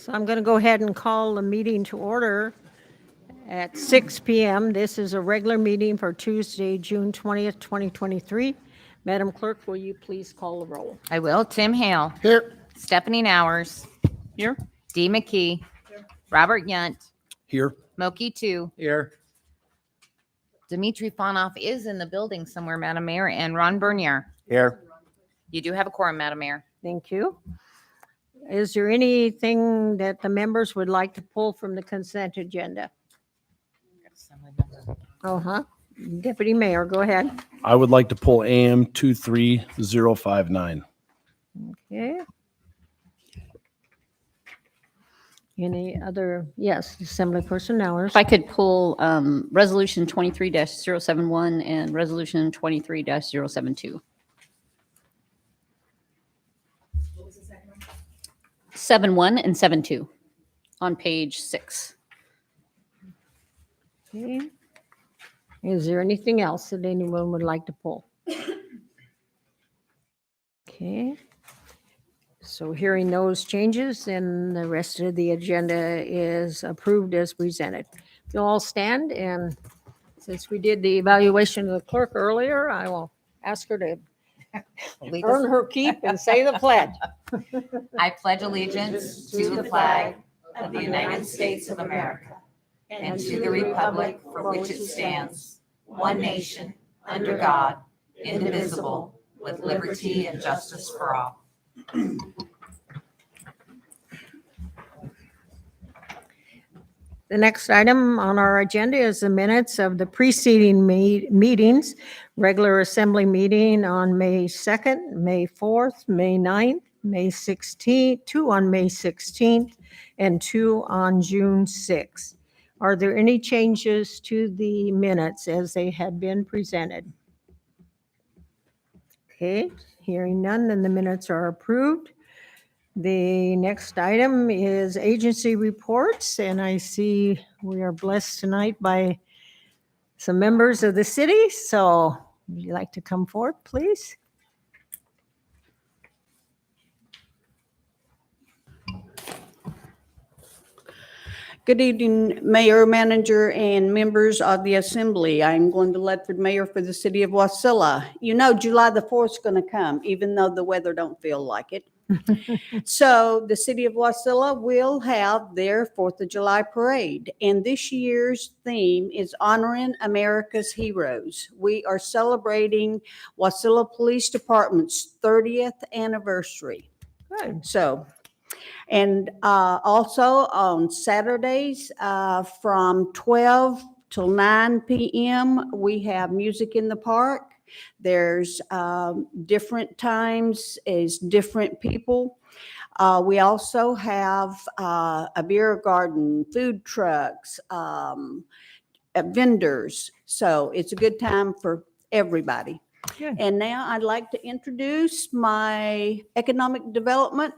So I'm going to go ahead and call the meeting to order at 6 p.m. This is a regular meeting for Tuesday, June 20th, 2023. Madam Clerk, will you please call the roll? I will. Tim Hale. Here. Stephanie Nowers. Here. Dee McKee. Here. Robert Yunt. Here. Moki 2. Here. Dimitri Fonoff is in the building somewhere, Madam Mayor, and Ron Bernier. Here. You do have a quorum, Madam Mayor. Thank you. Is there anything that the members would like to pull from the consent agenda? Deputy Mayor, go ahead. I would like to pull AM 23059. Okay. Any other? Yes, Assemblyperson Nowers. If I could pull Resolution 23-071 and Resolution 23-072. 71 and 72 on page 6. Okay. Is there anything else that anyone would like to pull? Okay. So hearing those changes, then the rest of the agenda is approved as presented. You'll all stand, and since we did the evaluation of the clerk earlier, I will ask her to earn her keep and say the pledge. I pledge allegiance to the flag of the United States of America and to the republic for which it stands, one nation, under God, indivisible, with liberty and justice for all. The next item on our agenda is the minutes of the preceding meetings, regular assembly meeting on May 2nd, May 4th, May 9th, May 16th, 2 on May 16th, and 2 on June 6th. Are there any changes to the minutes as they had been presented? Okay, hearing none, then the minutes are approved. The next item is agency reports, and I see we are blessed tonight by some members of the city. So would you like to come forward, please? Good evening, Mayor, Manager, and members of the Assembly. I'm Glenda Ledford, Mayor for the City of Wasilla. You know, July the 4th is going to come, even though the weather don't feel like it. So the City of Wasilla will have their 4th of July parade, and this year's theme is honoring America's heroes. We are celebrating Wasilla Police Department's 30th anniversary. Good. So, and also on Saturdays from 12 till 9 p.m., we have music in the park. There's different times as different people. We also have a beer garden, food trucks, vendors. So it's a good time for everybody. Good. And now I'd like to introduce my economic development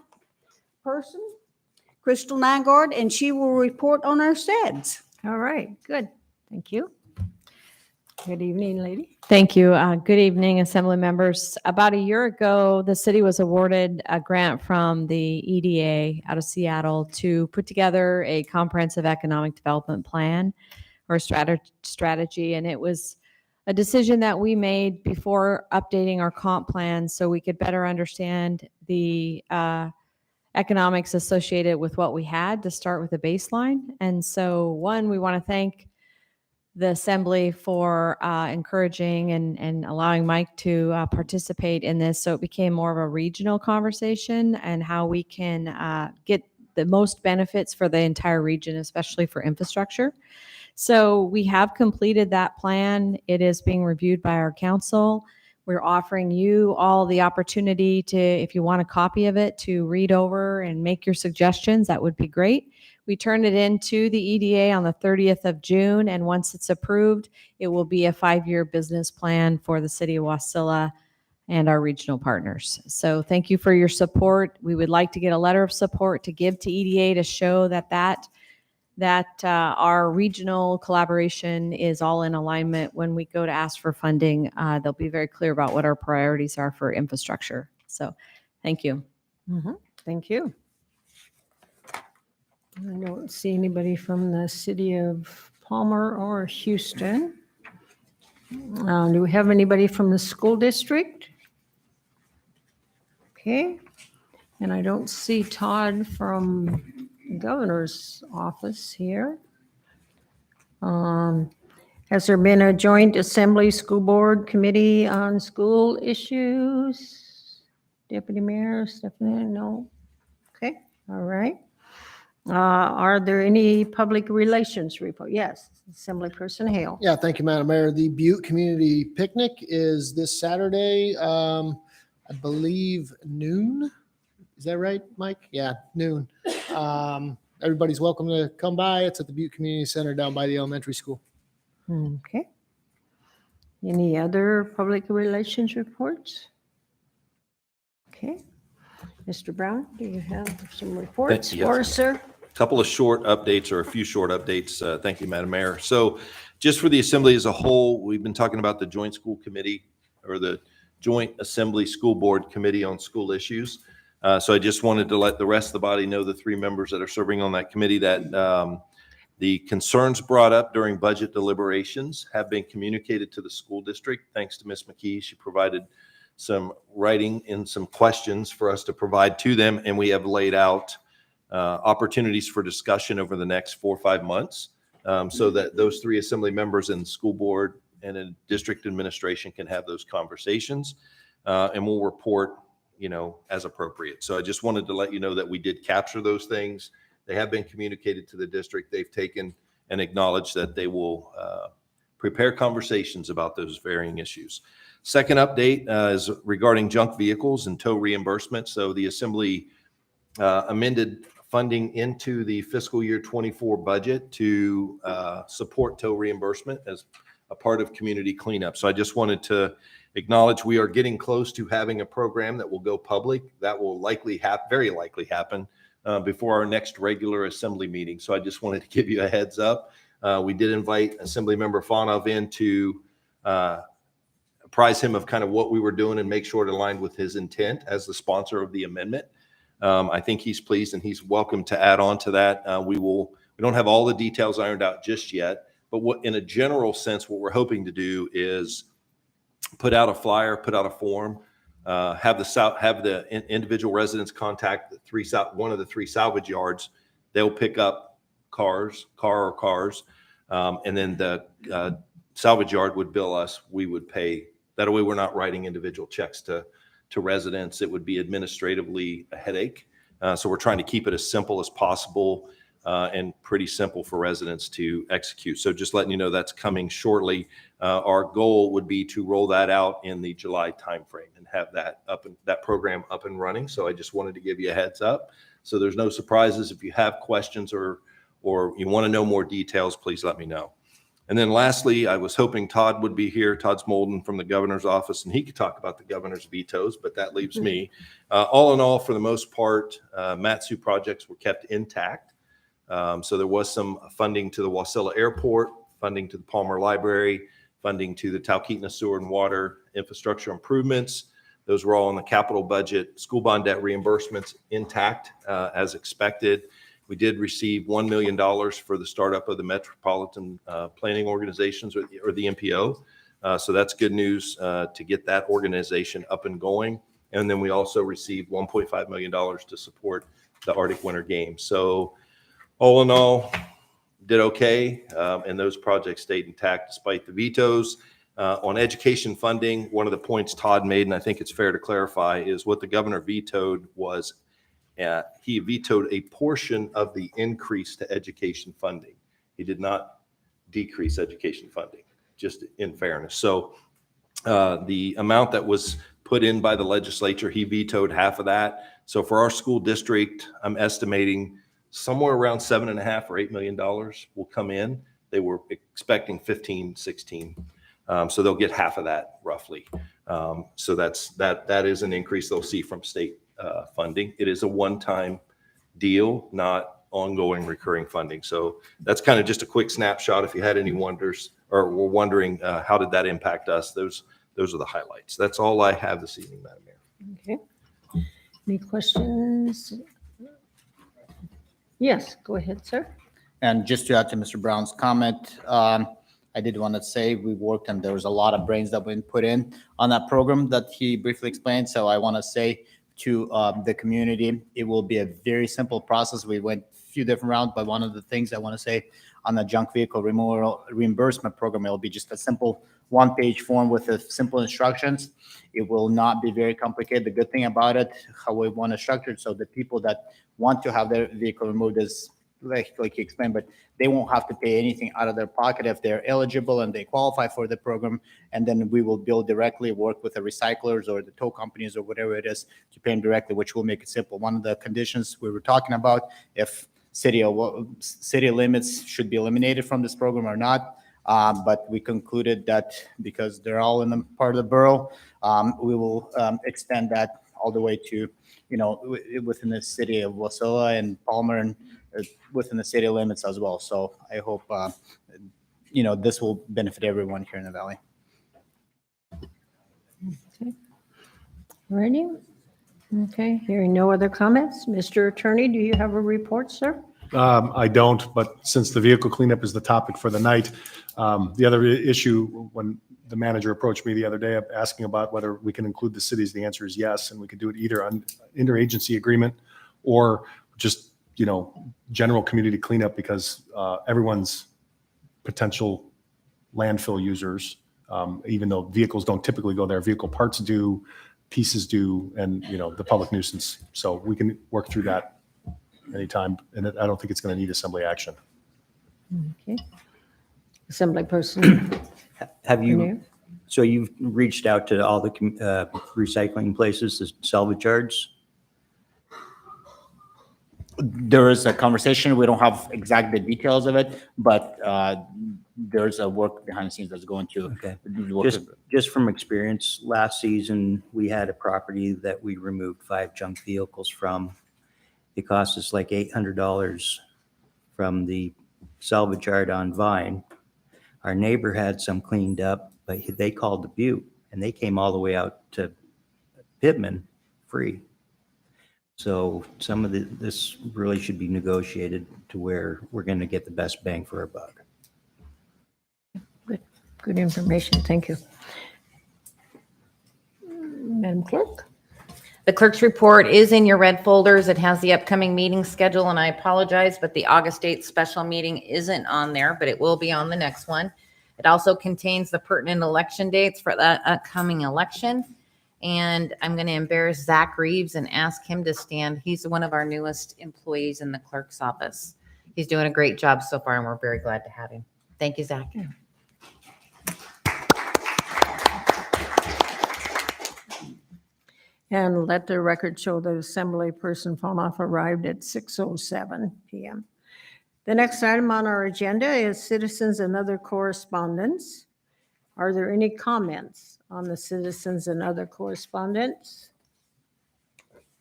person, Crystal Nygaard, and she will report on our SEDS. All right, good. Thank you. Good evening, lady. Thank you. Good evening, Assembly members. About a year ago, the city was awarded a grant from the EDA out of Seattle to put together a comprehensive economic development plan or strategy. And it was a decision that we made before updating our comp plan so we could better understand the economics associated with what we had to start with a baseline. And so one, we want to thank the Assembly for encouraging and allowing Mike to participate in this. So it became more of a regional conversation and how we can get the most benefits for the entire region, especially for infrastructure. So we have completed that plan. It is being reviewed by our council. We're offering you all the opportunity to, if you want a copy of it, to read over and make your suggestions. That would be great. We turned it into the EDA on the 30th of June, and once it's approved, it will be a 5-year business plan for the city of Wasilla and our regional partners. So thank you for your support. We would like to get a letter of support to give to EDA to show that our regional collaboration is all in alignment. When we go to ask for funding, they'll be very clear about what our priorities are for infrastructure. So thank you. Thank you. I don't see anybody from the city of Palmer or Houston. Do we have anybody from the school district? Okay, and I don't see Todd from governor's office here. Has there been a joint assembly school board committee on school issues? Deputy Mayor Stephanie, no? Okay, all right. Are there any public relations report? Yes, Assemblyperson Hale. Yeah, thank you, Madam Mayor. The Butte Community Picnic is this Saturday, I believe noon. Is that right, Mike? Yeah, noon. Everybody's welcome to come by. It's at the Butte Community Center down by the elementary school. Okay. Any other public relations reports? Okay. Mr. Brown, do you have some reports Yes. for us, sir? Couple of short updates, or a few short updates. Thank you, Madam Mayor. So just for the Assembly as a whole, we've been talking about the Joint School Committee, or the Joint Assembly School Board Committee on School Issues. So I just wanted to let the rest of the body know, the three members that are serving on that committee, that the concerns brought up during budget deliberations have been communicated to the school district. Thanks to Ms. McKee, she provided some writing and some questions for us to provide to them, and we have laid out opportunities for discussion over the next 4 or 5 months, so that those three assembly members and school board and a district administration can have those conversations, and we'll report, as appropriate. So I just wanted to let you know that we did capture those things. They have been communicated to the district. They've taken and acknowledged that they will prepare conversations about those varying issues. Second update is regarding junk vehicles and tow reimbursement. So the Assembly amended funding into the fiscal year 24 budget to support tow reimbursement as a part of community cleanup. So I just wanted to acknowledge we are getting close to having a program that will go public. That will very likely happen before our next regular Assembly meeting. So I just wanted to give you a heads up. We did invite Assemblymember Fanov in to apprise him of kind of what we were doing and make sure it aligned with his intent as the sponsor of the amendment. I think he's pleased, and he's welcome to add on to that. We don't have all the details ironed out just yet, but in a general sense, what we're hoping to do is put out a flyer, put out a form, have the individual residents contact one of the three salvage yards. They'll pick up car or cars, and then the salvage yard would bill us. We would pay. That way, we're not writing individual checks to residents. It would be administratively a headache. So we're trying to keep it as simple as possible and pretty simple for residents to execute. So just letting you know that's coming shortly. Our goal would be to roll that out in the July timeframe and have that program up and running. So I just wanted to give you a heads up, so there's no surprises. If you have questions or you want to know more details, please let me know. And then lastly, I was hoping Todd would be here. Todd's Molden from the governor's office, and he could talk about the governor's vetoes, but that leaves me. All in all, for the most part, MATSU projects were kept intact. So there was some funding to the Wasilla Airport, funding to the Palmer Library, funding to the Talkeetna Sewer and Water infrastructure improvements. Those were all in the capital budget. School bond debt reimbursements intact as expected. We did receive $1 million for the startup of the Metropolitan Planning Organizations, or the MPO. So that's good news to get that organization up and going. And then we also received $1.5 million to support the Arctic Winter Games. So all in all, did okay. And those projects stayed intact despite the vetoes. On education funding, one of the points Todd made, and I think it's fair to clarify, is what the governor vetoed was he vetoed a portion of the increase to education funding. He did not decrease education funding, just in fairness. So the amount that was put in by the legislature, he vetoed half of that. So for our school district, I'm estimating somewhere around $7.5 or $8 million will come in. They were expecting 15, 16. So they'll get half of that roughly. So that is an increase they'll see from state funding. It is a one-time deal, not ongoing recurring funding. So that's kind of just a quick snapshot. If you had any wonders or were wondering how did that impact us, those are the highlights. That's all I have this evening, Madam Mayor. Okay. Any questions? Yes, go ahead, sir. And just to add to Mr. Brown's comment, I did want to say we worked and there was a lot of brains that been put in on that program that he briefly explained. So I want to say to the community, it will be a very simple process. We went a few different rounds, but one of the things I want to say on the junk vehicle removal reimbursement program, it'll be just a simple one-page form with the simple instructions. It will not be very complicated. The good thing about it, how we want to structure it, so the people that want to have their vehicle removed is like you explained, but they won't have to pay anything out of their pocket if they're eligible and they qualify for the program. And then we will bill directly, work with the recyclers or the tow companies or whatever it is to pay them directly, which will make it simple. One of the conditions we were talking about, if city limits should be eliminated from this program or not. But we concluded that because they're all in the part of the borough, we will extend that all the way to, within the city of Wasilla and Palmer and within the city limits as well. So I hope, this will benefit everyone here in the valley. Ready? Okay, hearing no other comments. Mr. Attorney, do you have a report, sir? I don't, but since the vehicle cleanup is the topic for the night, the other issue, when the manager approached me the other day asking about whether we can include the cities, the answer is yes, and we could do it either on interagency agreement or just, general community cleanup, because everyone's potential landfill users, even though vehicles don't typically go there, vehicle parts do, pieces do, and, the public nuisance. So we can work through that anytime, and I don't think it's going to need assembly action. Okay. Assembly person. Have you, Renew. so you've reached out to all the recycling places, the salvage yards? There is a conversation. We don't have exact the details of it, but there's a work behind the scenes that's going to. Okay. work Just from experience, last season, we had a property that we removed 5 junk vehicles from. It cost us like $800 from the salvage yard on Vine. Our neighbor had some cleaned up, but they called the Butte, and they came all the way out to Pittman free. So some of this really should be negotiated to where we're going to get the best bang for our buck. Good information. Thank you. Madam Clerk? The clerk's report is in your red folders. It has the upcoming meeting schedule, and I apologize, but the August 8th special meeting isn't on there, but it will be on the next one. It also contains the pertinent election dates for that upcoming election. And I'm going to embarrass Zach Reeves and ask him to stand. He's one of our newest employees in the clerk's office. He's doing a great job so far, and we're very glad to have him. Thank you, Zach. And let the record show that Assembly Person Fonoff arrived at 6:07 PM. The next item on our agenda is citizens and other correspondence. Are there any comments on the citizens and other correspondence?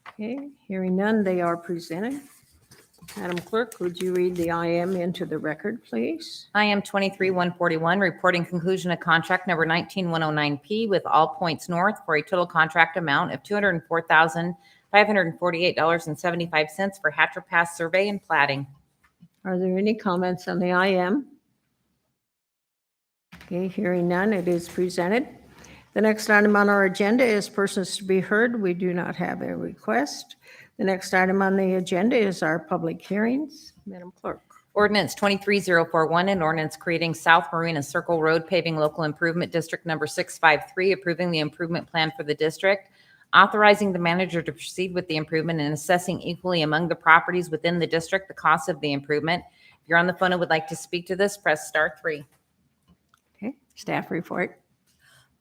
Okay, hearing none, they are presented. Madam Clerk, would you read the IM into the record, please? IM 23-141, reporting conclusion of contract number 19109P with All Points North for a total contract amount of $204,548.75 for Hatcher Pass survey and plating. Are there any comments on the IM? Okay, hearing none, it is presented. The next item on our agenda is persons to be heard. We do not have a request. The next item on the agenda is our public hearings. Madam Clerk. Ordinance 23041, an ordinance creating South Marina Circle Road paving local improvement district number 653, approving the improvement plan for the district, authorizing the manager to proceed with the improvement and assessing equally among the properties within the district the cost of the improvement. If you're on the phone and would like to speak to this, press *3. Okay, staff report.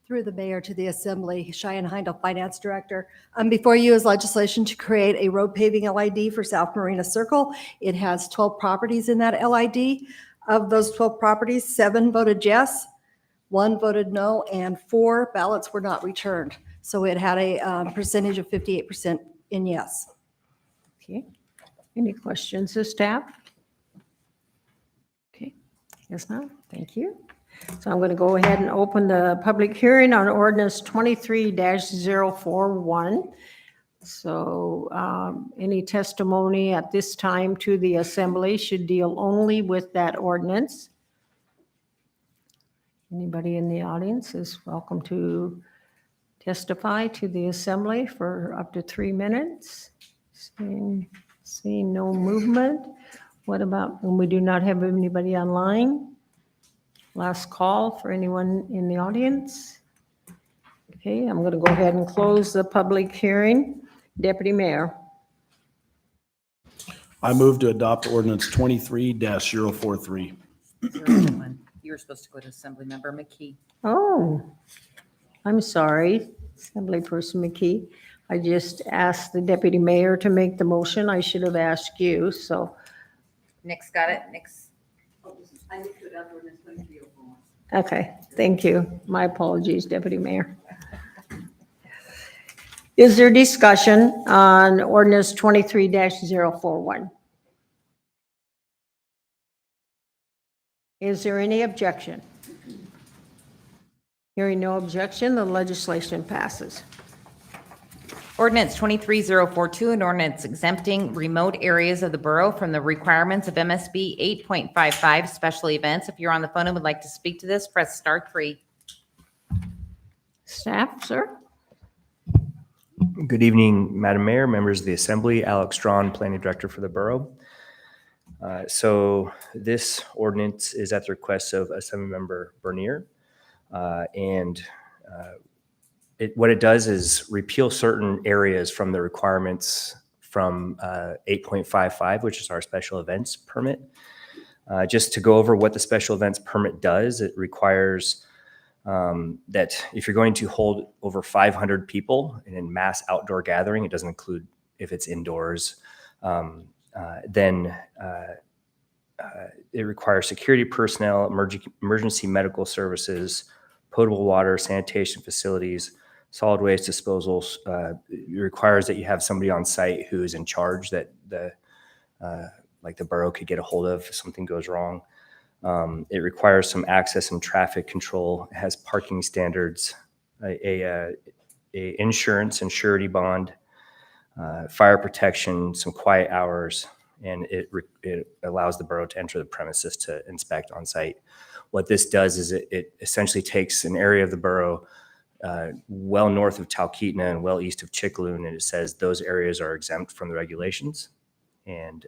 Through the mayor to the assembly, Cheyenne Heindel, finance director. Before you is legislation to create a road paving LID for South Marina Circle. It has 12 properties in that LID. Of those 12 properties, 7 voted yes, 1 voted no, and 4 ballots were not returned. So it had a percentage of 58% in yes. Okay, any questions of staff? Okay, yes, ma'am, thank you. So I'm going to go ahead and open the public hearing on ordinance 23-041. So any testimony at this time to the assembly should deal only with that ordinance. Anybody in the audience is welcome to testify to the assembly for up to 3 minutes. Seeing no movement. What about when we do not have anybody online? Last call for anyone in the audience. Okay, I'm going to go ahead and close the public hearing. Deputy Mayor. I move to adopt ordinance 23-043. You were supposed to go to Assemblymember McKee. Oh, I'm sorry, Assemblyperson McKee. I just asked the deputy mayor to make the motion. I should have asked you, so. Nick's got it. Nick's. Okay, thank you. My apologies, deputy mayor. Is there discussion on ordinance 23-041? Is there any objection? Hearing no objection, the legislation passes. Ordinance 23042, an ordinance exempting remote areas of the borough from the requirements of MSB 8.55 special events. If you're on the phone and would like to speak to this, press *3. Staff, sir? Good evening, Madam Mayor, members of the Assembly. Alex Strawn, Planning Director for the Borough. So this ordinance is at the request of Assemblymember Bernier. What it does is repeal certain areas from the requirements from 8.55, which is our special events permit. Just to go over what the special events permit does, it requires that if you're going to hold over 500 people in a mass outdoor gathering, it doesn't include if it's indoors, then it requires security personnel, emergency medical services, potable water, sanitation facilities, solid waste disposals. It requires that you have somebody on site who is in charge that like the borough could get a hold of if something goes wrong. It requires some access and traffic control. It has parking standards, a insurance and surety bond, fire protection, some quiet hours, and it allows the borough to enter the premises to inspect on site. What this does is it essentially takes an area of the borough well north of Talkeetna and well east of Chickaloon, and it says those areas are exempt from the regulations. And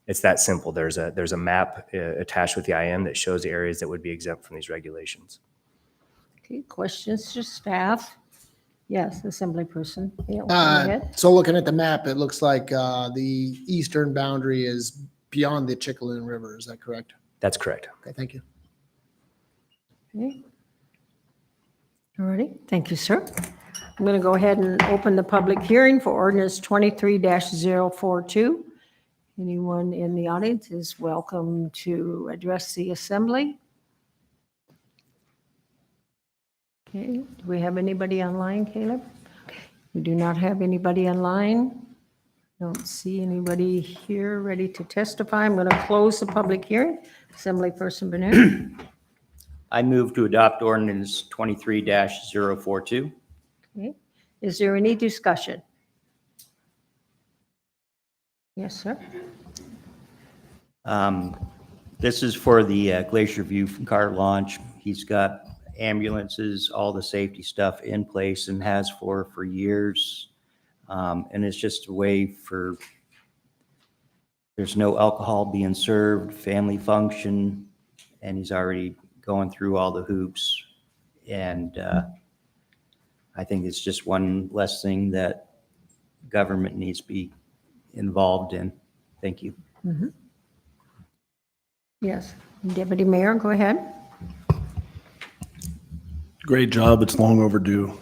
it's that simple. There's a map attached with the IM that shows the areas that would be exempt from these regulations. Okay, questions to staff? Yes, Assemblyperson. Yeah, go ahead. So looking at the map, it looks like the eastern boundary is beyond the Chickaloon River. Is that correct? That's correct. Okay, thank you. Okay. All righty, thank you, sir. I'm going to go ahead and open the public hearing for ordinance 23-042. Anyone in the audience is welcome to address the assembly. Okay, do we have anybody online, Caleb? We do not have anybody online. Don't see anybody here ready to testify. I'm going to close the public hearing. Assemblyperson Bernard. I move to adopt ordinance 23-042. Okay, is there any discussion? Yes, sir. This is for the Glacier View car launch. He's got ambulances, all the safety stuff in place and has for years. And it's just a way for, there's no alcohol being served, family function, and he's already going through all the hoops. And I think it's just one less thing that government needs to be involved in. Thank you. Mm-hmm. Yes, Deputy Mayor, go ahead. Great job. It's long overdue.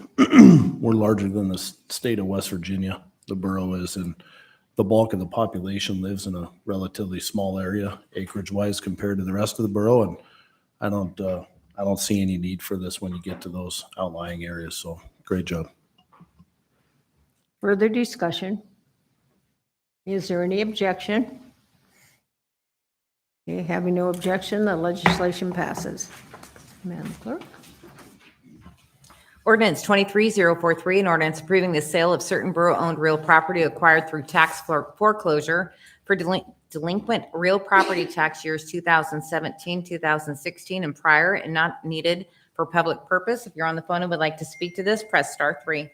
We're larger than the state of West Virginia. The borough is, and the bulk of the population lives in a relatively small area, acreage-wise, compared to the rest of the borough. And I don't see any need for this when you get to those outlying areas. So great job. Further discussion? Is there any objection? Okay, having no objection, the legislation passes. Madam Clerk? Ordinance 23043, an ordinance approving the sale of certain borough-owned real property acquired through tax foreclosure for delinquent real property tax years 2017, 2016, and prior, and not needed for public purpose. If you're on the phone and would like to speak to this, press star 3.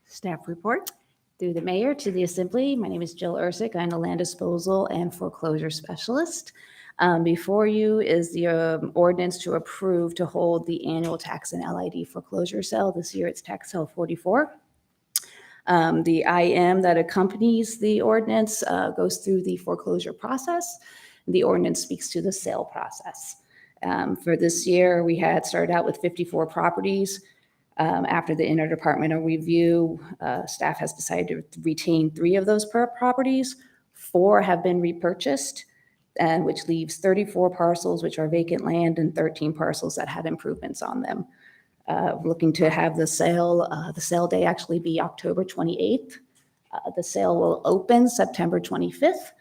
Staff report. Through the mayor to the assembly, my name is Jill Ursick. I'm a land disposal and foreclosure specialist. Before you is the ordinance to approve to hold the annual tax and LID foreclosure sale. This year it's tax sale 44. The IM that accompanies the ordinance goes through the foreclosure process. The ordinance speaks to the sale process. For this year, we had started out with 54 properties. After the interdepartmental review, staff has decided to retain 3 of those properties. 4 have been repurchased, which leaves 34 parcels, which are vacant land, and 13 parcels that had improvements on them. Looking to have the sale day actually be October 28th. The sale will open September 25th,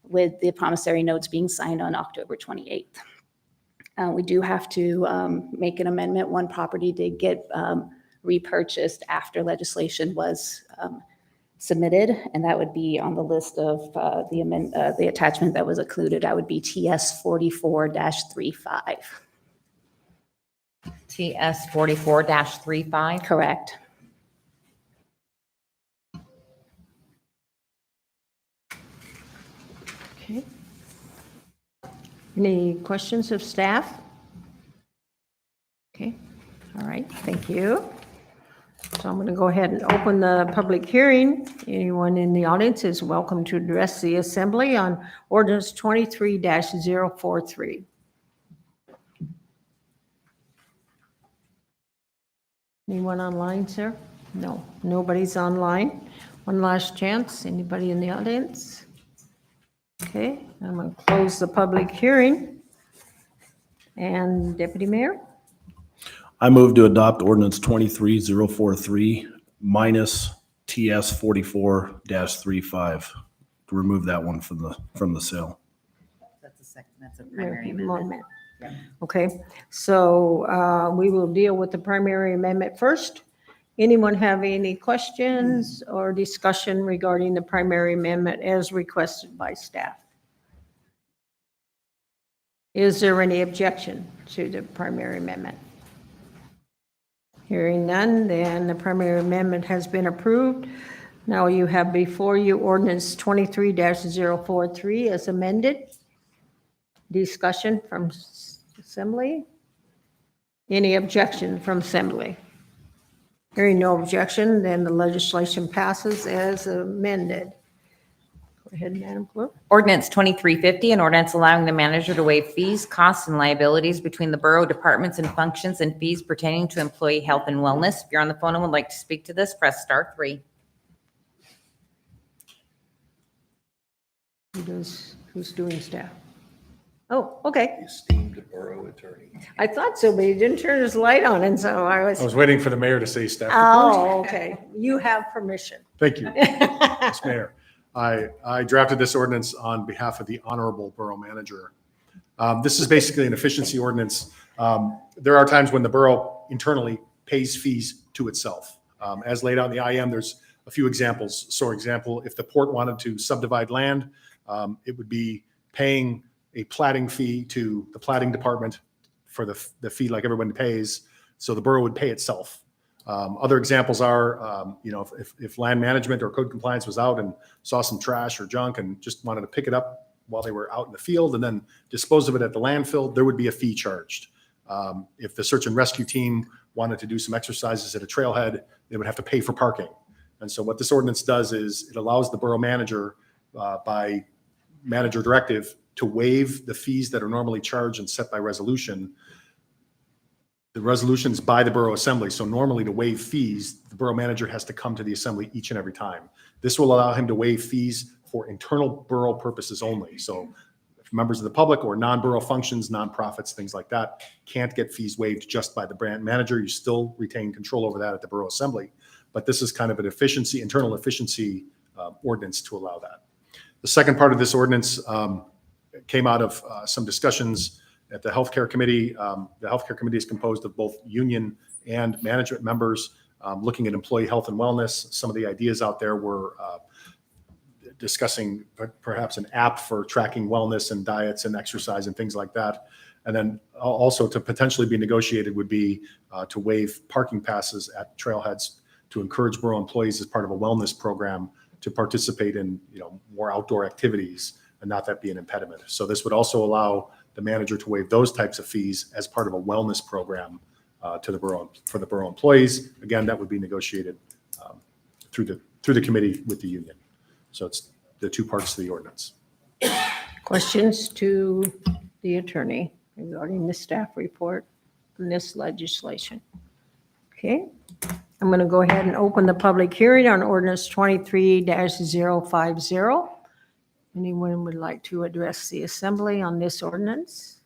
with the promissory notes being signed on October 28th. We do have to make an amendment. One property did get repurchased after legislation was submitted, and that would be on the list of the attachment that was included. That would be TS 44-35. TS 44-35. Correct. Okay. Any questions of staff? Okay, all right, thank you. So I'm going to go ahead and open the public hearing. Anyone in the audience is welcome to address the assembly on ordinance 23-043. Anyone online, sir? No, nobody's online. One last chance. Anybody in the audience? Okay, I'm going to close the public hearing. And Deputy Mayor? I move to adopt ordinance 23043 minus TS 44-35, to remove that one from the sale. That's a primary amendment. Okay, so we will deal with the primary amendment first. Anyone have any questions or discussion regarding the primary amendment as requested by staff? Is there any objection to the primary amendment? Hearing none, then the primary amendment has been approved. Now you have before you ordinance 23-043 as amended. Discussion from assembly? Any objection from assembly? Hearing no objection, then the legislation passes as amended. Go ahead, Madam Clerk. Ordinance 2350, an ordinance allowing the manager to waive fees, costs, and liabilities between the borough departments and functions and fees pertaining to employee health and wellness. If you're on the phone and would like to speak to this, press star 3. Who's doing staff? Oh, okay. Esteemed borough attorney. I thought so, but he didn't turn his light on, and so I I was was, waiting for the mayor to say staff report. oh, okay. You have permission. Thank you, Ms. Mayor. I drafted this ordinance on behalf of the Honorable Borough Manager. This is basically an efficiency ordinance. There are times when the borough internally pays fees to itself. As laid out in the IM, there's a few examples. So, for example, if the port wanted to subdivide land, it would be paying a platting fee to the platting department for the fee like everyone pays. So the borough would pay itself. Other examples are, if land management or code compliance was out and saw some trash or junk and just wanted to pick it up while they were out in the field and then dispose of it at the landfill, there would be a fee charged. If the search and rescue team wanted to do some exercises at a trailhead, they would have to pay for parking. And so what this ordinance does is it allows the borough manager, by manager directive, to waive the fees that are normally charged and set by resolution. The resolution's by the Borough Assembly, so normally to waive fees, the borough manager has to come to the Assembly each and every time. This will allow him to waive fees for internal borough purposes only. So if members of the public or non-borough functions, nonprofits, things like that, can't get fees waived just by the brand manager. You still retain control over that at the Borough Assembly. But this is kind of an efficiency, internal efficiency ordinance to allow that. The second part of this ordinance came out of some discussions At the Healthcare Committee, the Healthcare Committee is composed of both union and management members, looking at employee health and wellness. Some of the ideas out there were discussing perhaps an app for tracking wellness and diets and exercise and things like that. And then also to potentially be negotiated would be to waive parking passes at trailheads to encourage borough employees as part of a wellness program to participate in, more outdoor activities and not that be an impediment. So this would also allow the manager to waive those types of fees as part of a wellness program to the borough, for the borough employees. Again, that would be negotiated through the committee with the union. So it's the two parts to the ordinance. Questions to the attorney regarding the staff report on this legislation? Okay, I'm going to go ahead and open the public hearing on ordinance 23-050. Anyone would like to address the assembly on this ordinance?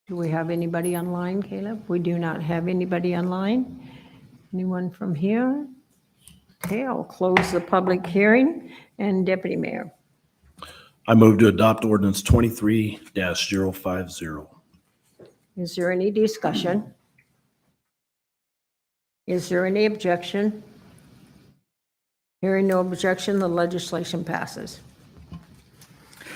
Do we have anybody online, Caleb? We do not have anybody online. Anyone from here? Okay, I'll close the public hearing. And Deputy Mayor. I move to adopt ordinance 23-050. Is there any discussion? Is there any objection? Hearing no objection, the legislation passes.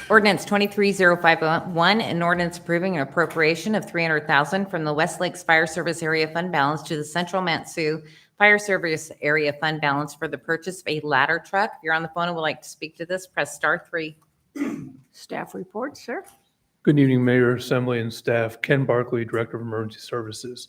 Ordinance 23-051, an ordinance approving an appropriation of $300,000 from the West Lakes Fire Service Area Fund Balance to the Central Matsu Fire Service Area Fund Balance for the purchase of a ladder truck. If you're on the phone and would like to speak to this, press *3. Staff report, sir. Good evening, Mayor, Assembly, and staff. Ken Barkley, Director of Emergency Services.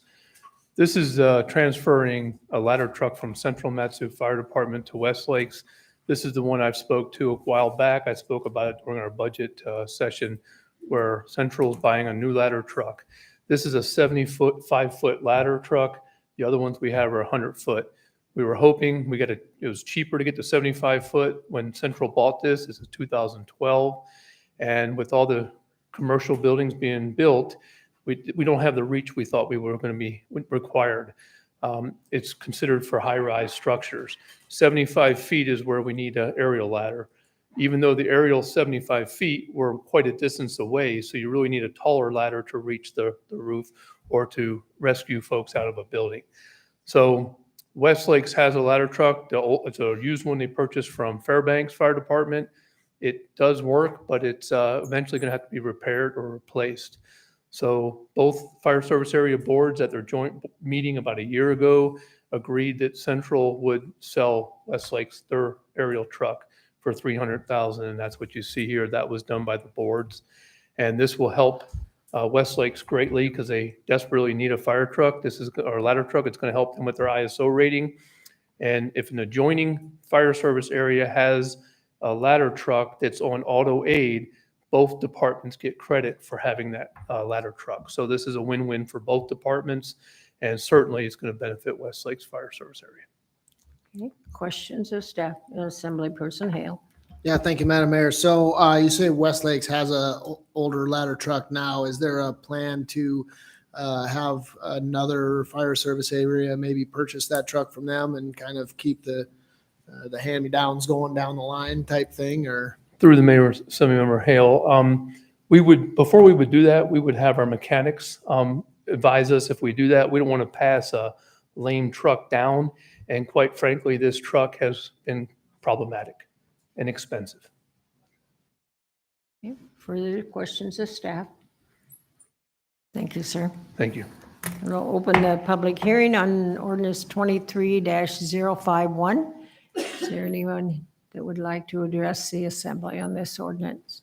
This is transferring a ladder truck from Central Matsu Fire Department to West Lakes. This is the one I've spoke to a while back. I spoke about it during our budget session where Central is buying a new ladder truck. This is a 75-foot ladder truck. The other ones we have are 100-foot. We were hoping it was cheaper to get to 75-foot when Central bought this. This is 2012. And with all the commercial buildings being built, we don't have the reach we thought we were going to be required. It's considered for high-rise structures. 75 feet is where we need an aerial ladder. Even though the aerial 75 feet, we're quite a distance away, so you really need a taller ladder to reach the roof or to rescue folks out of a building. So West Lakes has a ladder truck. It's a used one they purchased from Fairbanks Fire Department. It does work, but it's eventually going to have to be repaired or replaced. So both fire service area boards at their joint meeting about a year ago agreed that Central would sell West Lakes their aerial truck for $300,000, and that's what you see here. That was done by the boards, and this will help West Lakes greatly because they desperately need a fire truck. This is our ladder truck. It's going to help them with their ISO rating, and if an adjoining fire service area has a ladder truck that's on auto aid, both departments get credit for having that ladder truck. So this is a win-win for both departments, and certainly it's going to benefit West Lakes Fire Service Area. Okay. Questions of staff, Assemblyperson Hale. Yeah, thank you, Madam Mayor. So you say West Lakes has a older ladder truck now. Is there a plan to have another fire service area maybe purchase that truck from them and kind of keep the hand-me-downs going down the line type thing, or? Through the Mayor, Assemblymember Hale, before we would do that, we would have our mechanics advise us if we do that. We don't want to pass a lame truck down. And quite frankly, this truck has been problematic and expensive. Okay. Further questions of staff? Thank you, sir. Thank you. And I'll open the public hearing on ordinance 23-051. Is there anyone that would like to address the assembly on this ordinance?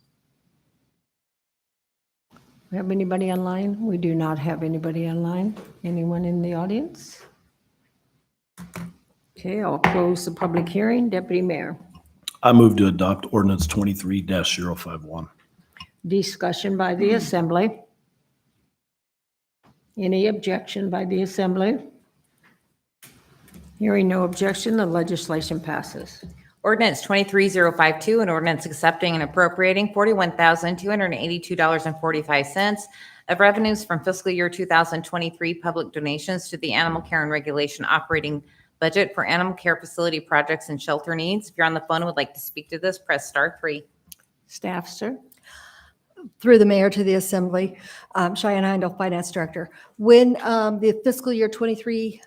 We have anybody online? We do not have anybody online. Anyone in the audience? Okay, I'll close the public hearing. Deputy Mayor. I move to adopt ordinance 23-051. Discussion by the assembly. Any objection by the assembly? Hearing no objection, the legislation passes. Ordinance 23-052, an ordinance accepting and appropriating $41,282.45 of revenues from fiscal year 2023 public donations to the Animal Care and Regulation operating budget for animal care facility projects and shelter needs. If you're on the phone and would like to speak to this, press *3. Staff, sir. through the mayor to the assembly, Cheyenne Heindel, finance director. When the fiscal year 23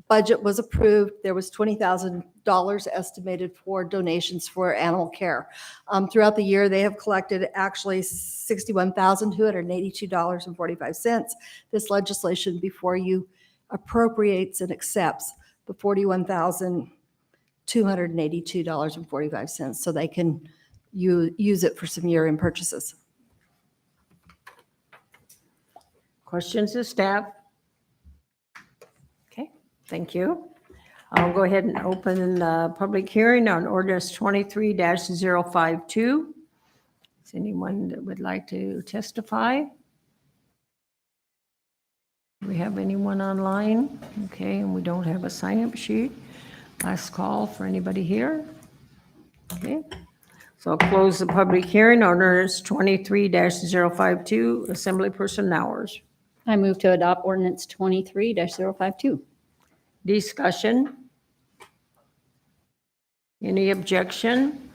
budget was approved, there was $20,000 estimated for donations for animal care. Throughout the year, they have collected actually $61,282.45. This legislation before you appropriates and accepts the $41,282.45 so they can use it for some year-end purchases. Questions of staff? Okay, thank you. I'll go ahead and open the public hearing on ordinance 23-052. Is anyone that would like to testify? Do we have anyone online? Okay, and we don't have a sign-up sheet. Last call for anybody here. Okay, so I'll close the public hearing on ordinance 23-052, assembly person hours. I move to adopt ordinance 23-052. Discussion? Any objection?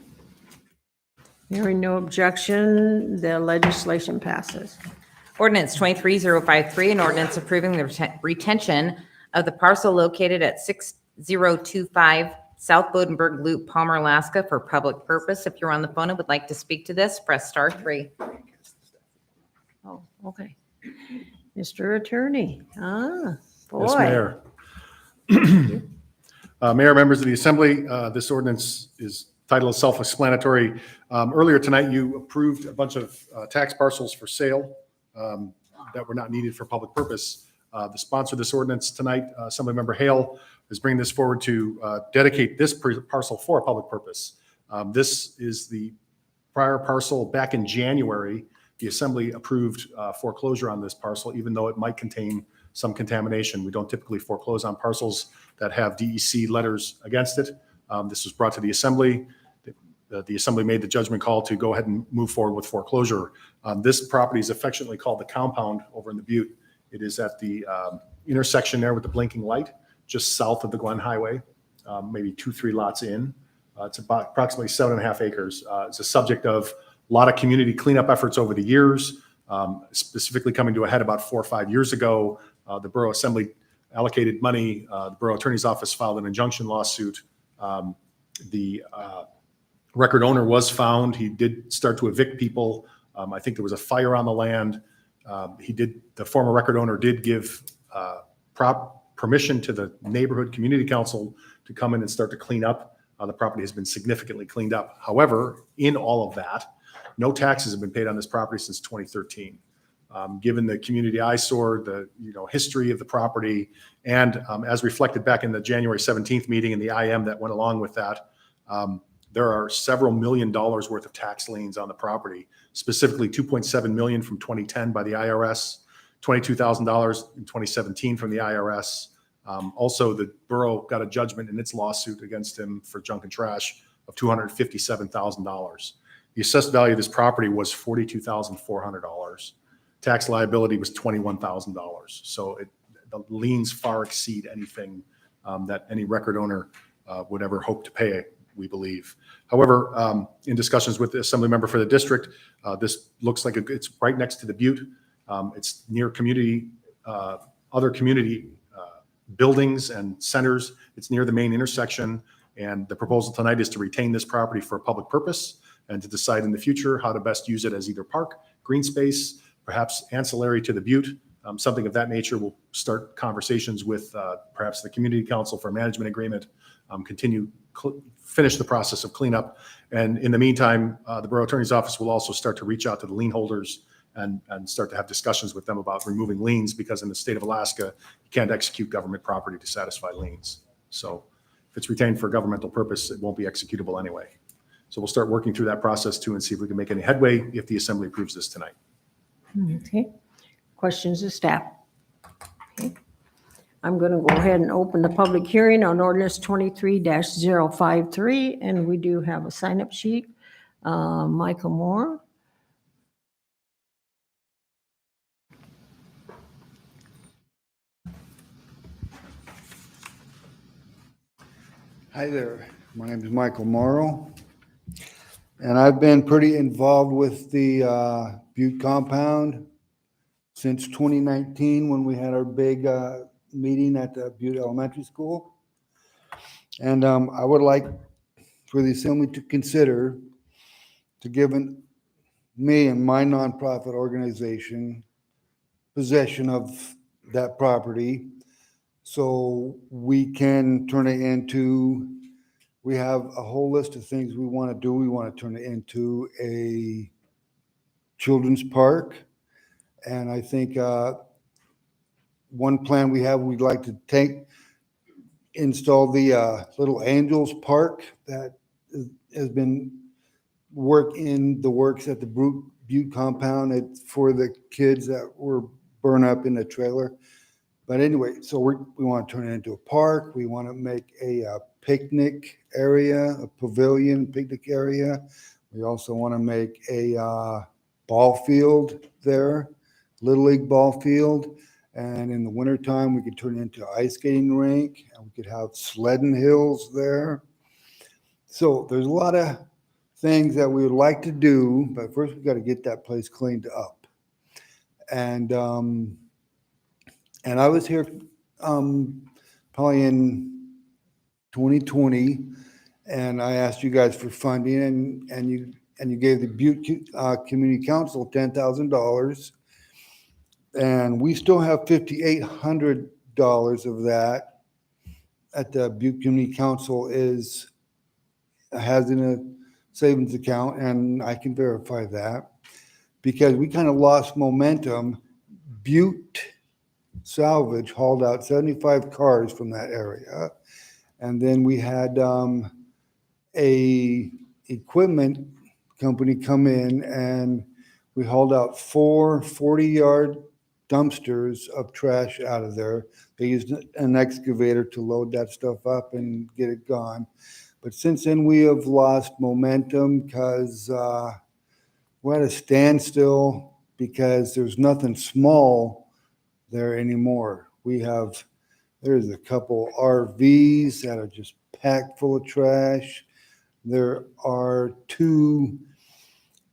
Hearing no objection, the legislation passes. Ordinance 23053, an ordinance approving the retention of the parcel located at 6025 South Bodenberg Loop, Palmer, Alaska for public purpose. If you're on the phone and would like to speak to this, press *3. Oh, okay. Mr. Attorney, boy. Yes, Mayor. Mayor, members of the Assembly, this ordinance is title is self-explanatory. Earlier tonight, you approved a bunch of tax parcels for sale that were not needed for public purpose. The sponsor of this ordinance tonight, Assemblymember Hale, is bringing this forward to dedicate this parcel for a public purpose. This is the prior parcel back in January. The Assembly approved foreclosure on this parcel, even though it might contain some contamination. We don't typically foreclose on parcels that have DEC letters against it. This was brought to the Assembly. The Assembly made the judgment call to go ahead and move forward with foreclosure. This property is affectionately called the Compound over in the Butte. It is at the intersection there with the blinking light, just south of the Glen Highway, maybe 2-3 lots in. It's about approximately 7.5 acres. It's a subject of a lot of community cleanup efforts over the years, specifically coming to a head about 4 or 5 years ago. The Borough Assembly allocated money. The Borough Attorney's Office filed an injunction lawsuit. The record owner was found. He did start to evict people. I think there was a fire on the land. The former record owner did give permission to the neighborhood community council to come in and start to clean up. The property has been significantly cleaned up. However, in all of that, no taxes have been paid on this property since 2013. Given the community eyesore, the history of the property, and as reflected back in the January 17th meeting and the IM that went along with that, there are several $1 million worth of tax liens on the property, specifically $2.7 million from 2010 by the IRS, $22,000 in 2017 from the IRS. Also, the borough got a judgment in its lawsuit against him for junk and trash of $257,000. The assessed value of this property was $42,400. Tax liability was $21,000. So the liens far exceed anything that any record owner would ever hope to pay, we believe. However, in discussions with the Assembly member for the district, this looks like it's right next to the Butte. It's near community, other community buildings and centers. It's near the main intersection. And the proposal tonight is to retain this property for a public purpose and to decide in the future how to best use it as either park, green space, perhaps ancillary to the Butte, something of that nature. We'll start conversations with perhaps the community council for management agreement, finish the process of cleanup. And in the meantime, the Borough Attorney's Office will also start to reach out to the lien holders and start to have discussions with them about removing liens, because in the state of Alaska, you can't execute government property to satisfy liens. So if it's retained for a governmental purpose, it won't be executable anyway. So we'll start working through that process too and see if we can make any headway if the Assembly approves this tonight. Okay. Questions of staff? Okay. I'm going to go ahead and open the public hearing on ordinance 23-053, and we do have a sign-up sheet. Michael Moore. Hi there. My name is Michael Morrow. And I've been pretty involved with the Butte compound since 2019 when we had our big meeting at the Butte Elementary School. And I would like for the assembly to consider to give me and my nonprofit organization possession of that property so we can turn it into, we have a whole list of things we want to do. We want to turn it into a children's park. And I think one plan we have, we'd like to install the Little Angels Park that has been in the works at the Butte compound. It's for the kids that were burned up in the trailer. But anyway, so we want to turn it into a park. We want to make a picnic area, a pavilion picnic area. We also want to make a ball field there, Little League ball field. And in the wintertime, we could turn it into an ice skating rink, and we could have sledding hills there. So there's a lot of things that we would like to do, but first we got to get that place cleaned up. And I was here probably in 2020, and I asked you guys for funding, and you gave the Butte Community Council $10,000, and we still have $5,800 of that at the Butte Community Council has in a savings account, and I can verify that because we kind of lost momentum. Butte Salvage hauled out 75 cars from that area, and then we had a equipment company come in, and we hauled out 4 40-yard dumpsters of trash out of there. They used an excavator to load that stuff up and get it gone. But since then, we have lost momentum because we're at a standstill because there's nothing small there anymore. There's a couple RVs that are just packed full of trash. There are 2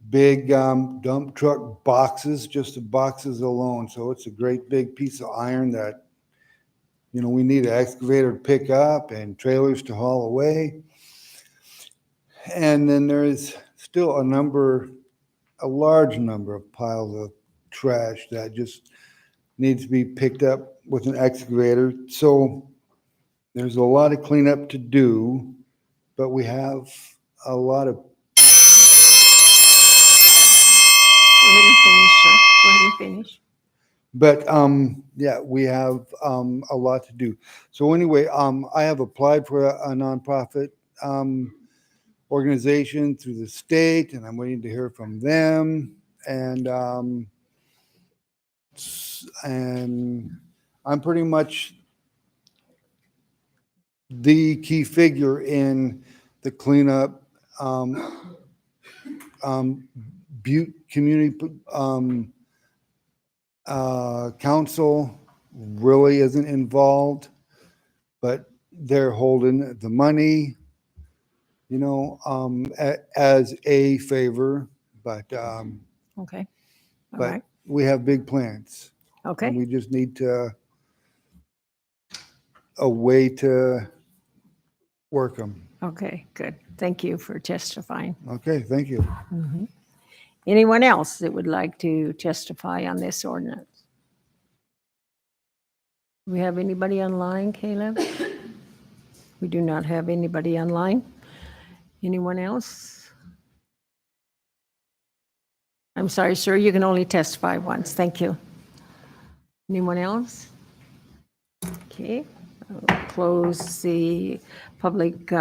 big dump truck boxes, just the boxes alone. So it's a great big piece of iron that, we need an excavator to pick up and trailers to haul away. And then there is still a large number of piles of trash that just needs to be picked up with an excavator. So there's a lot of cleanup to do, but we have a lot of. Go ahead and finish, sir. Go ahead and finish. But yeah, we have a lot to do. So anyway, I have applied for a nonprofit organization through the state, and I'm waiting to hear from them. And I'm pretty much the key figure in the cleanup. Butte Community Council really isn't involved, but they're holding the money, as a favor. But Okay. All but right. we have big plans. Okay. And we just need a way to work them. Okay, good. Thank you for testifying. Okay, thank you. Mhm. Anyone else that would like to testify on this ordinance? Do we have anybody online, Caleb? We do not have anybody online. Anyone else? I'm sorry, sir, you can only testify once. Thank you. Anyone else? Okay, I'll close the public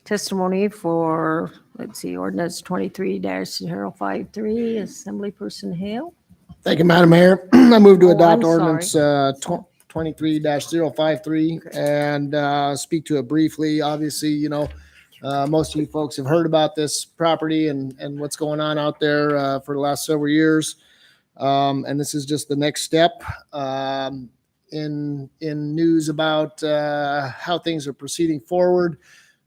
testimony for, ordinance 23-053, Assemblyperson Hale. Thank you, Madam Mayor. I move to Oh, adopt I'm ordinance sorry. 23-053 and speak to it briefly. Obviously, most of you folks have heard about this property and what's going on out there for the last several years. And this is just the next step in news about how things are proceeding forward.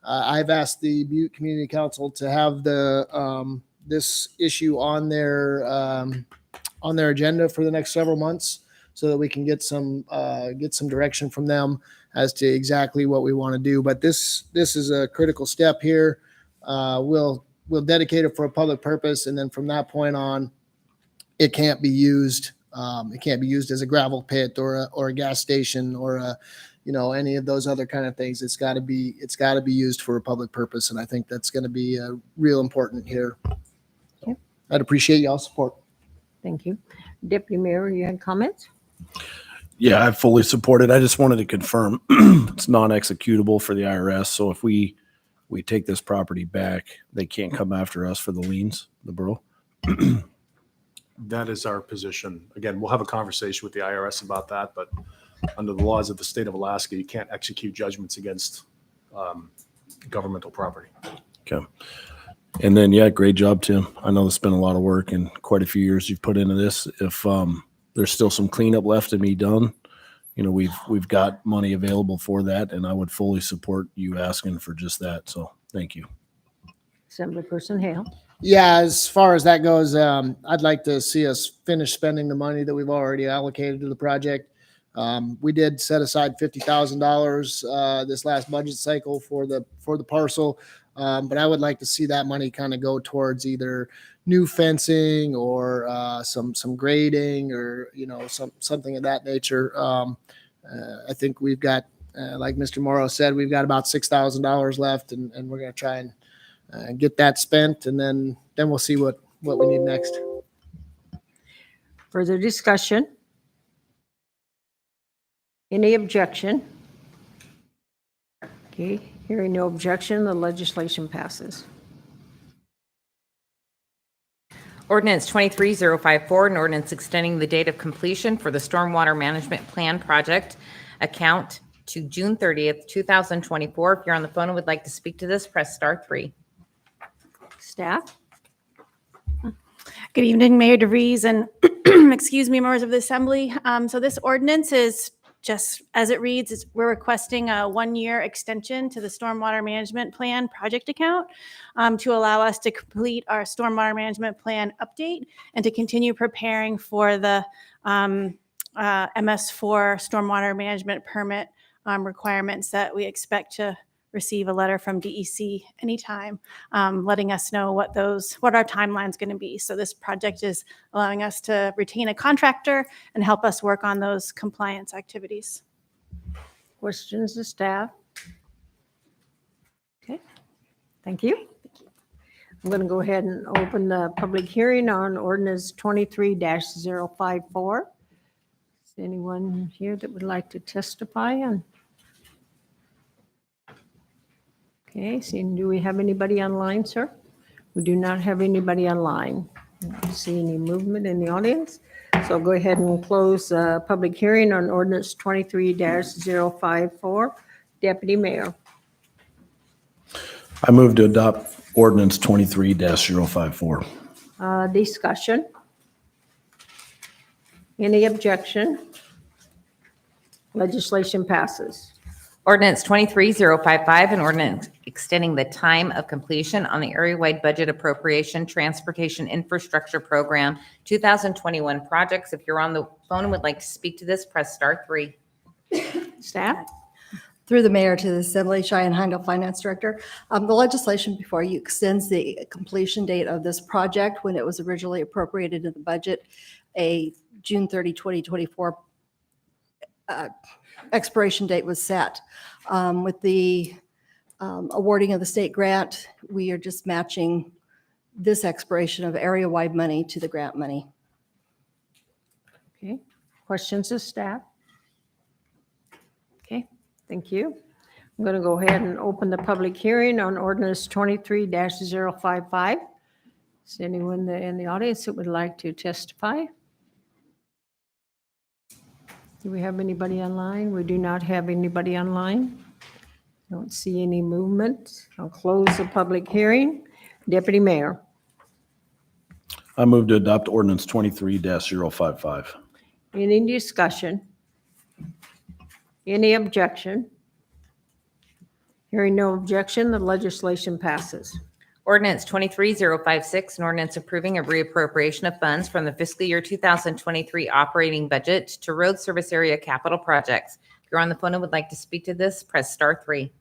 I've asked the Butte Community Council to have this issue on their agenda for the next several months so that we can get some direction from them as to exactly what we want to do. But this is a critical step here. We'll dedicate it for a public purpose, and then from that point on, it can't be used. It can't be used as a gravel pit or a gas station or any of those other kind of things. It's got to be used for a public purpose, and I think that's going to be real important here. Okay. I'd appreciate y'all's support. Thank you. Deputy Mayor, you had comments? Yeah, I fully support it. I just wanted to confirm it's non-executable for the IRS. So if we take this property back, they can't come after us for the liens, the borough. That is our position. Again, we'll have a conversation with the IRS about that, but under the laws of the state of Alaska, you can't execute judgments against governmental property. Okay. And then, yeah, great job, Tim. I know it's been a lot of work and quite a few years you've put into this. If there's still some cleanup left to be done, we've got money available for that, and I would fully support you asking for just that. So thank you. Assemblyperson Hale. Yeah, as far as that goes, I'd like to see us finish spending the money that we've already allocated to the project. We did set aside $50,000 this last budget cycle for the parcel, but I would like to see that money kind of go towards either new fencing or some grading or something of that nature. I think we've got, like Mr. Morrow said, we've got about $6,000 left, and we're going to try and get that spent, and then we'll see what we need next. Further discussion? Any objection? Okay, hearing no objection, the legislation passes. Ordinance 23054, an ordinance extending the date of completion for the Stormwater Management Plan Project account to June 30th, 2024. If you're on the phone and would like to speak to this, press star 3. Staff? Good evening, Mayor DeVries and excuse me, members of the Assembly. So this ordinance is just as it reads, we're requesting a 1-year extension to the Stormwater Management Plan project account to allow us to complete our Stormwater Management Plan update and to continue preparing for the MS4 Stormwater Management Permit requirements that we expect to receive a letter from DEC anytime, letting us know what our timeline's going to be. So this project is allowing us to retain a contractor and help us work on those compliance activities. Questions of staff? Okay, thank you. I'm going to go ahead and open the public hearing on ordinance 23-054. Is there anyone here that would like to testify on? Okay, seeing, do we have anybody online, sir? We do not have anybody online. I don't see any movement in the audience. So I'll go ahead and close the public hearing on ordinance 23-054. Deputy Mayor. I move to adopt ordinance 23-054. Discussion. Any objection? Legislation passes. Ordinance 23055, an ordinance extending the time of completion on the area-wide budget appropriation transportation infrastructure program 2021 projects. If you're on the phone and would like to speak to this, press star 3. Staff? Through the mayor to the Assembly, Cheyenne Heindel, Finance Director. The legislation before you extends the completion date of this project when it was originally appropriated in the budget, a June 30, 2024 expiration date was set. With the awarding of the state grant, we are just matching this expiration of area-wide money to the grant money. Okay, questions of staff? Okay, thank you. I'm going to go ahead and open the public hearing on ordinance 23-055. Is there anyone in the audience that would like to testify? Do we have anybody online? We do not have anybody online. Don't see any movement. I'll close the public hearing. Deputy Mayor. I move to adopt ordinance 23-055. Any discussion? Any objection? Hearing no objection, the legislation passes. Ordinance 23056, an ordinance approving a reappropriation of funds from the fiscal year 2023 operating budget to road service area capital projects. If you're on the phone and would like to speak to this, press star 3.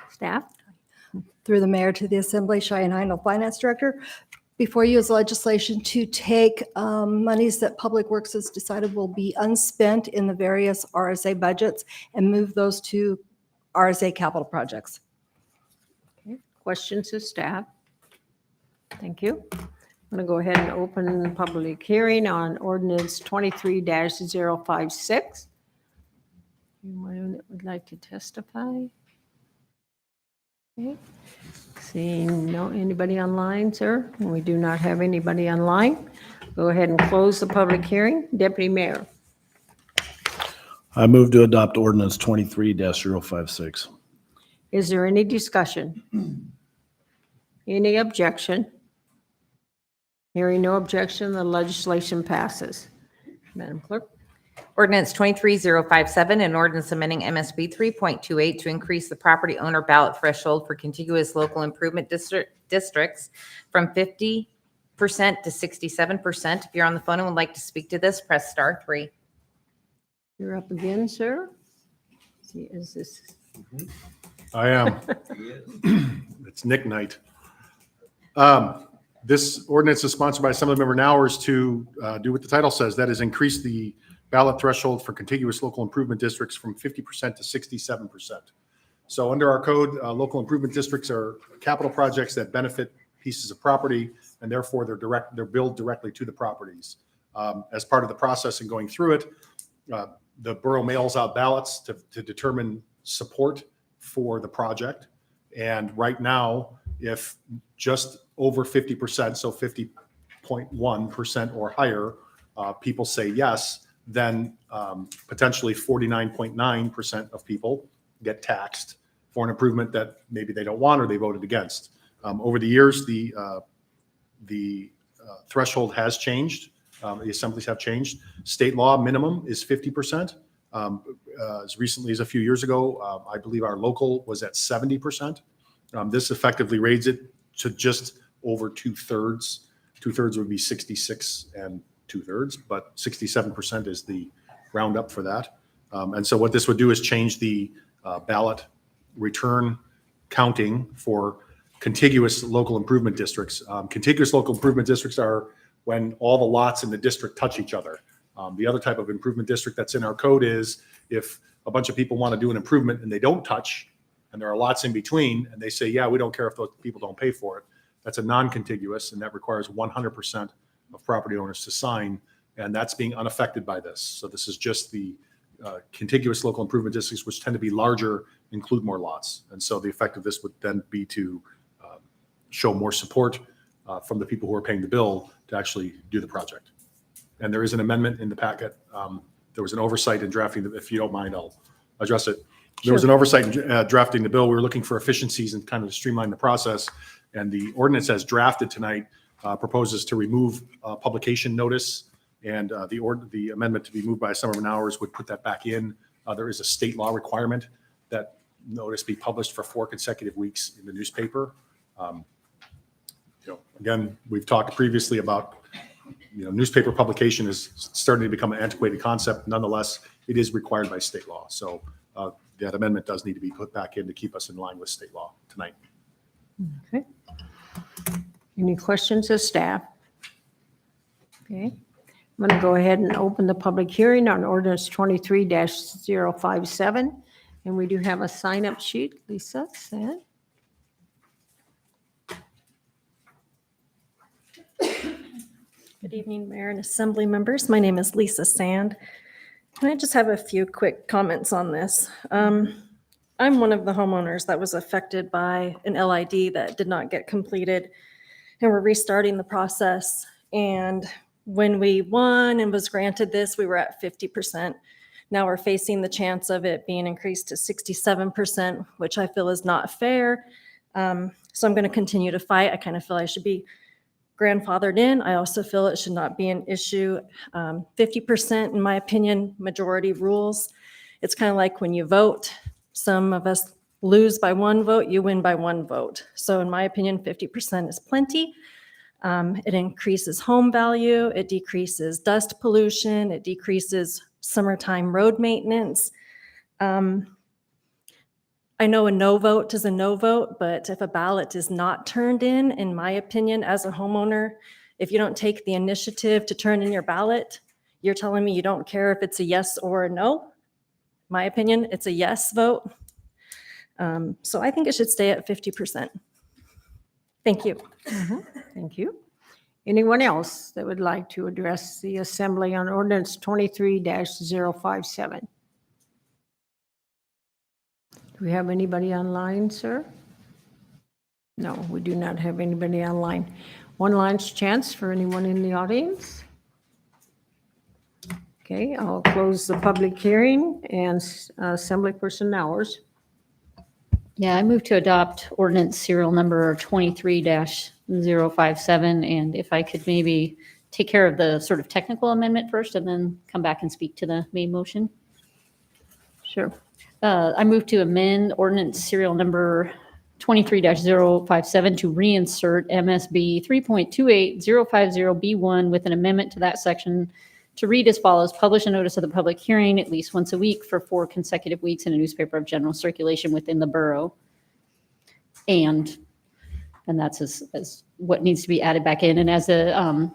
Staff? Through the mayor to the assembly, Cheyenne Heindel, finance director. Before you is legislation to take monies that Public Works has decided will be unspent in the various RSA budgets and move those to RSA capital projects. Questions of staff? Thank you. I'm going to go ahead and open the public hearing on ordinance 23-056. Anyone that would like to testify? Okay. Seeing anybody online, sir? We do not have anybody online. Go ahead and close the public hearing. Deputy Mayor. I move to adopt ordinance 23-056. Is there any discussion? Any objection? Hearing no objection, the legislation passes. Madam Clerk? Ordinance 23057, an ordinance amending MSB 3.28 to increase the property owner ballot threshold for contiguous local improvement districts from 50% to 67%. If you're on the phone and would like to speak to this, press star 3. You're up again, sir. See, is this? I am. It's Nick Knight. This ordinance is sponsored by Assemblymember Nowers to do what the title says, that is increase the ballot threshold for contiguous local improvement districts from 50% to 67%. So under our code, local improvement districts are capital projects that benefit pieces of property, and therefore they're billed directly to the properties. As part of the process in going through it, the borough mails out ballots to determine support for the project. And right now, if just over 50%, so 50.1% or higher, people say yes, then potentially 49.9% of people get taxed for an improvement that maybe they don't want or they voted against. Over the years, the threshold has changed. The assemblies have changed. State law minimum is 50%. As recently as a few years ago, I believe our local was at 70%. This effectively raised it to just over 2/3. 2/3 would be 66 and 2/3, but 67% is the roundup for that. And so what this would do is change the ballot return counting for contiguous local improvement districts. Contiguous local improvement districts are when all the lots in the district touch each other. The other type of improvement district that's in our code is if a bunch of people want to do an improvement and they don't touch, and there are lots in between, and they say, yeah, we don't care if those people don't pay for it. That's a non-contiguous, and that requires 100% of property owners to sign, and that's being unaffected by this. So this is just the contiguous local improvement districts, which tend to be larger, include more lots. And so the effect of this would then be to show more support from the people who are paying the bill to actually do the project. And there is an amendment in the packet. There was an oversight in drafting, if you don't mind, I'll address it. There was an oversight in drafting the bill. We were looking for efficiencies and kind of streamline the process. And the ordinance as drafted tonight proposes to remove publication notice, and the amendment to be moved by Assemblymember Nowers would put that back in. There is a state law requirement that notice be published for 4 consecutive weeks in the newspaper. Again, we've talked previously about newspaper publication is starting to become an antiquated concept. Nonetheless, it is required by state law. So that amendment does need to be put back in to keep us in line with state law tonight. Okay. Any questions of staff? Okay. I'm going to go ahead and open the public hearing on ordinance 23-057. And we do have a sign-up sheet. Lisa, Sad? Good evening, Mayor and Assembly members. My name is Lisa Sand. I just have a few quick comments on this. I'm one of the homeowners that was affected by an LID that did not get completed, and we're restarting the process. And when we won and was granted this, we were at 50%. Now we're facing the chance of it being increased to 67%, which I feel is not fair. So I'm going to continue to fight. I kind of feel I should be grandfathered in. I also feel it should not be an issue. 50%, in my opinion, majority rules. It's kind of like when you vote. Some of us lose by one vote, you win by one vote. So in my opinion, 50% is plenty. It increases home value, it decreases dust pollution, it decreases summertime road maintenance. I know a no vote is a no vote, but if a ballot is not turned in my opinion, as a homeowner, if you don't take the initiative to turn in your ballot, you're telling me you don't care if it's a yes or a no. My opinion, it's a yes vote. So I think it should stay at 50%. Thank you. Thank you. Anyone else that would like to address the Assembly on ordinance 23-057? Do we have anybody online, sir? No, we do not have anybody online. One last chance for anyone in the audience. Okay, I'll close the public hearing and Assembly person hours. Yeah, I move to adopt ordinance serial number 23-057. And if I could maybe take care of the sort of technical amendment first and then come back and speak to the main motion. Sure. I move to amend ordinance serial number 23-057 to reinsert MSB 3.28050B1 with an amendment to that section to read as follows: publish a notice of the public hearing at least once a week for 4 consecutive weeks in a newspaper of general circulation within the borough. And that's as what needs to be added back in. And as Mr.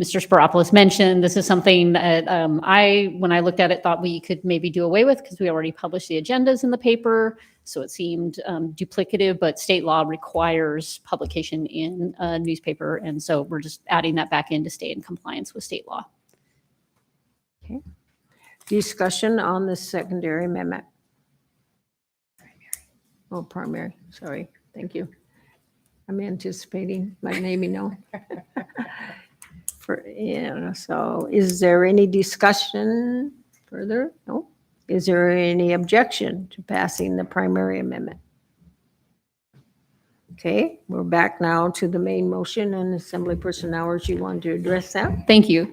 Sparopoulos mentioned, this is something that when I looked at it, thought we could maybe do away with because we already published the agendas in the paper. So it seemed duplicative, but state law requires publication in a newspaper. And so we're just adding that back in to stay in compliance with state law. Okay. Discussion on the secondary amendment. Oh, primary, sorry, thank you. I'm anticipating, like maybe no. So is there any discussion further? No? Is there any objection to passing the primary amendment? Okay, we're back now to the main motion, and Assembly Person Hours, you want to address that? Thank you.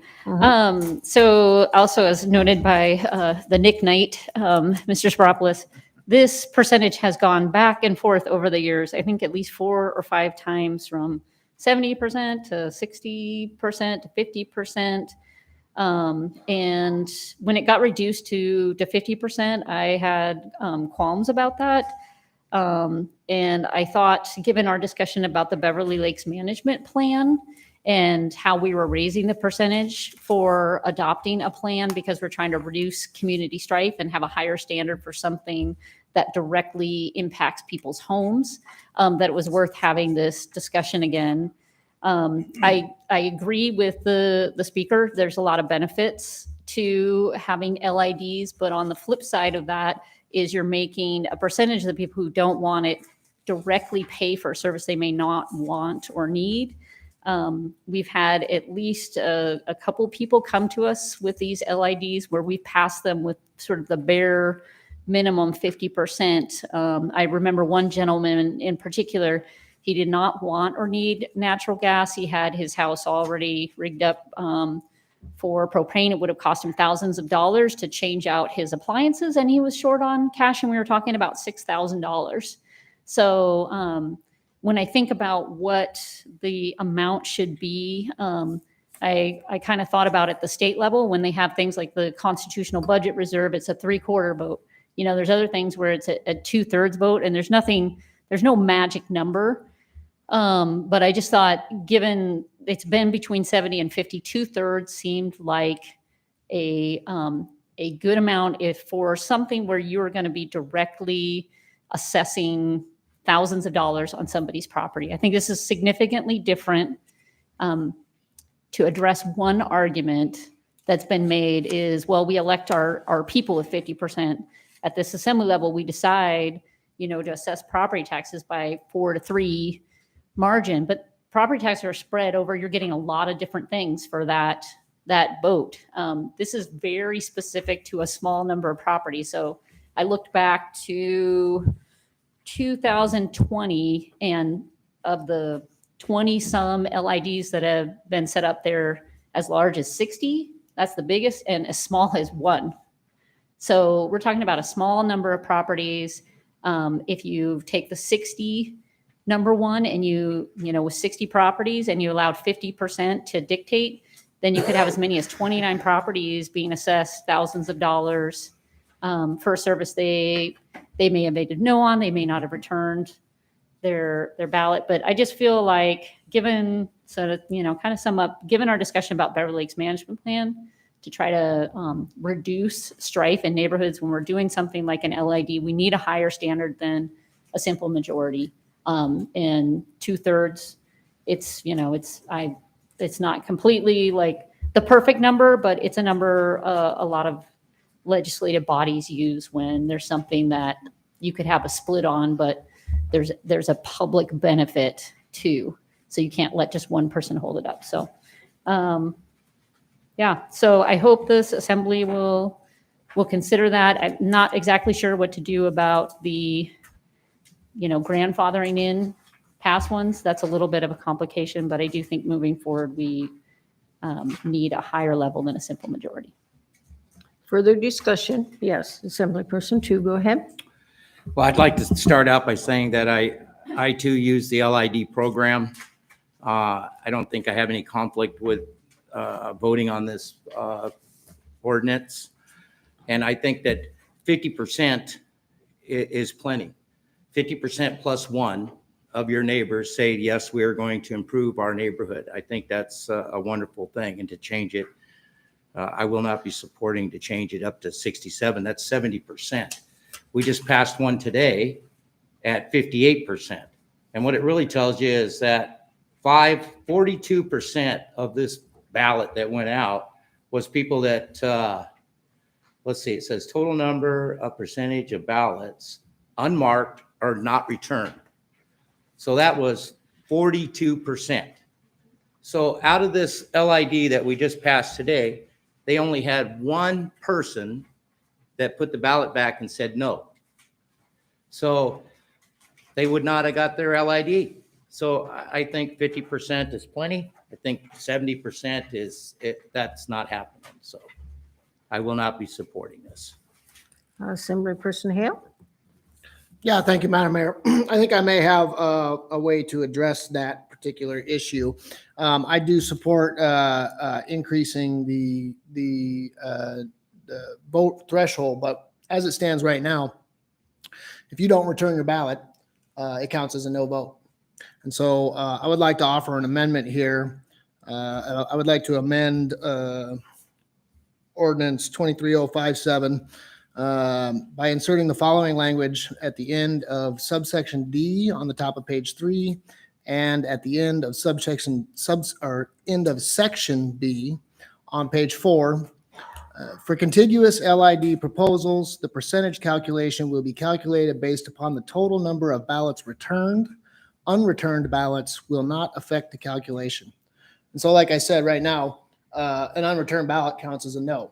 So also as noted by the Nick Knight, Mr. Sparopoulos, this percentage has gone back and forth over the years, I think at least 4 or 5 times, from 70% to 60% to 50%. And when it got reduced to 50%, I had qualms about that. And I thought, given our discussion about the Beverly Lakes Management Plan and how we were raising the percentage for adopting a plan because we're trying to reduce community strife and have a higher standard for something that directly impacts people's homes, that it was worth having this discussion again. I agree with the speaker. There's a lot of benefits to having LIDs, but on the flip side of that is you're making a percentage of the people who don't want it directly pay for a service they may not want or need. We've had at least a couple people come to us with these LIDs where we've passed them with sort of the bare minimum 50%. I remember one gentleman in particular, he did not want or need natural gas. He had his house already rigged up for propane. It would have cost him thousands of dollars to change out his appliances, and he was short on cash, and we were talking about $6,000. So when I think about what the amount should be, I kind of thought about at the state level when they have things like the constitutional budget reserve, it's a 3/4 vote. You know, there's other things where it's a 2/3 vote, and there's no magic number. But I just thought, given it's been between 70 and 50, 2/3 seemed like a good amount if for something where you're going to be directly assessing thousands of dollars on somebody's property. I think this is significantly different. To address one argument that's been made is, well, we elect our people at 50%. At this assembly level, we decide, to assess property taxes by 4 to 3 margin, but property taxes are spread over, you're getting a lot of different things for that vote. This is very specific to a small number of properties. So I looked back to 2020, and of the 20 some LIDs that have been set up there, as large as 60, that's the biggest, and as small as 1. So we're talking about a small number of properties. If you take the 60 number one and with 60 properties and you allowed 50% to dictate, then you could have as many as 29 properties being assessed thousands of dollars for a service they may have voted no on, they may not have returned their ballot. But I just feel like given our discussion about Beverly Lakes Management Plan to try to reduce strife in neighborhoods when we're doing something like an LID, we need a higher standard than a simple majority. And 2/3, it's not completely like the perfect number, but it's a number a lot of legislative bodies use when there's something that you could have a split on, but there's a public benefit too. So you can't let just one person hold it up. So, so I hope this assembly will consider that. I'm not exactly sure what to do about the, grandfathering in past ones. That's a little bit of a complication, but I do think moving forward, we need a higher level than a simple majority. Further discussion? Yes, Assemblyperson Two, go ahead. Well, I'd like to start out by saying that I too use the LID program. I don't think I have any conflict with voting on this ordinance. And I think that 50% is plenty. 50% plus one of your neighbors say, yes, we are going to improve our neighborhood. I think that's a wonderful thing. And to change it, I will not be supporting to change it up to 67. That's 70%. We just passed one today at 58%. And what it really tells you is that 42% of this ballot that went out was people that, let's see, it says total number of percentage of ballots unmarked or not returned. So that was 42%. So out of this LID that we just passed today, they only had one person that put the ballot back and said no. So they would not have got their LID. So I think 50% is plenty. I think 70% that's not happening. So I will not be supporting this. Assemblyperson Hale? Yeah, thank you, Madam Mayor. I think I may have a way to address that particular issue. I do support increasing the vote threshold, but as it stands right now, if you don't return your ballot, it counts as a no vote. And so I would like to offer an amendment here. I would like to amend ordinance 23057 by inserting the following language at the end of subsection D on the top of page 3 and at the end of end of section B on page 4. For contiguous LID proposals, the percentage calculation will be calculated based upon the total number of ballots returned. Unreturned ballots will not affect the calculation. And so like I said, right now, an unreturned ballot counts as a no.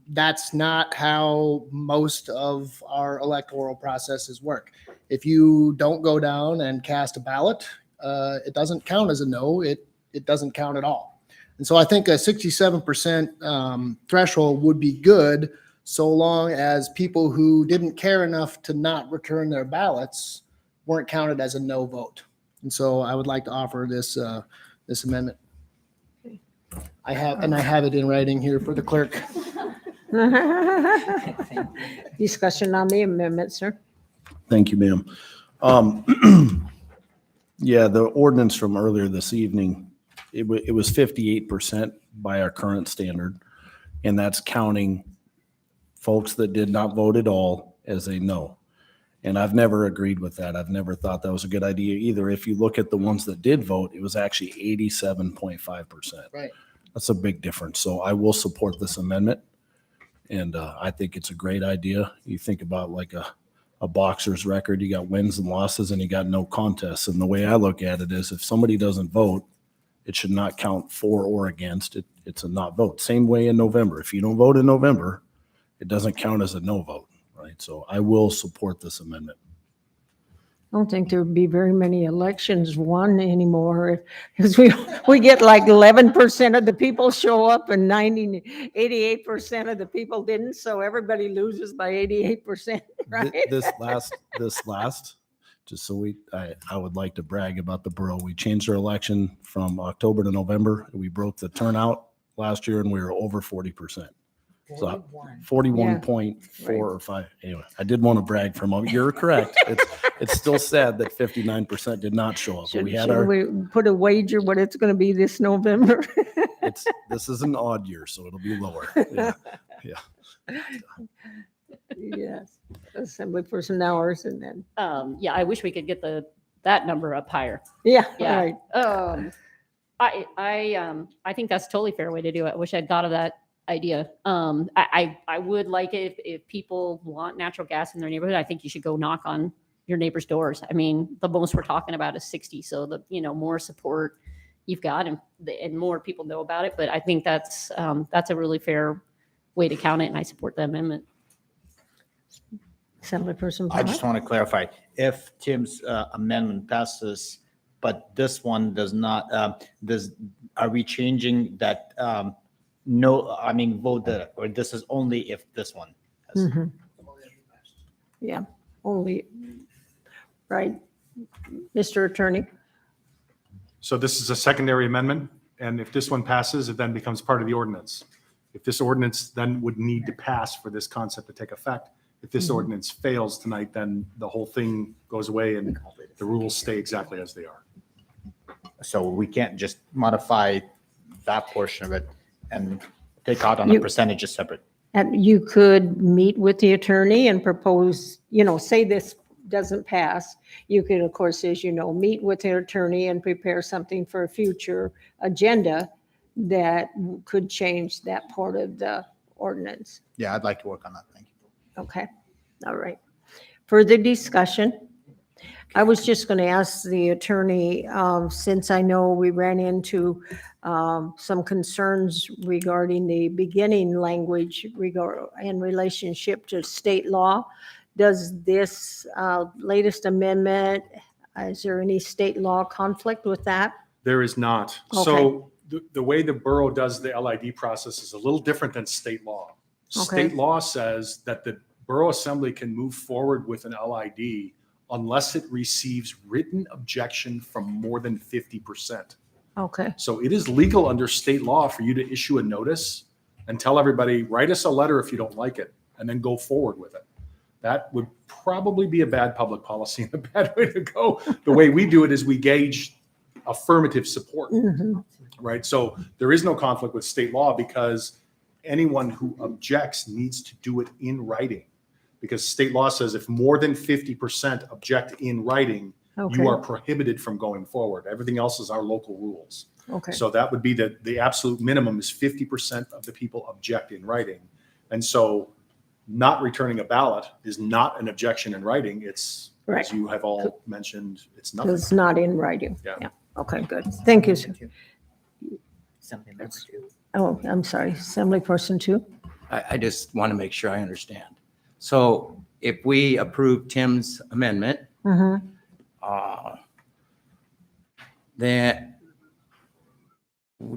That's not how most of our electoral processes work. If you don't go down and cast a ballot, it doesn't count as a no. It doesn't count at all. And so I think a 67% threshold would be good so long as people who didn't care enough to not return their ballots weren't counted as a no vote. And so I would like to offer this amendment. I have it in writing here for the clerk. Discussion on the amendment, sir. Thank you, ma'am. Yeah, the ordinance from earlier this evening, it was 58% by our current standard, and that's counting folks that did not vote at all as a no. And I've never agreed with that. I've never thought that was a good idea either. If you look at the ones that did vote, it was actually 87.5%. Right. That's a big difference. So I will support this amendment. And I think it's a great idea. You think about like a boxer's record, you got wins and losses and you got no contests. And the way I look at it is if somebody doesn't vote, it should not count for or against it. It's a not vote. Same way in November. If you don't vote in November, it doesn't count as a no vote, right? So I will support this amendment. don't think there would be very many elections won anymore, because we get like 11% of the people show up and 88% of the people didn't, so everybody loses by 88%, right? This last, just so I would like to brag about the borough. We changed our election from October to November. We broke the turnout last year and we were over 40%. So 41.4 or 5. Anyway, I did want to brag for a moment. You're correct. It's still sad that 59% did not show up. But we had Should we put a wager what it's going to be this November? this is an odd year, so it'll be lower. Yeah. Yes, assembly person hours and then. Yeah, I wish we could get that number up higher. Yeah, Yeah. right. I think that's a totally fair way to do it. I wish I'd thought of that idea. I would like it if people want natural gas in their neighborhood. I think you should go knock on your neighbor's doors. I mean, the most we're talking about is 60. So more support you've got and more people know about it. But I think that's a really fair way to count it, and I support the amendment. Assemblyperson. I just want to clarify, if Tim's amendment passes, but this one does not, are we changing that, vote that, or this is only if this one? Mhm. Yeah, only, right. Mr. Attorney? So this is a secondary amendment, and if this one passes, it then becomes part of the ordinance. If this ordinance then would need to pass for this concept to take effect, if this ordinance fails tonight, then the whole thing goes away and the rules stay exactly as they are. So we can't just modify that portion of it and take out on the percentages separate. And you could meet with the attorney and propose, say this doesn't pass. You could, of course, as you know, meet with the attorney and prepare something for a future agenda that could change that part of the ordinance. Yeah, I'd like to work on that. Thank you. Okay, all right. Further discussion? I was just going to ask the attorney, since I know we ran into some concerns regarding the beginning language in relationship to state law. Does this latest amendment, is there any state law conflict with that? There is not. Okay. So the way the borough does the LID process is a little different than state law. Okay. State law says that the Borough Assembly can move forward with an LID unless it receives written objection from more than 50%. Okay, So it is legal under state law for you to issue a notice and tell everybody, write us a letter if you don't like it, and then go forward with it. That would probably be a bad public policy and a bad way to go. The way we do it is we gauge affirmative support, right? So there is no conflict with state law because anyone who objects needs to do it in writing. Because state law says if more than 50% object in writing, Okay. you are prohibited from going forward. Everything else is our local rules. okay. So that would be the absolute minimum is 50% of the people object in writing. And so not returning a ballot is not an objection in writing. It's, Right. as you have all mentioned, it's nothing. It's not in writing. Yeah. Okay, good. Thank you, sir. Something member two. Oh, I'm sorry, Assemblyperson 2? I just want to make sure I understand. So if we approve Tim's amendment, Mm-hmm. then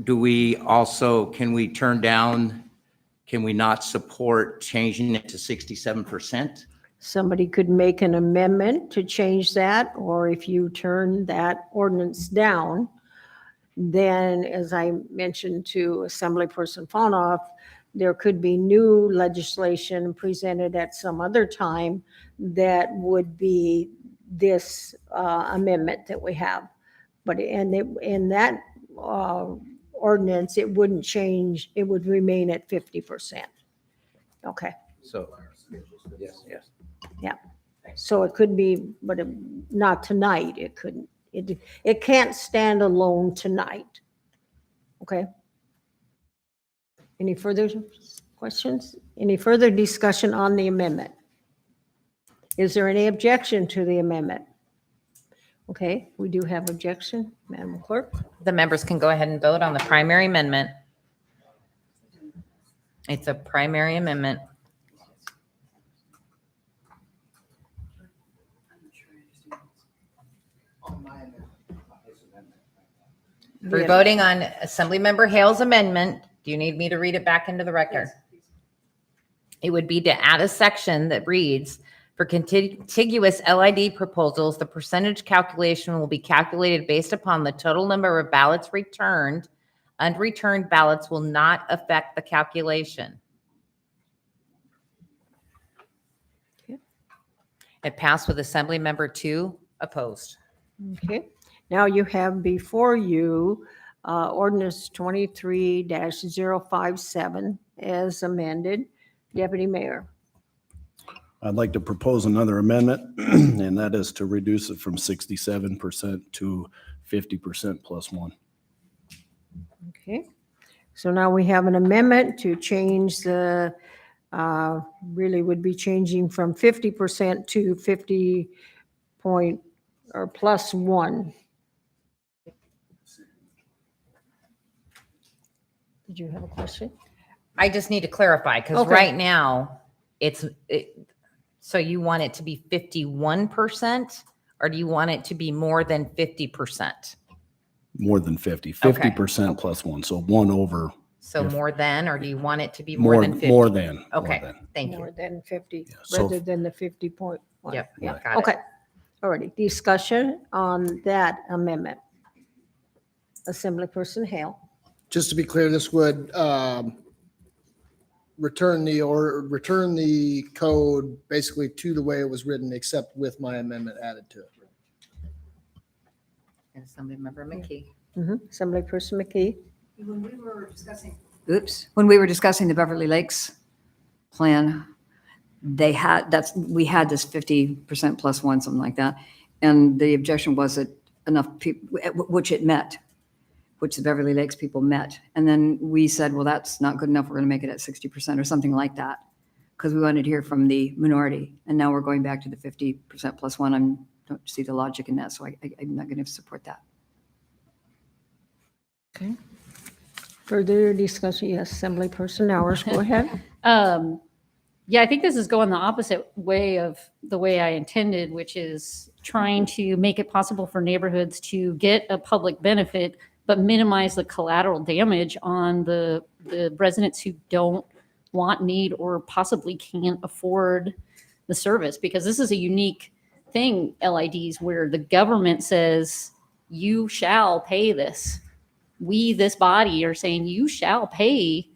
do we also, can we turn down, can we not support changing it to 67%? Somebody could make an amendment to change that, or if you turn that ordinance down, then, as I mentioned to Assemblyperson Fanoff, there could be new legislation presented at some other time that would be this amendment that we have. But in that ordinance, it wouldn't change, it would remain at 50%. Okay, So, yes. yeah. So it could be, but not tonight, it couldn't. It can't stand alone tonight. Okay? Any further questions? Any further discussion on the amendment? Is there any objection to the amendment? Okay, we do have objection, Madam Clerk. The members can go ahead and vote on the primary amendment. It's a primary amendment. We're voting on Assemblymember Hale's amendment. Do you need me to read it back into the record? It would be to add a section that reads, for contiguous LID proposals, the percentage calculation will be calculated based upon the total number of ballots returned. Unreturned ballots will not affect the calculation. It passed with Assemblymember 2 opposed. Okay, now you have before you ordinance 23-057 as amended. Deputy Mayor. I'd like to propose another amendment, and that is to reduce it from 67% to 50% plus one. Okay, so now we have an amendment to change the, really would be changing from 50% to 50 point or plus one. Did you have a question? I just need to clarify because Okay. right now so you want it to be 51% or do you want it to be more than 50%? More than 50, Okay. 50% plus one, so one over. So If- more than, or do you want it to be more than 50? More than. more Okay, than. thank you. More than 50, so- rather than the 50.1. Yep, Yeah, got it. okay. Alrighty, discussion on that amendment. Assemblyperson Hale. Just to be clear, this would return the code basically to the way it was written, except with my amendment added to it. And Assemblymember McKee. Assemblyperson McKee. When we were discussing the Beverly Lakes plan, we had this 50% plus one, something like that. And the objection was that enough people, which it met, which the Beverly Lakes people met. And then we said, well, that's not good enough. We're going to make it at 60% or something like that. Because we wanted to hear from the minority. And now we're going back to the 50% plus one. I don't see the logic in that. So I'm not going to support that. Okay. Further discussion, yes, Assemblyperson Hours, go ahead. Yeah, I think this is going the opposite way of the way I intended, which is trying to make it possible for neighborhoods to get a public benefit, but minimize the collateral damage on the residents who don't want, need, or possibly can't afford the service. Because this is a unique thing, LIDs, where the government says, you shall pay this. We, this body, are saying you shall pay,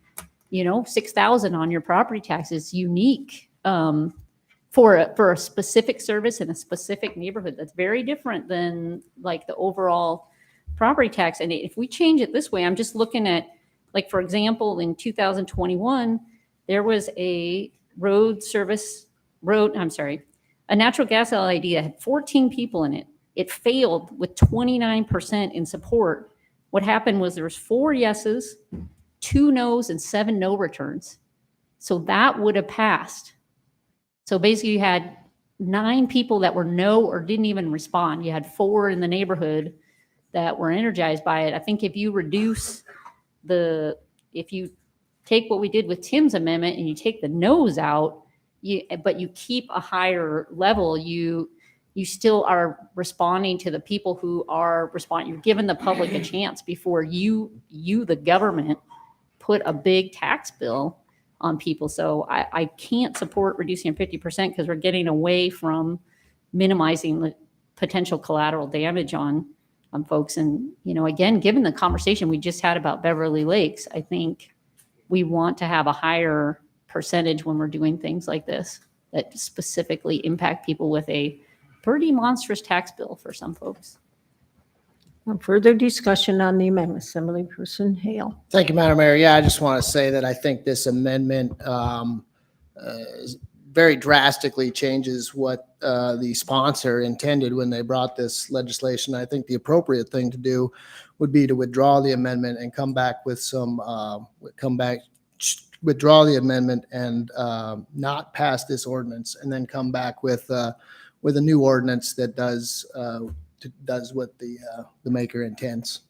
$6,000 on your property taxes, unique for a specific service in a specific neighborhood. That's very different than like the overall property tax. And if we change it this way, I'm just looking at, like, for example, in 2021, there was a a natural gas LID that had 14 people in it. It failed with 29% in support. What happened was there was 4 yeses, 2 no's, and 7 no returns. So that would have passed. So basically you had 9 people that were no or didn't even respond. You had 4 in the neighborhood that were energized by it. I think if you if you take what we did with Tim's amendment and you take the no's out, but you keep a higher level, you still are responding to the people who are responding. You're giving the public a chance before you, the government, put a big tax bill on people. So I can't support reducing 50% because we're getting away from minimizing the potential collateral damage on folks. And, again, given the conversation we just had about Beverly Lakes, I think we want to have a higher percentage when we're doing things like this that specifically impact people with a pretty monstrous tax bill for some folks. Further discussion on the amendment, Assemblyperson Hale. Thank you, Madam Mayor. Yeah, I just want to say that I think this amendment very drastically changes what the sponsor intended when they brought this legislation. I think the appropriate thing to do would be to withdraw the amendment and come back with withdraw the amendment and not pass this ordinance, and then come back with a new ordinance that does what the maker intends.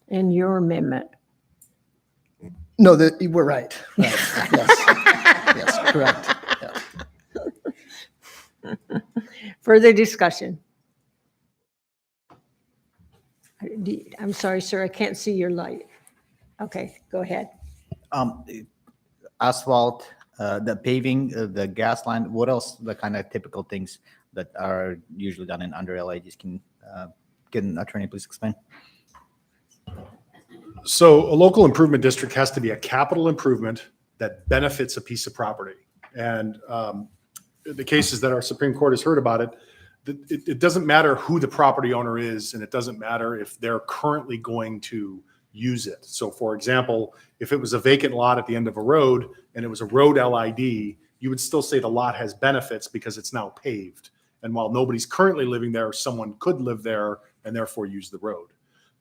And your amendment. No, we're right. Yes. Yes, correct. Yeah. Further discussion. I'm sorry, sir, I can't see your light. Okay, go ahead. Asphalt, the paving, the gas line, what else, the kind of typical things that are usually done in under LIDs? Can an attorney please explain? So a local improvement district has to be a capital improvement that benefits a piece of property. And the cases that our Supreme Court has heard about it, it doesn't matter who the property owner is, and it doesn't matter if they're currently going to use it. So for example, if it was a vacant lot at the end of a road and it was a road LID, you would still say the lot has benefits because it's now paved. And while nobody's currently living there, someone could live there and therefore use the road.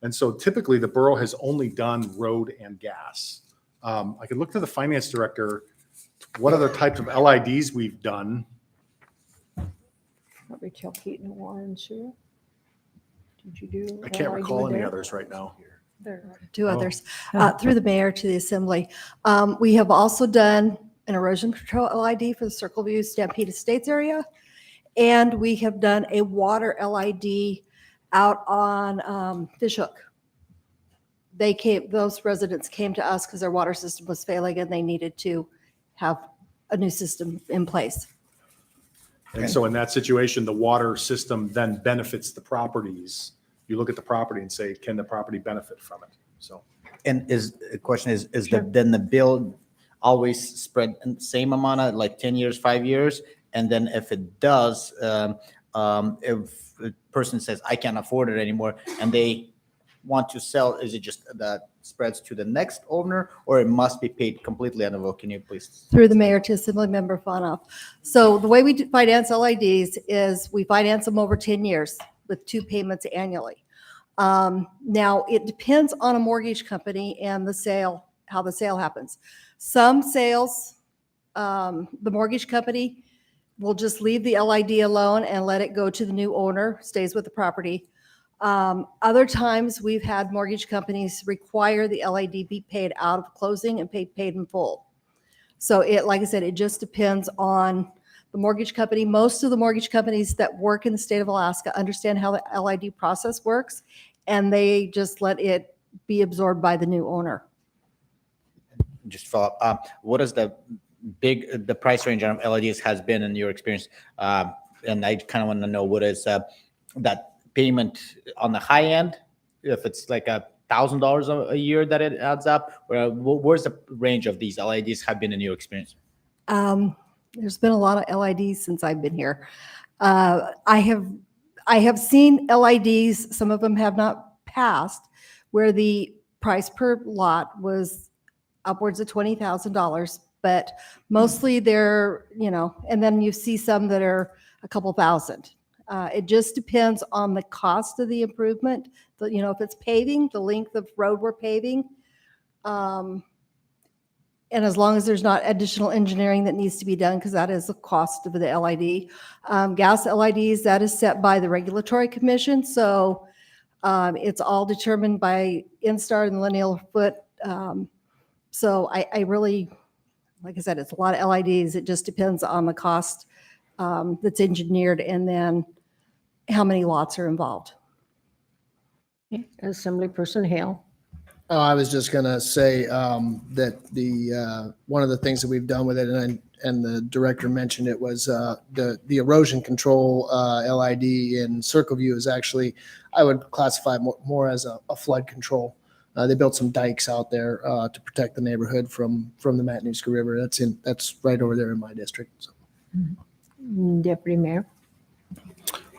And so typically the borough has only done road and gas. I could look to the finance director, what other types of LIDs we've done. Probably Keaton and Water and Sewer. Did you do? I can't LID recall any there? others right now. There are two Oh. others, through the mayor to the assembly. We have also done an erosion control LID for the Circle View Stampede Estates area. And we have done a water LID out on Fish Hook. Those residents came to us because their water system was failing and they needed to have a new system in place. And so in that situation, the water system then benefits the properties. You look at the property and say, can the property benefit from it? So. And the question is then the bill always spread in the same amount of like 10 years, 5 years? And then if it does, if a person says, I can't afford it anymore, and they want to sell, is it just that spreads to the next owner, or it must be paid completely on the vote? Can you please? Through the mayor to Assembly Member Fonoff. So the way we finance LIDs is we finance them over 10 years with 2 payments annually. Now, it depends on a mortgage company and the sale, how the sale happens. Some sales, the mortgage company will just leave the LID alone and let it go to the new owner, stays with the property. Other times, we've had mortgage companies require the LID be paid out of closing and paid in full. So it, like I said, it just depends on the mortgage company. Most of the mortgage companies that work in the state of Alaska understand how the LID process works, and they just let it be absorbed by the new owner. Just follow up. What is the price range on LIDs has been in your experience? And I kind of want to know what is that payment on the high end, if it's like $1,000 a year that it adds up, or where's the range of these LIDs have been in your experience? There's been a lot of LIDs since I've been here. I have seen LIDs, some of them have not passed, where the price per lot was upwards of $20,000, but mostly they're, and then you see some that are a couple thousand. It just depends on the cost of the improvement. If it's paving, the length of road we're paving, and as long as there's not additional engineering that needs to be done, because that is the cost of the LID. Gas LIDs, that is set by the Regulatory Commission. So it's all determined by Instar and the lineal foot. So I really, like I said, it's a lot of LIDs. It just depends on the cost that's engineered and then how many lots are involved. Assemblyperson Hale. Oh, I was just gonna say that the one of the things that we've done with it, and the director mentioned it, was the erosion control LID in Circle View is actually, I would classify more as a flood control. They built some dikes out there to protect the neighborhood from the Matanuska River. That's right over there in my district. So. Deputy Mayor.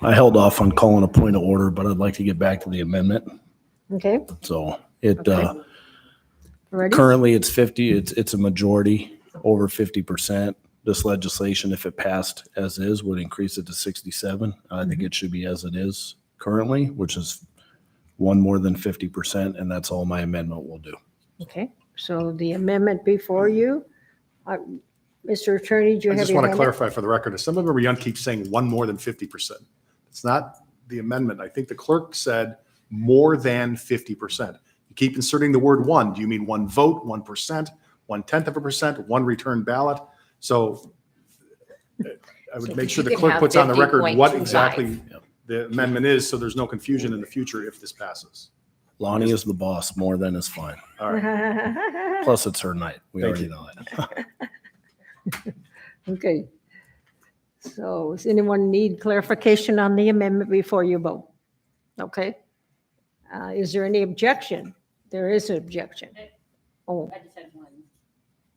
I held off on calling a point of order, but I'd like to get back to the amendment. Okay. So Ready? currently it's 50, it's a majority, over 50%. This legislation, if it passed as is, would increase it to 67. I think it should be as it is currently, which is one more than 50%, and that's all my amendment will do. Okay, so the amendment before you, Mr. Attorney, do you I have just your want to amendment? clarify for the record, Assemblymember Young keeps saying one more than 50%. It's not the amendment. I think the clerk said more than 50%. You keep inserting the word one. Do you mean one vote, 1%, 1/10%, one return ballot? So I would make sure the clerk puts on the record what exactly the amendment is, so there's no confusion in the future if this passes. Lonnie is the boss. More than is fine. All right. Plus, it's her night. We Thank already you. know that. Okay. So does anyone need clarification on the amendment before you vote? Okay. Is there any objection? There is an objection. Oh, I just had one.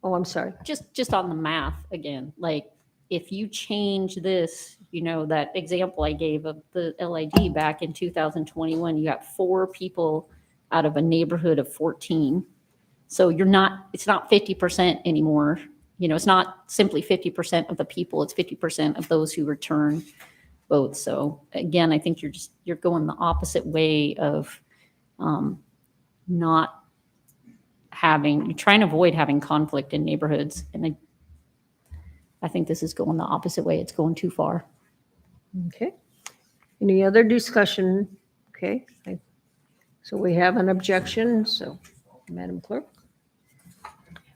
oh, I'm sorry. Just on the math again, like if you change this, that example I gave of the LID back in 2021, you got 4 people out of a neighborhood of 14. So it's not 50% anymore. It's not simply 50% of the people, it's 50% of those who return votes. So again, I think you're going the opposite way of you're trying to avoid having conflict in neighborhoods. And I think this is going the opposite way. It's going too far. Okay. Any other discussion? Okay. So we have an objection. So Madam Clerk.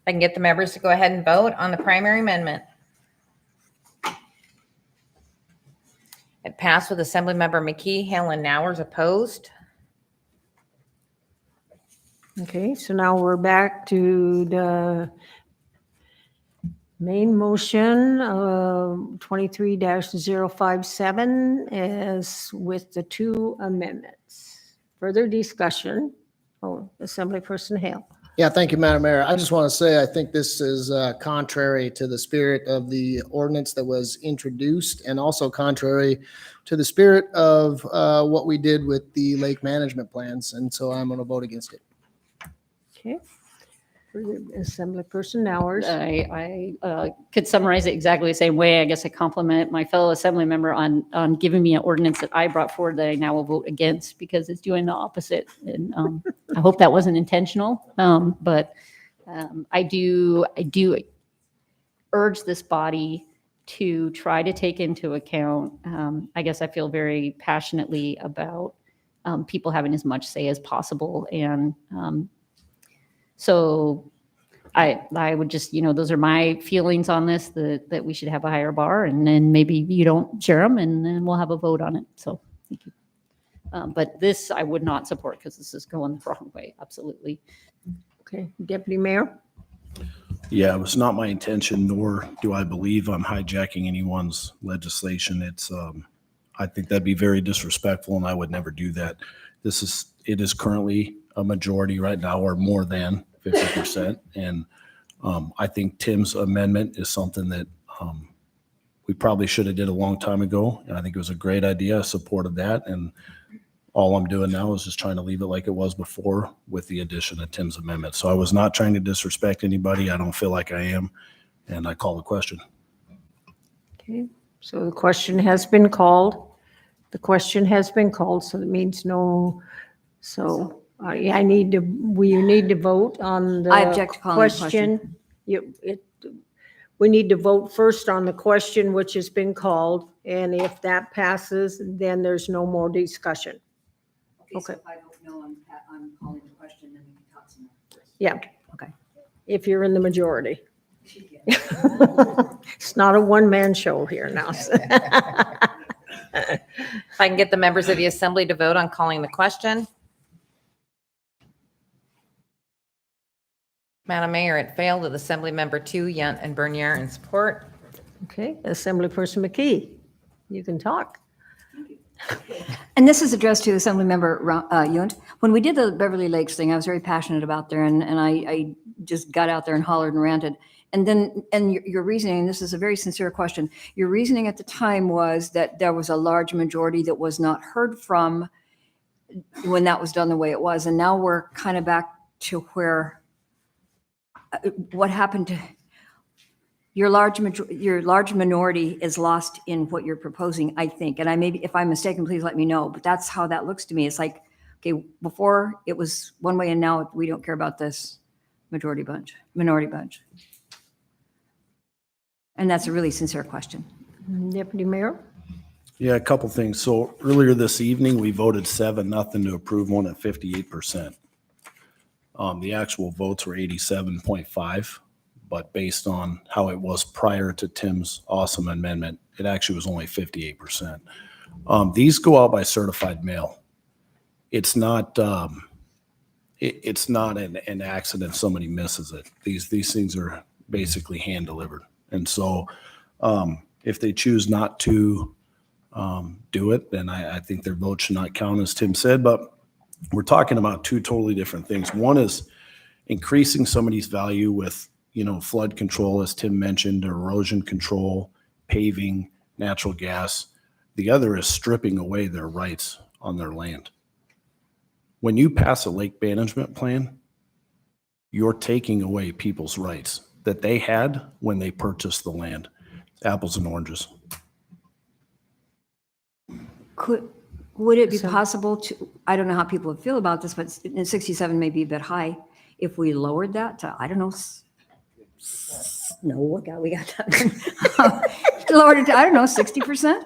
I can get the members to go ahead and vote on the primary amendment. It passed with Assemblymember McKee, Hale, and Nowers opposed. Okay, so now we're back to the main motion of 23-057 as with the 2 amendments. Further discussion. Oh, Assemblyperson Hale. Yeah, thank you, Madam Mayor. I just want to say, I think this is contrary to the spirit of the ordinance that was introduced and also contrary to the spirit of what we did with the lake management plans. And so I'm going to vote against it. Okay. Assemblyperson Nowers. I could summarize it exactly the same way. I guess I compliment my fellow assembly member on giving me an ordinance that I brought forward that I now will vote against because it's doing the opposite. And I hope that wasn't intentional. But I do urge this body to try to take into account. I guess I feel very passionately about people having as much say as possible. And so I would just, those are my feelings on this, that we should have a higher bar, and then maybe you don't share them, and then we'll have a vote on it. So thank you. But this I would not support because this is going the wrong way. Absolutely. Okay, Deputy Mayor. Yeah, it was not my intention, nor do I believe I'm hijacking anyone's legislation. It's, I think that'd be very disrespectful, and I would never do that. It is currently a majority right now, or more than 50%. And I think Tim's amendment is something that we probably should have did a long time ago. And I think it was a great idea. I supported that. And all I'm doing now is just trying to leave it like it was before with the addition of Tim's amendment. So I was not trying to disrespect anybody. I don't feel like I am. And I call the question. Okay, so the question has been called. The question has been called, so it means no. So you need to vote on the I object to calling the question. We need to vote first on the question which has been called, and if that passes, then there's no more discussion. So if I don't know, I'm calling the question, then we can talk some more. Yeah. Okay. If you're in the majority. It's not a one-man show here now. If I can get the members of the assembly to vote on calling the question. Madam Mayor, it failed with Assemblymember 2, Yunt and Bernier in support. Okay, Assemblyperson McKee, you can talk. And this is addressed to Assemblymember Yount. When we did the Beverly Lakes thing, I was very passionate about there, and I just got out there and hollered and ranted. And your reasoning, this is a very sincere question, your reasoning at the time was that there was a large majority that was not heard from when that was done the way it was. And now we're kind of back to where, what happened to your large minority is lost in what you're proposing, I think. And if I'm mistaken, please let me know. But that's how that looks to me. It's like, okay, before it was one way, and now we don't care about this minority bunch. And that's a really sincere question. Deputy Mayor? Yeah, a couple things. So earlier this evening, we voted 7-0 to approve one at 58%. The actual votes were 87.5, but based on how it was prior to Tim's awesome amendment, it actually was only 58%. These go out by certified mail. It's not it's not an accident somebody misses it. These things are basically hand delivered. And so if they choose not to do it, then I think their vote should not count, as Tim said. But we're talking about two totally different things. One is increasing somebody's value with, flood control, as Tim mentioned, erosion control, paving, natural gas. The other is stripping away their rights on their land. When you pass a lake management plan, you're taking away people's rights that they had when they purchased the land. Apples and oranges. Would it be possible to, I don't know how people would feel about this, but 67 may be a bit high, if we lowered that to, I don't know, no, we got that. Lowered it to, I don't know, 60%?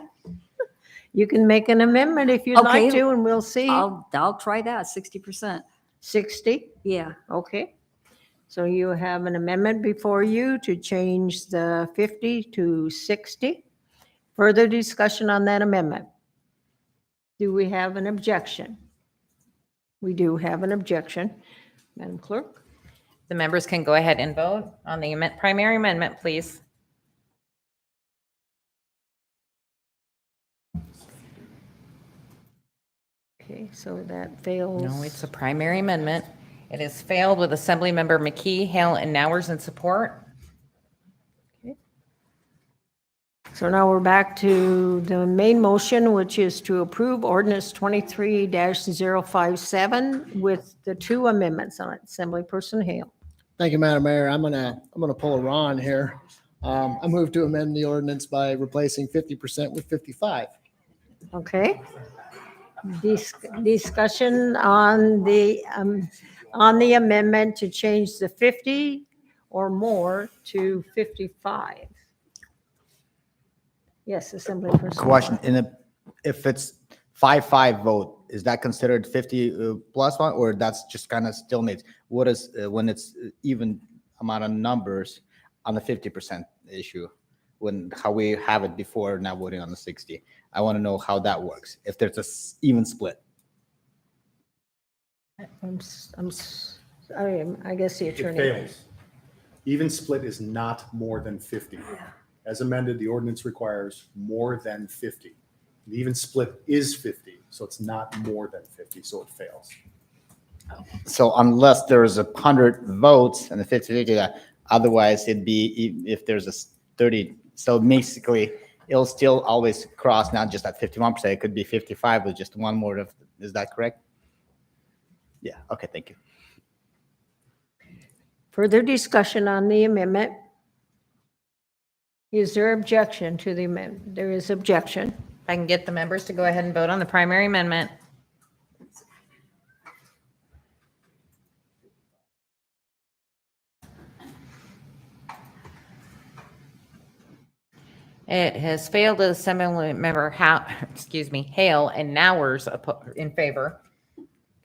You can make an amendment if you'd like Okay. to, and we'll see. I'll try that, 60%. 60? Yeah. Okay. So you have an amendment before you to change the 50 to 60. Further discussion on that amendment? Do we have an objection? We do have an objection. Madam Clerk? The members can go ahead and vote on the primary amendment, please. Okay, so that fails. No, it's a primary amendment. It has failed with Assemblymember McKee, Hale, and Nowers in support. So now we're back to the main motion, which is to approve ordinance 23-057 with the two amendments on it. Assemblyperson Hale. Thank you, Madam Mayor. I'm gonna pull a Ron here. I move to amend the ordinance by replacing 50% with 55. Okay. Discussion on the amendment to change the 50 or more to 55. Yes, Assemblyperson. Question, if it's 5-5 vote, is that considered 50 plus one, or that's just kind of still needs? What is, when it's even amount of numbers on the 50% issue, how we have it before now voting on the 60? I want to know how that works, if there's a even split. I guess the It attorney. fails. Even split is not more than 50. As amended, the ordinance requires more than 50. The even split is 50, so it's not more than 50, so it fails. So unless there's 100 votes and the 50-50, otherwise it'd be, if there's a 30, so basically it'll still always cross, not just at 51%, it could be 55 with just one more of, is that correct? Yeah, okay, thank you. Further discussion on the amendment? Is there objection to the amendment? There is objection. I can get the members to go ahead and vote on the primary amendment. It has failed with Assemblymember Hale and Nowers in favor.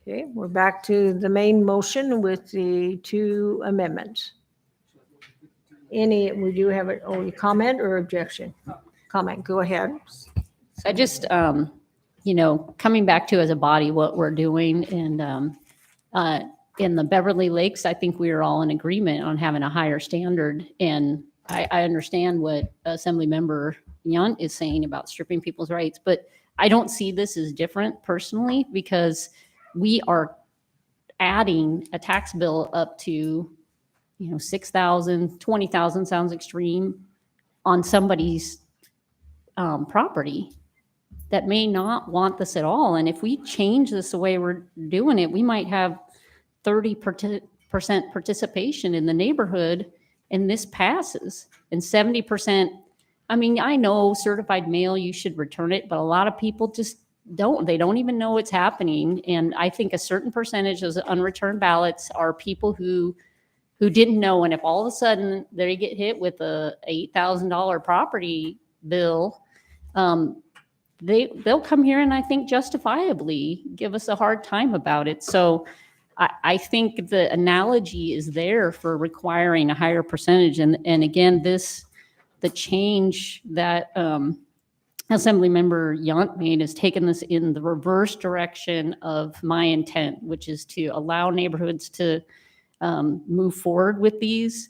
Okay, we're back to the main motion with the two amendments. We do have a comment or objection? Comment, go ahead. I just, coming back to as a body, what we're doing and in the Beverly Lakes, I think we are all in agreement on having a higher standard. And I understand what Assemblymember Yunt is saying about stripping people's rights, but I don't see this as different personally, because we are adding a tax bill up to, 6,000, 20,000 sounds extreme on somebody's property that may not want this at all. And if we change this the way we're doing it, we might have 30% participation in the neighborhood, and this passes. And 70%, I know certified mail, you should return it, but a lot of people just don't. They don't even know it's happening. And I think a certain percentage of the unreturned ballots are people who didn't know. And if all of a sudden they get hit with a $8,000 property bill, they'll come here and I think justifiably give us a hard time about it. So I think the analogy is there for requiring a higher percentage. And again, the change that Assemblymember Yount made is taken this in the reverse direction of my intent, which is to allow neighborhoods to move forward with these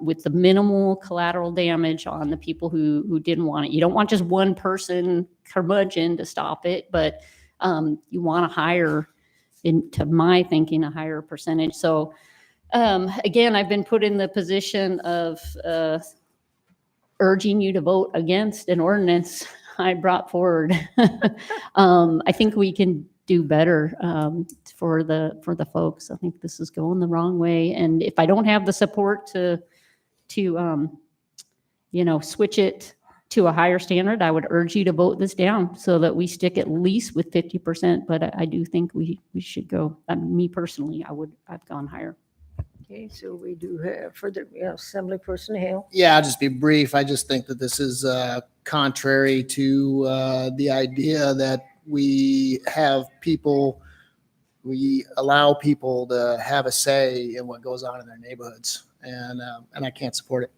with the minimal collateral damage on the people who didn't want it. You don't want just one person curmudgeon to stop it, but you want to hire, into my thinking, a higher percentage. So again, I've been put in the position of urging you to vote against an ordinance I brought forward. I think we can do better for the folks. I think this is going the wrong way, and if I don't have the support to switch it to a higher standard, I would urge you to vote this down so that we stick at least with 50%. But I do think we should go. Me personally, I've gone higher. Okay, so we do have further, Assemblyperson Hale. Yeah, I'll just be brief. I just think that this is contrary to the idea that we allow people to have a say in what goes on in their neighborhoods, and I can't support it.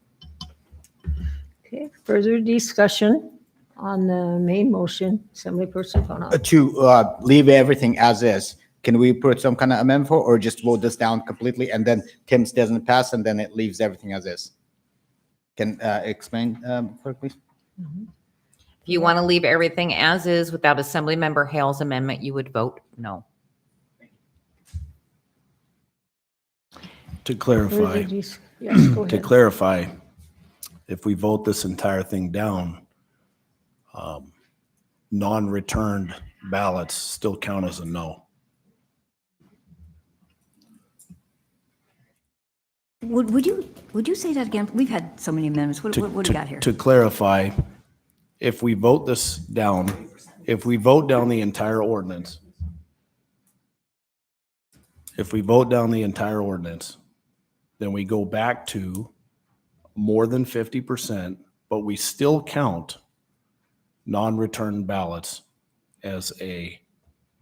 Okay, further discussion on the main motion, Assemblyperson Von To leave everything as is, can we put some kind of amendment for, or just vote this down completely and then Tim's doesn't pass and then it leaves everything as is? Can explain, clerk, please? If you want to leave everything as is without Assemblymember Hale's amendment, you would vote no. To clarify, Yes, go to ahead. clarify, if we vote this entire thing down, non-returned ballots still count as a no. Would you say that again? We've had so many amendments. What do you got here? To clarify, if we vote this down, if we vote down the entire ordinance, then we go back to more than 50%, but we still count non-returned ballots as a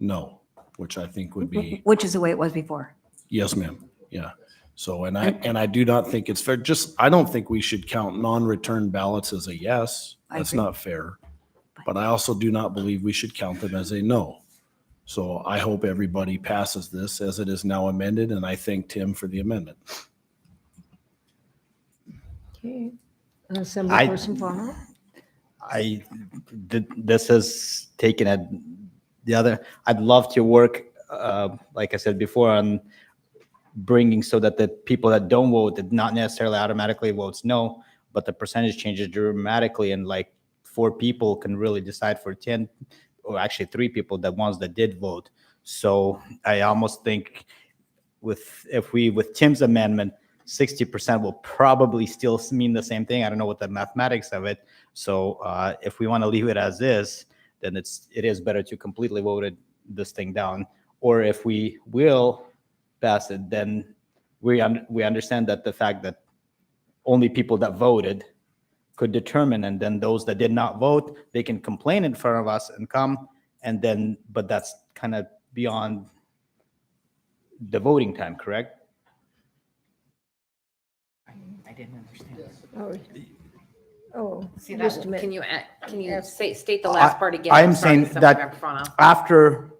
no, which I think would be. Which is the way it was before. Yes, ma'am. Yeah. So, and I do not think it's fair. I don't think we should count non-returned ballots as a yes. That's not fair. But I also do not believe we should count them as a no. So I hope everybody passes this as it is now amended, and I thank Tim for the amendment. Okay, Assemblyperson Von This has taken I'd love to work, like I said before, on bringing so that the people that don't vote, that not necessarily automatically votes no, but the percentage changes dramatically, and like 4 people can really decide for 10, or actually 3 people, the ones that did vote. So I almost think with Tim's amendment, 60% will probably still mean the same thing. I don't know what the mathematics of it. So if we want to leave it as is, then it is better to completely vote this thing down. Or if we will pass it, then we understand that the fact that only people that voted could determine, and then those that did not vote, they can complain in front of us and come, and then, but that's kind of beyond the voting time, correct? I didn't understand. Oh, See just a that? minute. Can you state the last part again? I'm Sorry, saying that Assemblymember Frono. after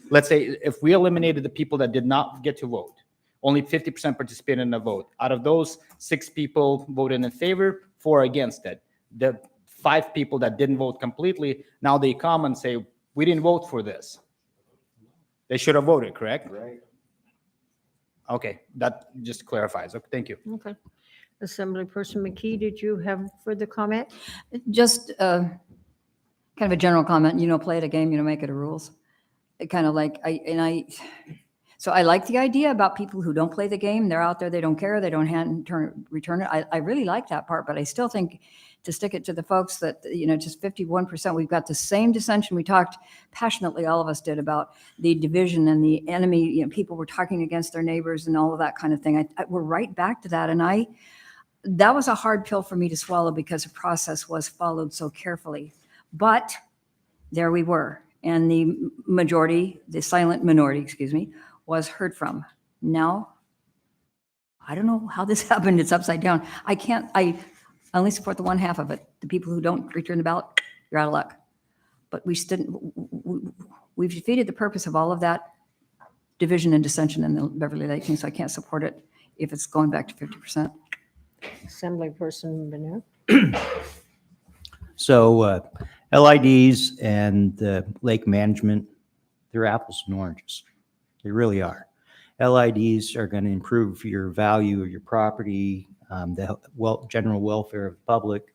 let's say if we eliminated the people that did not get to vote, only 50% participated in the vote. Out of those, 6 people voted in favor, 4 against it. The 5 people that didn't vote completely, now they come and say, we didn't vote for this. They should have voted, correct? Right. Okay, that just clarifies. Okay, thank you. Okay. Assemblyperson McKee, did you have further comment? Just kind of a general comment, play it a game, make it a rules. Kind of like, so I like the idea about people who don't play the game. They're out there, they don't care, they don't return it. I really like that part, but I still think to stick it to the folks that, just 51%, we've got the same dissension. We talked passionately, all of us did, about the division and the enemy, people were talking against their neighbors and all of that kind of thing. We're right back to that. And that was a hard pill for me to swallow because the process was followed so carefully. But there we were. And the silent minority, was heard from. Now, I don't know how this happened. It's upside down. I only support the one half of it. The people who don't return the ballot, you're out of luck. but we've defeated the purpose of all of that division and dissension in the Beverly Lake thing, so I can't support it if it's going back to 50%. Assemblyperson Bonner. So LIDs and lake management, they're apples and oranges. They really are. LIDs are going to improve your value of your property, the general welfare of the public,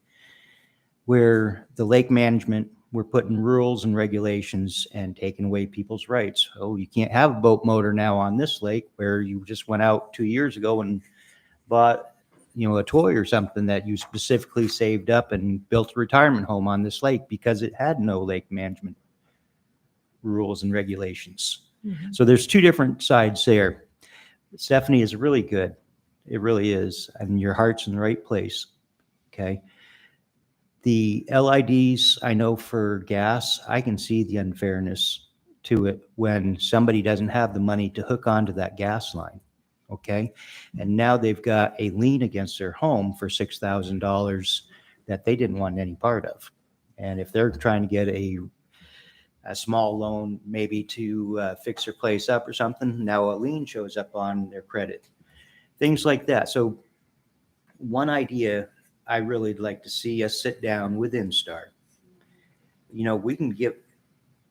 where the lake management, we're putting rules and regulations and taking away people's rights. Oh, you can't have a boat motor now on this lake where you just went out 2 years ago and bought, a toy or something that you specifically saved up and built a retirement home on this lake because it had no lake management rules and regulations. Mm-hmm. So there's two different sides there. Stephanie is really good. It really is. And your heart's in the right place. Okay. The LIDs, I know for gas, I can see the unfairness to it when somebody doesn't have the money to hook onto that gas line. Okay. And now they've got a lien against their home for $6,000 that they didn't want any part of. And if they're trying to get a small loan, maybe to fix their place up or something, now a lien shows up on their credit. Things like that. So one idea I really like to see us sit down with Instar. We can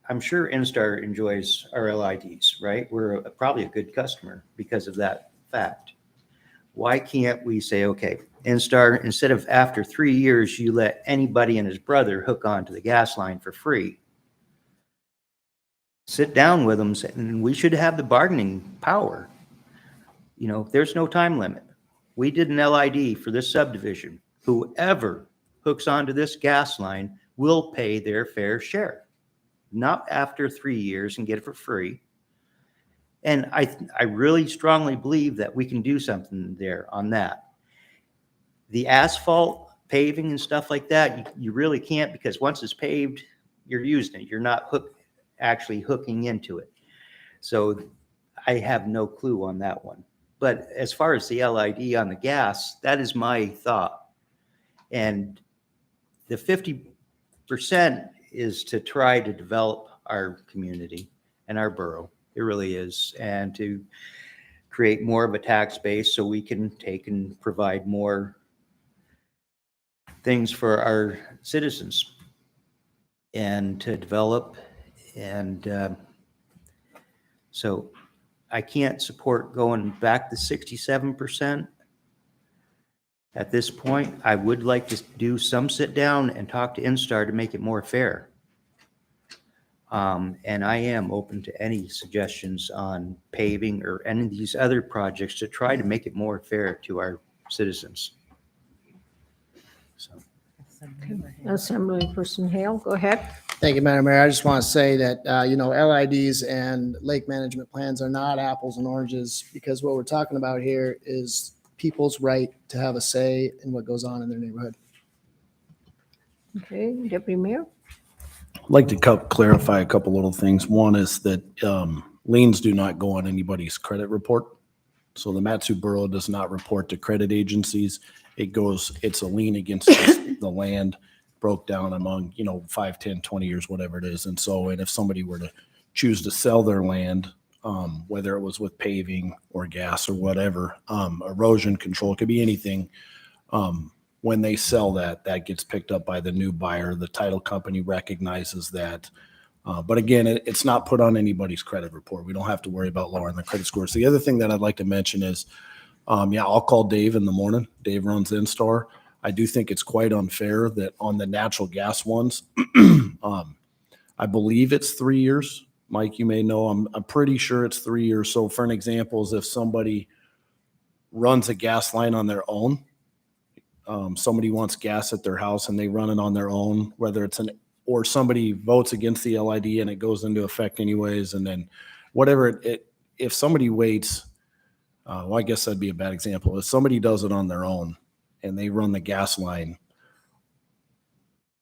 I'm sure Instar enjoys our LIDs, right? We're probably a good customer because of that fact. Why can't we say, okay, Instar, instead of after 3 years, you let anybody and his brother hook onto the gas line for free? Sit down with them, and we should have the bargaining power. There's no time limit. We did an LID for this subdivision. Whoever hooks onto this gas line will pay their fair share. Not after 3 years and get it for free. And I really strongly believe that we can do something there on that. The asphalt paving and stuff like that, you really can't, because once it's paved, you're using it. You're not actually hooking into it. So I have no clue on that one. But as far as the LID on the gas, that is my thought. And the 50% is to try to develop our community and our borough. It really is. And to create more of a tax base so we can take and provide more things for our citizens and to develop. And so I can't support going back to 67%. At this point, I would like to do some sit down and talk to Instar to make it more fair. And I am open to any suggestions on paving or any of these other projects to try to make it more fair to our citizens. So. Assemblyperson Hale, go ahead. Thank you, Madam Mayor. I just want to say that, LIDs and lake management plans are not apples and oranges, because what we're talking about here is people's right to have a say in what goes on in their neighborhood. Okay, Deputy Mayor. I'd like to clarify a couple little things. One is that liens do not go on anybody's credit report. So the Matsu Borough does not report to credit agencies. It's a lien against the land broke down among, 5, 10, 20 years, whatever it is. And if somebody were to choose to sell their land, whether it was with paving or gas or whatever, erosion control, it could be anything. When they sell that gets picked up by the new buyer. The title company recognizes that. But again, it's not put on anybody's credit report. We don't have to worry about lowering the credit scores. The other thing that I'd like to mention is, I'll call Dave in the morning. Dave runs Instar. I do think it's quite unfair that on the natural gas ones, I believe it's 3 years. Mike, you may know, I'm pretty sure it's 3 years. So for an example, is if somebody runs a gas line on their own, somebody wants gas at their house and they run it on their own, or somebody votes against the LID and it goes into effect anyways. And then whatever if somebody waits, I guess that'd be a bad example. If somebody does it on their own and they run the gas line,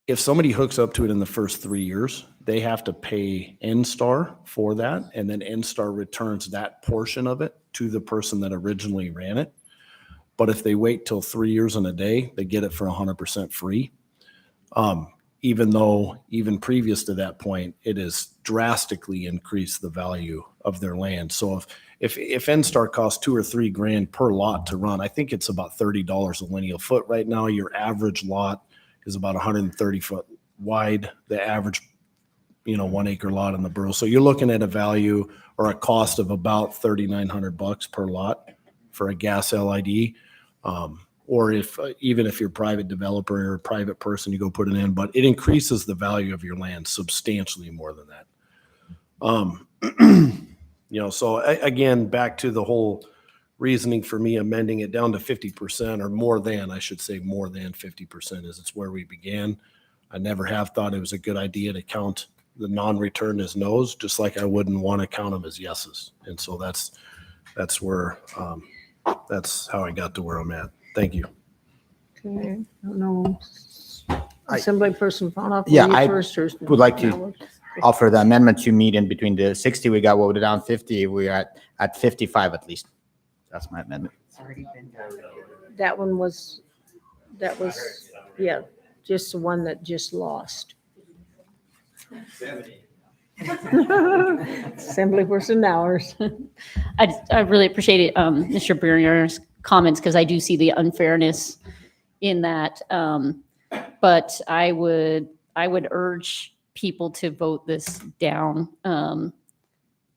if somebody hooks up to it in the first 3 years, they have to pay Instar for that. And then Instar returns that portion of it to the person that originally ran it. But if they wait till 3 years and a day, they get it for 100% free. even though even previous to that point, it has drastically increased the value of their land. So if NSTAR costs $2 or $3 grand per lot to run, I think it's about $30 a lineal foot right now. Your average lot is about 130 foot wide, the average 1 acre lot in the borough. So you're looking at a value or a cost of about $3,900 per lot for a gas LID. Or even if you're a private developer or a private person, you go put it in, but it increases the value of your land substantially more than that. So again, back to the whole reasoning for me amending it down to 50% or more than, I should say more than 50% is it's where we began. I never have thought it was a good idea to count the non-return as no's, just like I wouldn't want to count them as yeses. And so that's where, that's how I got to where I'm at. Thank you. Okay, I don't know. Assemblyperson Fauna, Yeah, you I first or- would like to offer the amendment to meet in between the 60 we got voted down, 50, we're at 55 at least. That's my amendment. That was, yeah, just the one that just lost. Assemblyperson Nowers. I really appreciate it, Mr. Brunier's comments, because I do see the unfairness in that. But I would urge people to vote this down,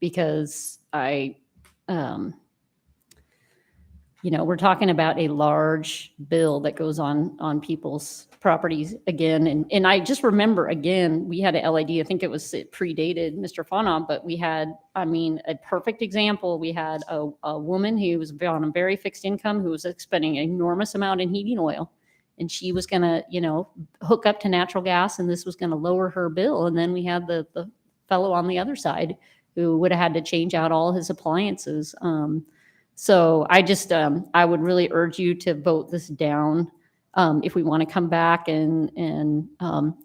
because we're talking about a large bill that goes on people's properties again. And I just remember, again, we had a LID, I think it predated Mr. Fauna, but we had, a perfect example. We had a woman who was on a very fixed income who was expending an enormous amount in heating oil. And she was going to, hook up to natural gas, and this was going to lower her bill. And then we had the fellow on the other side who would have had to change out all his appliances. So I just, I would really urge you to vote this down. If we want to come back and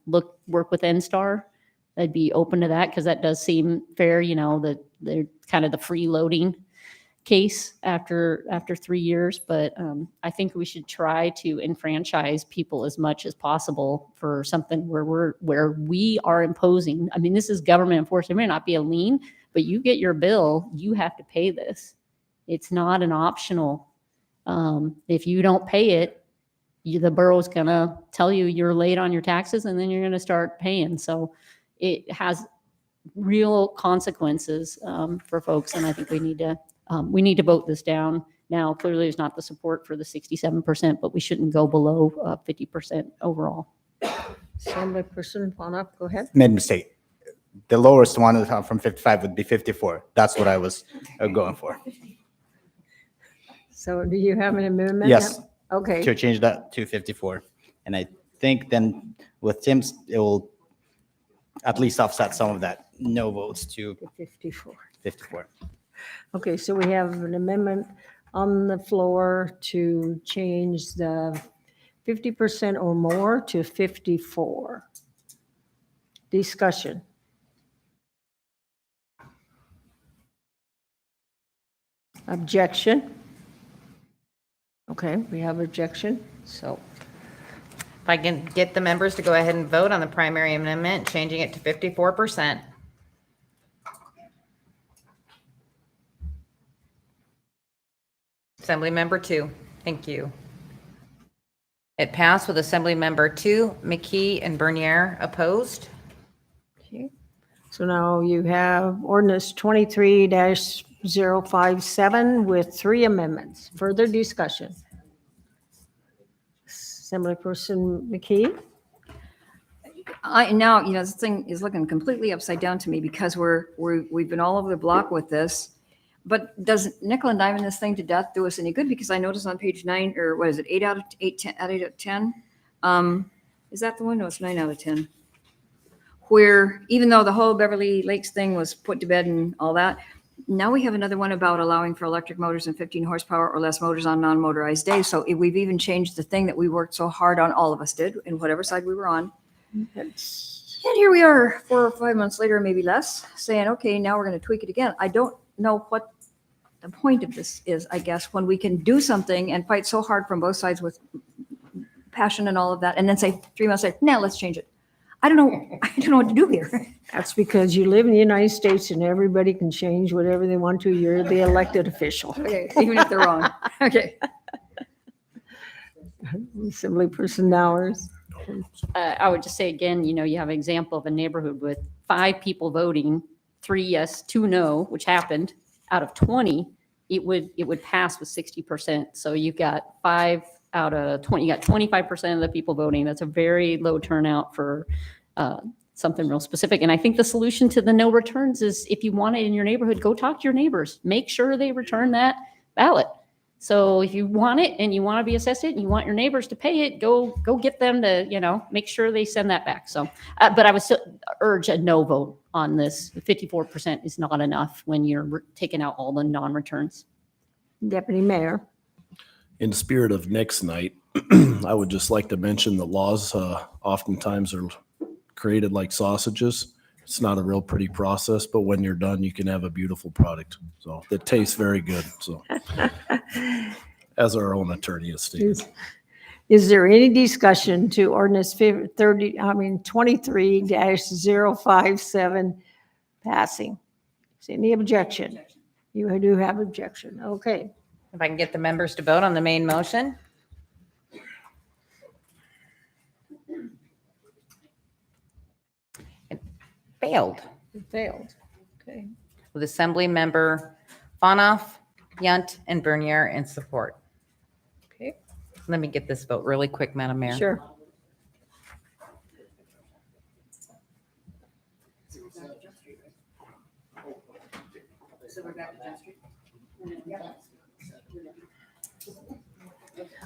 work with NSTAR, I'd be open to that, because that does seem fair, that they're kind of the freeloading case after 3 years. But I think we should try to enfranchise people as much as possible for something where we are imposing. This is government enforcement. It may not be a lien, but you get your bill, you have to pay this. It's not an optional. If you don't pay it, the borough's going to tell you you're late on your taxes, and then you're going to start paying. So it has real consequences for folks, and I think we need to vote this down. Now, clearly, there's not the support for the 67%, but we shouldn't go below 50% overall. Assemblyperson Fauna, go ahead. Made a mistake. The lowest one from 55 would be 54. That's what I was going for. So do you have an amendment? Yes. Okay. To change that to 54. And I think then with Tim's, it will at least offset some of that no votes to 54. 54. Okay, so we have an amendment on the floor to change the 50% or more to 54. Discussion. Objection. Okay, we have objection, so. If I can get the members to go ahead and vote on the primary amendment, changing it to 54%. Assembly Member 2, thank you. It passed with Assembly Member 2, McKee and Bernier opposed. Okay, so now you have ordinance 23-057 with 3 amendments. Further discussion. Assemblyperson McKee? Now, this thing is looking completely upside down to me, because we've been all over the block with this. But does nickel and diming this thing to death do us any good? Because I noticed on page 9, or what is it, 8 out of 10? Is that the one? No, it's 9 out of 10. Where even though the whole Beverly Lakes thing was put to bed and all that, now we have another one about allowing for electric motors and 15 horsepower or less motors on non-motorized days. So we've even changed the thing that we worked so hard on, all of us did, in whatever side we were on. And here we are 4 or 5 months later, maybe less, saying, okay, now we're going to tweak it again. I don't know what the point of this is, I guess, when we can do something and fight so hard from both sides with passion and all of that, and then say 3 months later, now let's change it. I don't know what to do here. That's because you live in the United States and everybody can change whatever they want to. You're the elected official. Okay, even if they're wrong. Okay. Assembly person hours. I would just say again, you have an example of a neighborhood with 5 people voting, 3 yes, 2 no, which happened. Out of 20, it would pass with 60%. So you've got 5 out of 20, you got 25% of the people voting. That's a very low turnout for something real specific. And I think the solution to the no returns is, if you want it in your neighborhood, go talk to your neighbors. Make sure they return that ballot. So if you want it and you want to be assessed it and you want your neighbors to pay it, go get them to, make sure they send that back. So, but I would still urge a no vote on this. 54% is not enough when you're taking out all the non-returns. Deputy Mayor. In the spirit of next night, I would just like to mention the laws oftentimes are created like sausages. It's not a real pretty process, but when you're done, you can have a beautiful product. So it tastes very good. So as our own attorney has stated. Is there any discussion to ordinance 23-057 passing? Is there any objection? You do have objection. Okay. If I can get the members to vote on the main motion. It failed It failed. Okay. with Assembly Member Fonoff, Yunt, and Bernier in support. Okay. Let me get this vote really quick, Madam Mayor. Sure.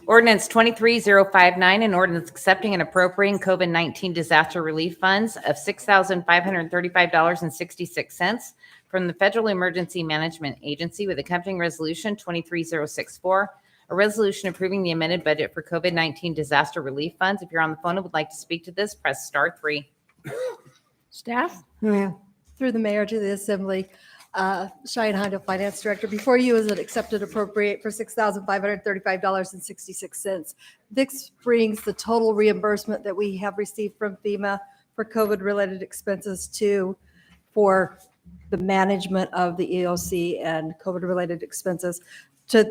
Ordinance 23059, an ordinance accepting and appropriating COVID-19 disaster relief funds of $6,535.66 from the Federal Emergency Management Agency with accompanying resolution 23064, a resolution approving the amended budget for COVID-19 disaster relief funds. If you're on the phone and would like to speak to this, press star 3. Staff? Through the mayor to the assembly, Cheyenne Hondo, Finance Director. Before you is an accepted appropriate for $6,535.66. This brings the total reimbursement that we have received from FEMA for COVID-related expenses for the management of the EOC and COVID-related expenses to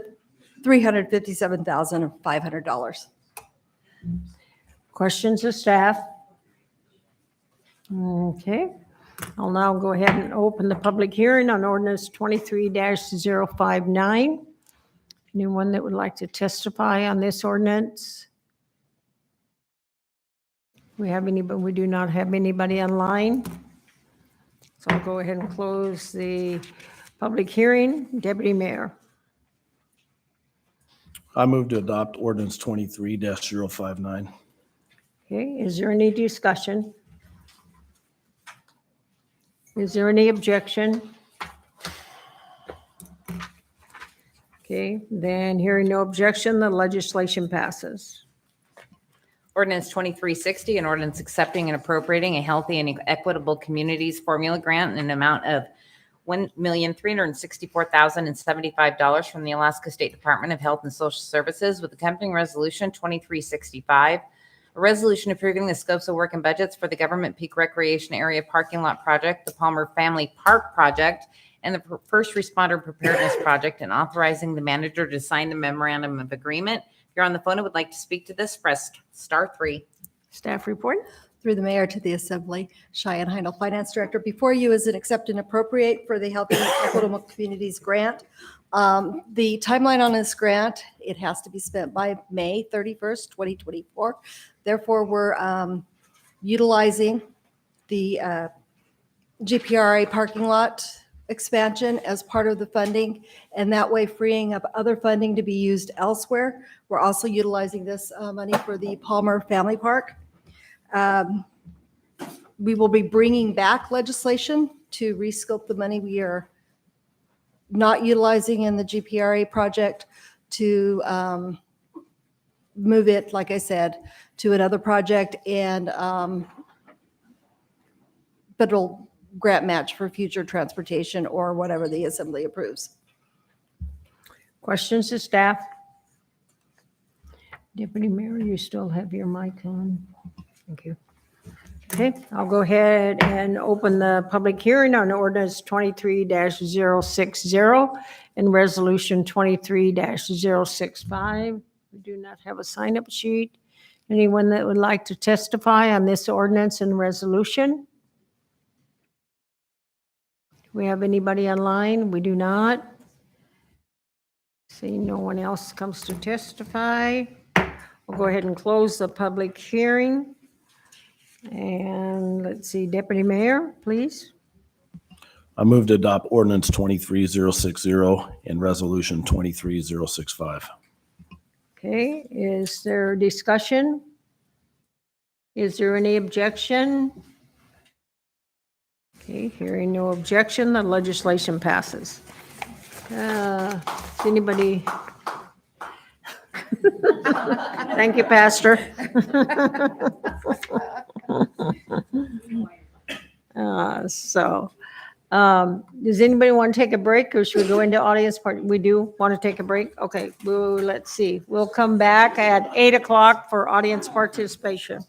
$357,500. Questions of staff? Okay. I'll now go ahead and open the public hearing on ordinance 23-059. Anyone that would like to testify on this ordinance? We do not have anybody online. So I'll go ahead and close the public hearing. Deputy Mayor. I move to adopt ordinance 23-059. Okay, is there any discussion? Is there any objection? Okay, then hearing no objection, the legislation passes. Ordinance 2360, an ordinance accepting and appropriating a healthy and equitable communities formula grant in an amount of $1,364,075 from the Alaska State Department of Health and Social Services with accompanying resolution 2365, a resolution approving the scopes of work and budgets for the Government Peak Recreation Area Parking Lot Project, the Palmer Family Park Project, and the First Responder Preparedness Project, and authorizing the manager to sign the memorandum of agreement. If you're on the phone and would like to speak to this, press star 3. Staff report. Through the mayor to the assembly, Cheyenne Heindel, Finance Director. Before you is an accept and appropriate for the Healthy and Equitable Communities Grant. The timeline on this grant, it has to be spent by May 31st, 2024. Therefore, we're utilizing the GPRA parking lot expansion as part of the funding, and that way freeing up other funding to be used elsewhere. We're also utilizing this money for the Palmer Family Park. We will be bringing back legislation to rescope the money we are not utilizing in the GPRA project to move it, like I said, to another project and federal grant match for future transportation or whatever the assembly approves. Questions to staff? Deputy Mayor, you still have your mic on. Thank you. Okay, I'll go ahead and open the public hearing on ordinance 23-060 and resolution 23-065. We do not have a sign-up sheet. Anyone that would like to testify on this ordinance and resolution? Do we have anybody online? We do not. See, no one else comes to testify. We'll go ahead and close the public hearing. And let's see, Deputy Mayor, please. I move to adopt ordinance 23060 and resolution 23065. Okay, is there discussion? Is there any objection? Okay, hearing no objection, the legislation passes. Is anybody? Thank you, Pastor. Does anybody want to take a break or should we go into audience part? We do want to take a break? Okay, let's see. We'll come back at 8 o'clock for audience participation.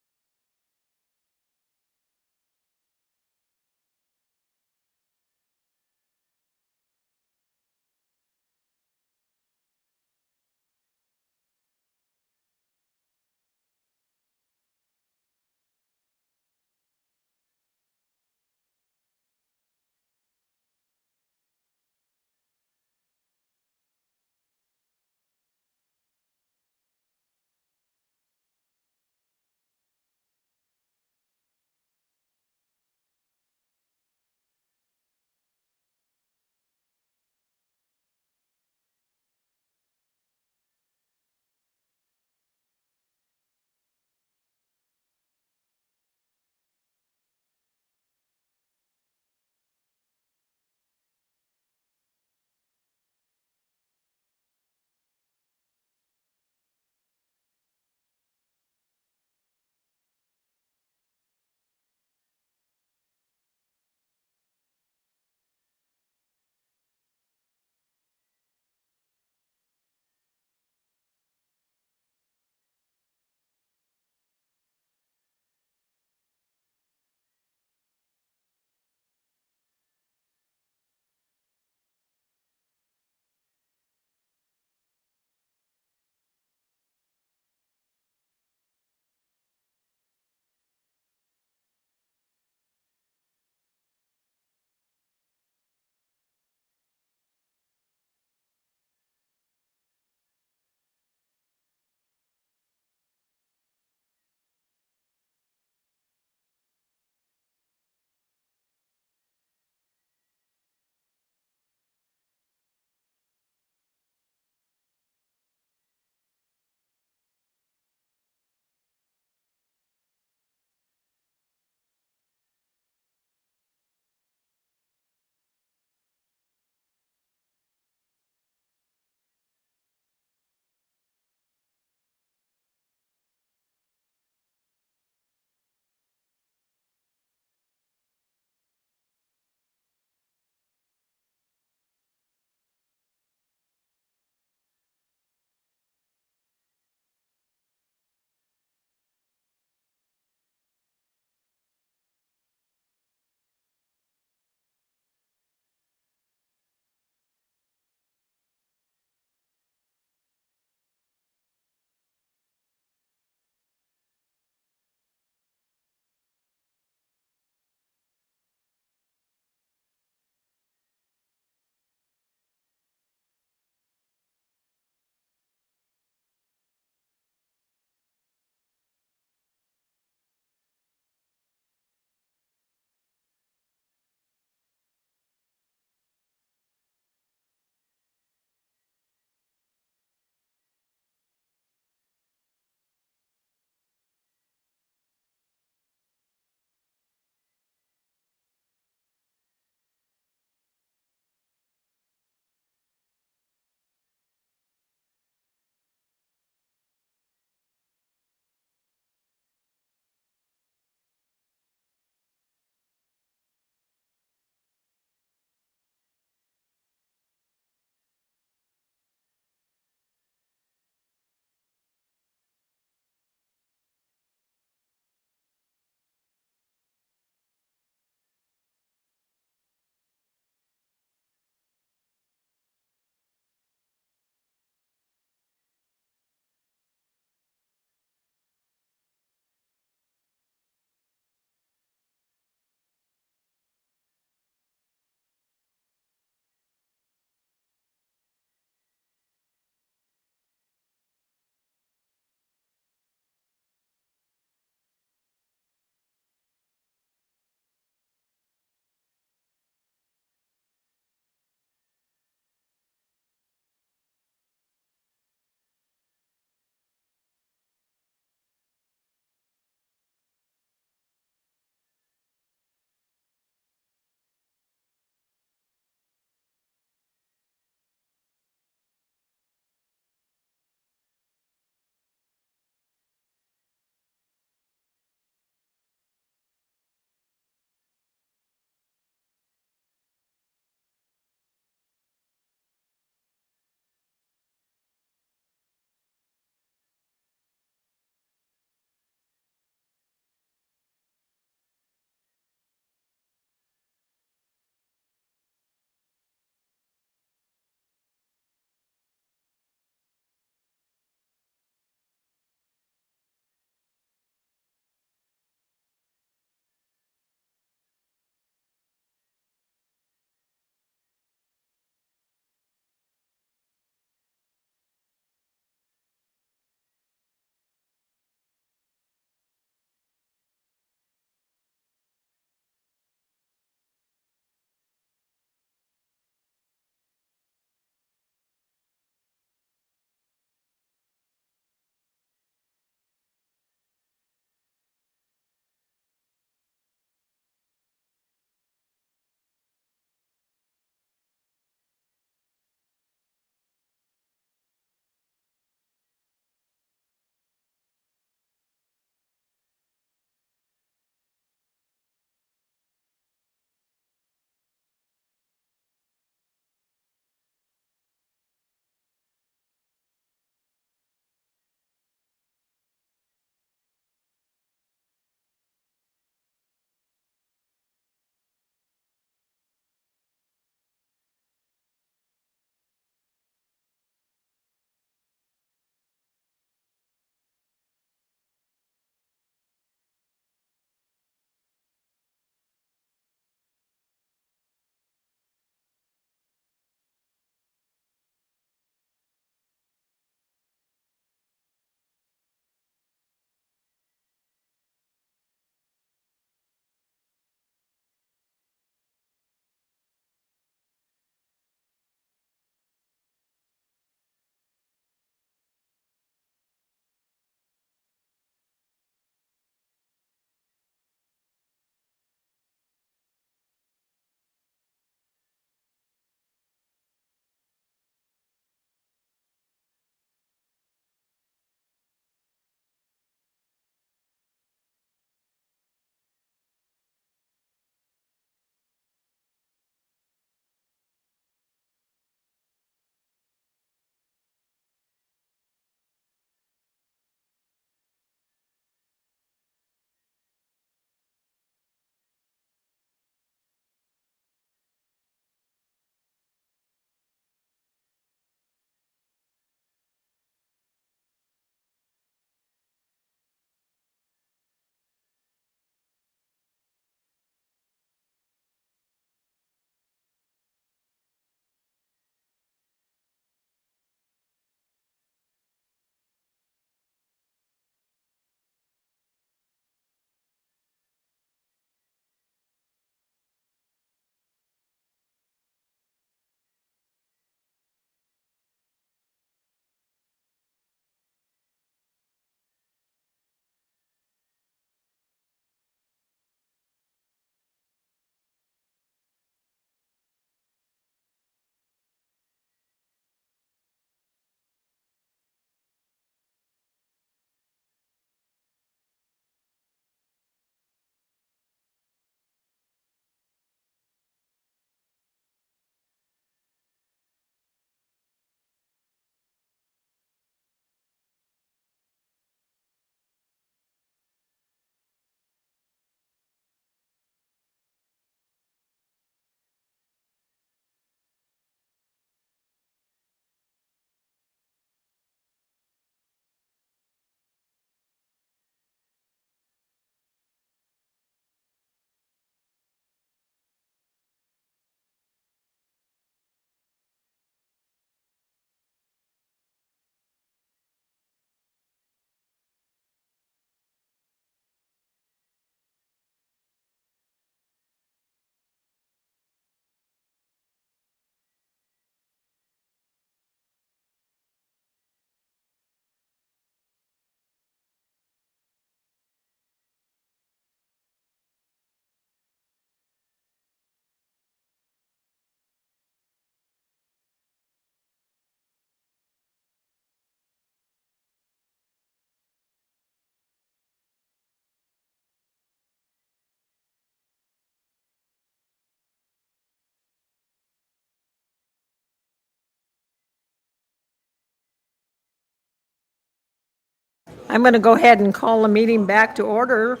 I'm going to go ahead and call the meeting back to order.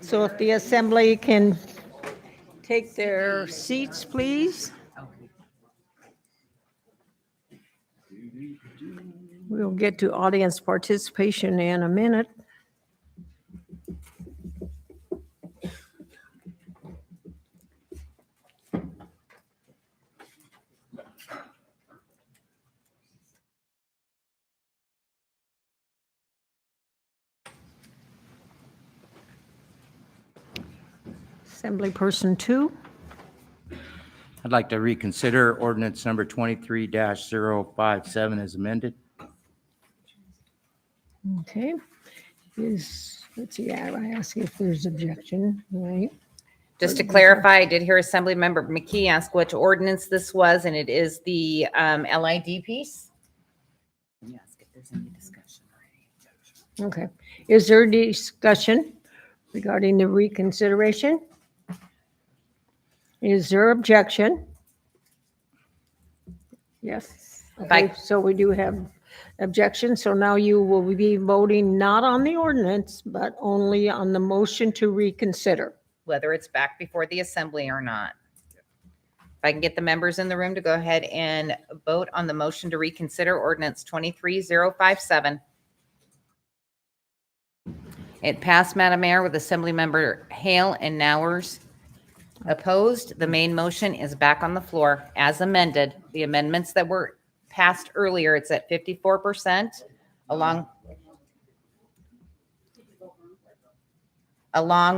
So if the assembly can take their seats, please. We'll get to audience participation in a minute. Assembly Person 2. I'd like to reconsider ordinance number 23-057 as amended. Okay. Let's see, I ask if there's objection, right? Just to clarify, I did hear Assemblymember McKee ask which ordinance this was, and it is the LID piece. Yes, if there's any discussion. Okay. Is there discussion regarding the reconsideration? Is there objection? Yes. Okay, so we do have objection. So now you will be voting not on the ordinance, but only on the motion to reconsider. Whether it's back before the assembly or not. If I can get the members in the room to go ahead and vote on the motion to reconsider ordinance 23057. It passed, Madam Mayor, with Assemblymember Hale and Nowers opposed. The main motion is back on the floor as amended. The amendments that were passed earlier, it's at 54% along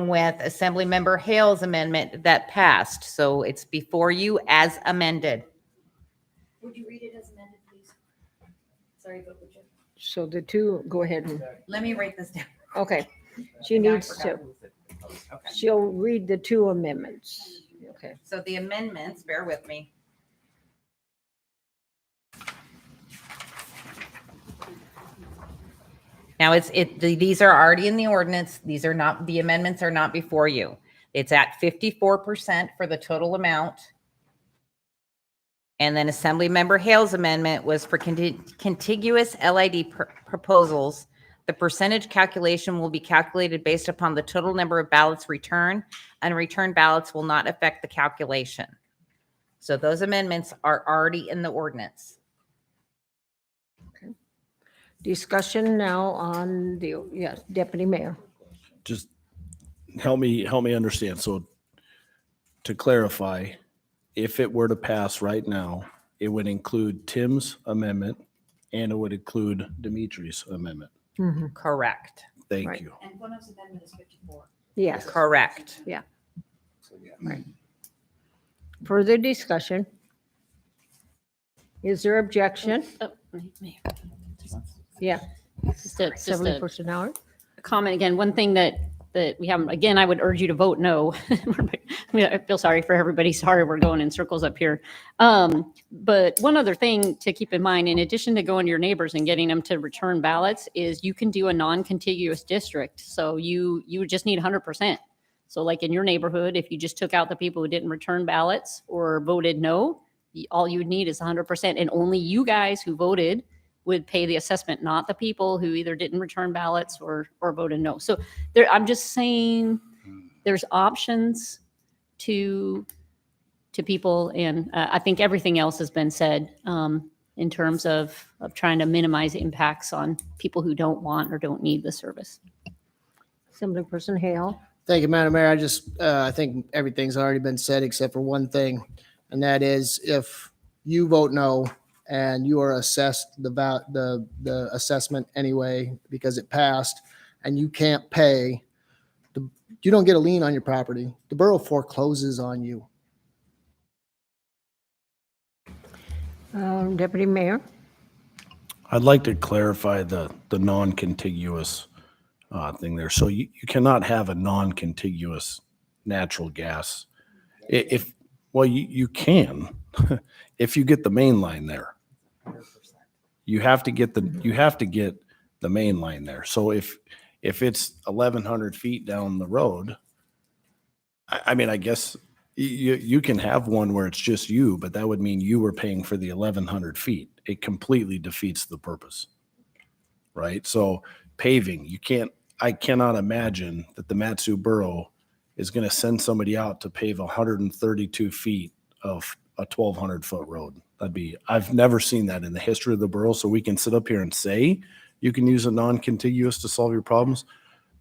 with Assemblymember Hale's amendment that passed. So it's before you as amended. Would you read it as amended, please? Sorry, but would you? So the two, go ahead and, Let me write this down. okay. She needs to, she'll read the two amendments. Okay. So the amendments, bear with me. Now these are already in the ordinance. These are not, the amendments are not before you. It's at 54% for the total amount. And then Assemblymember Hale's amendment was for contiguous LID proposals. The percentage calculation will be calculated based upon the total number of ballots returned, and returned ballots will not affect the calculation. So those amendments are already in the ordinance. Discussion now on the, yes, Deputy Mayor. Just help me understand. So to clarify, if it were to pass right now, it would include Tim's amendment and it would include Dimitri's amendment. Correct. Thank Right. you. And one of the amendment is 54. Yes. Correct. Yeah. Right. Further discussion? Is there objection? Yeah. Just a Assemblyperson Howard? comment again, one thing that we haven't, again, I would urge you to vote no. I feel sorry for everybody. Sorry, we're going in circles up here. But one other thing to keep in mind, in addition to going to your neighbors and getting them to return ballots, is you can do a non-contiguous district. So you just need 100%. So like in your neighborhood, if you just took out the people who didn't return ballots or voted no, all you would need is 100%. And only you guys who voted would pay the assessment, not the people who either didn't return ballots or voted no. So I'm just saying there's options to people, and I think everything else has been said in terms of trying to minimize impacts on people who don't want or don't need the service. Assemblyperson Hale. Thank you, Madam Mayor. I think everything's already been said except for one thing, and that is if you vote no and you are assessed the assessment anyway because it passed and you can't pay, you don't get a lien on your property. The borough forecloses on you. Deputy Mayor. I'd like to clarify the non-contiguous thing there. So you cannot have a non-contiguous natural gas. You can if you get the main line there. You have to get the main line there. So if it's 1,100 feet down the road, I mean, I guess you can have one where it's just you, but that would mean you were paying for the 1,100 feet. It completely defeats the purpose, right? So paving. I cannot imagine that the Matsu Borough is going to send somebody out to pave 132 feet of a 1,200 foot road. I've never seen that in the history of the borough. So we can sit up here and say you can use a non-contiguous to solve your problems,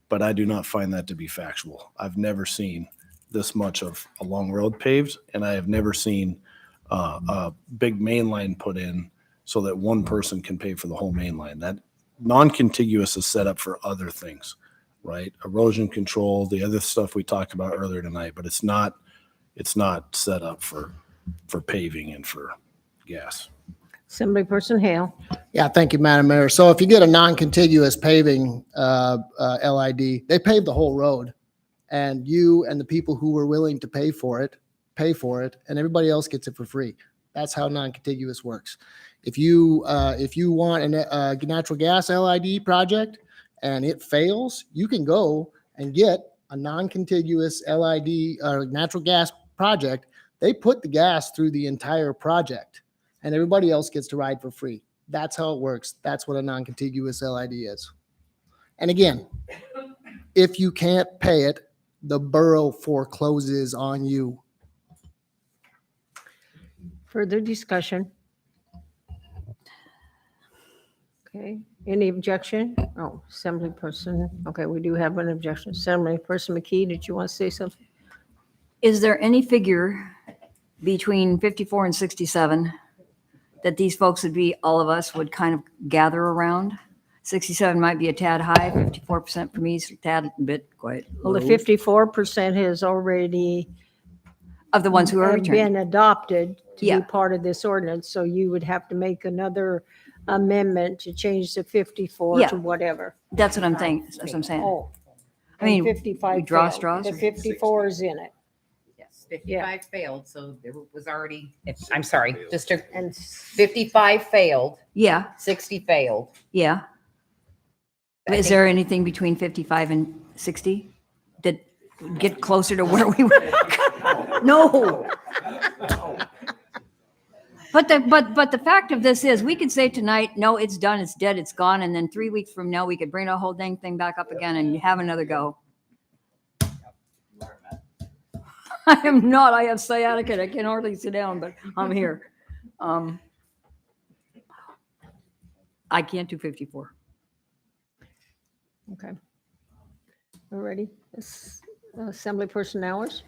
but I do not find that to be factual. I've never seen this much of a long road paved, and I have never seen a big main line put in so that one person can pay for the whole main line. That non-contiguous is set up for other things, right? Erosion control, the other stuff we talked about earlier tonight, but it's not set up for paving and for gas. Assemblyperson Hale. Yeah, thank you, Madam Mayor. So if you get a non-contiguous paving LID, they pave the whole road, and you and the people who were willing to pay for it, and everybody else gets it for free. That's how non-contiguous works. If you want a natural gas LID project and it fails, you can go and get a non-contiguous LID or natural gas project. They put the gas through the entire project, and everybody else gets to ride for free. That's how it works. That's what a non-contiguous LID is. And again, if you can't pay it, the borough forecloses on you. Further discussion? Okay, any objection? Oh, Assemblyperson, okay, we do have an objection. Assemblyperson McKee, did you want to say something? Is there any figure between 54 and 67 that these folks would be, all of us would kind of gather around? 67 might be a tad high, 54% for me is a tad bit quite Well, the low. 54% has already Of the ones who are been returning. adopted to Yeah. be part of this ordinance, so you would have to make another amendment to change the 54 Yeah. to whatever. That's what I'm saying. That's what I'm saying. Oh. I mean, and 55 we draw failed. straws The or- 54 is in it. Yes, 55 failed, so there was already, I'm sorry, and 55 failed, Yeah, 60 failed. yeah. I Is think- there anything between 55 and 60 that would get closer to where we were? No. But the fact of this is, we could say tonight, no, it's done, it's dead, it's gone, and then 3 weeks from now, we could bring the whole dang thing back up again and have another go. I am not, I have sciatica, I can hardly sit down, but I'm here. I can't do 54. Okay. We're ready? Assemblyperson Hours?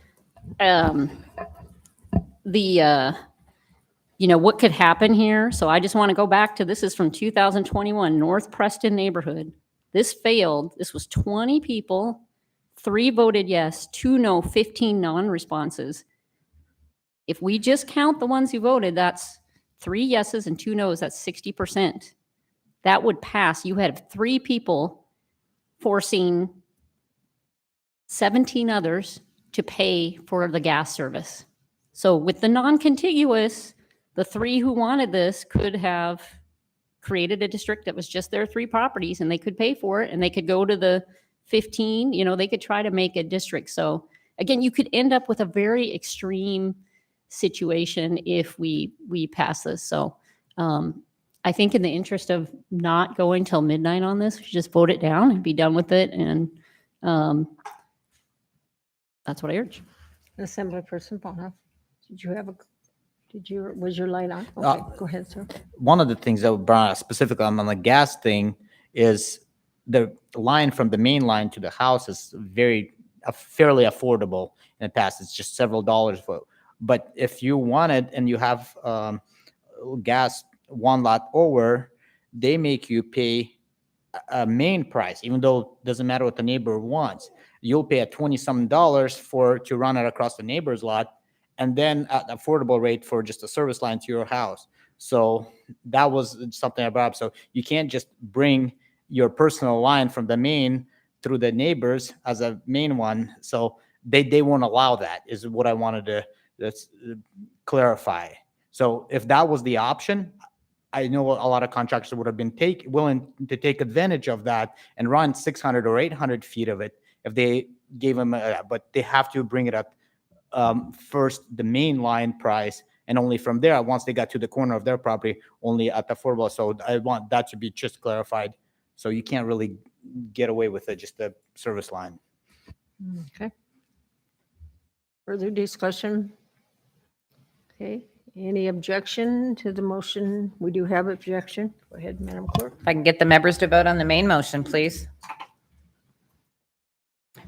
What could happen here? So I just want to go back to, this is from 2021, North Preston neighborhood. This failed. This was 20 people, 3 voted yes, 2 no, 15 non-responses. If we just count the ones who voted, that's 3 yeses and 2 no's, that's 60%. That would pass. You had 3 people forcing 17 others to pay for the gas service. So with the non-contiguous, the 3 who wanted this could have created a district that was just their 3 properties, and they could pay for it, and they could go to the 15, they could try to make a district. So again, you could end up with a very extreme situation if we pass this. So I think in the interest of not going till midnight on this, we should just vote it down and be done with it. And that's what I urge. Assemblyperson Bonhoff, was your light on? Okay, go ahead, sir. One of the things that was brought up specifically on the gas thing is the line from the main line to the house is fairly affordable in the past. It's just several dollars for. But if you want it and you have gas one lot over, they make you pay a main price, even though it doesn't matter what the neighbor wants. You'll pay a $20-some to run it across the neighbor's lot, and then at an affordable rate for just a service line to your house. So that was something I brought up. So you can't just bring your personal line from the main through the neighbors as a main one. So they won't allow that, is what I wanted to clarify. So if that was the option, I know a lot of contractors would have been willing to take advantage of that and run 600 or 800 feet of it if they gave them, but they have to bring it up first, the main line price, and only from there, once they got to the corner of their property, only at the affordable. So I want that to be just clarified. So you can't really get away with it, just the service line. Okay. Further discussion? Okay, any objection to the motion? We do have objection. Go ahead, Madam Clerk. If I can get the members to vote on the main motion, please.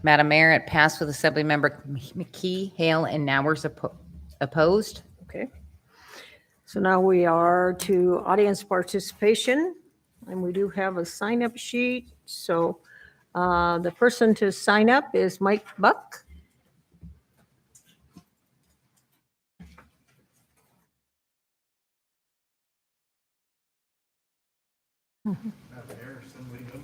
Madam Mayor, it passed with Assemblymember McKee, Hale, and Nowers opposed. Okay. So now we are to audience participation, and we do have a sign-up sheet. So the person to sign up is Mike Buck.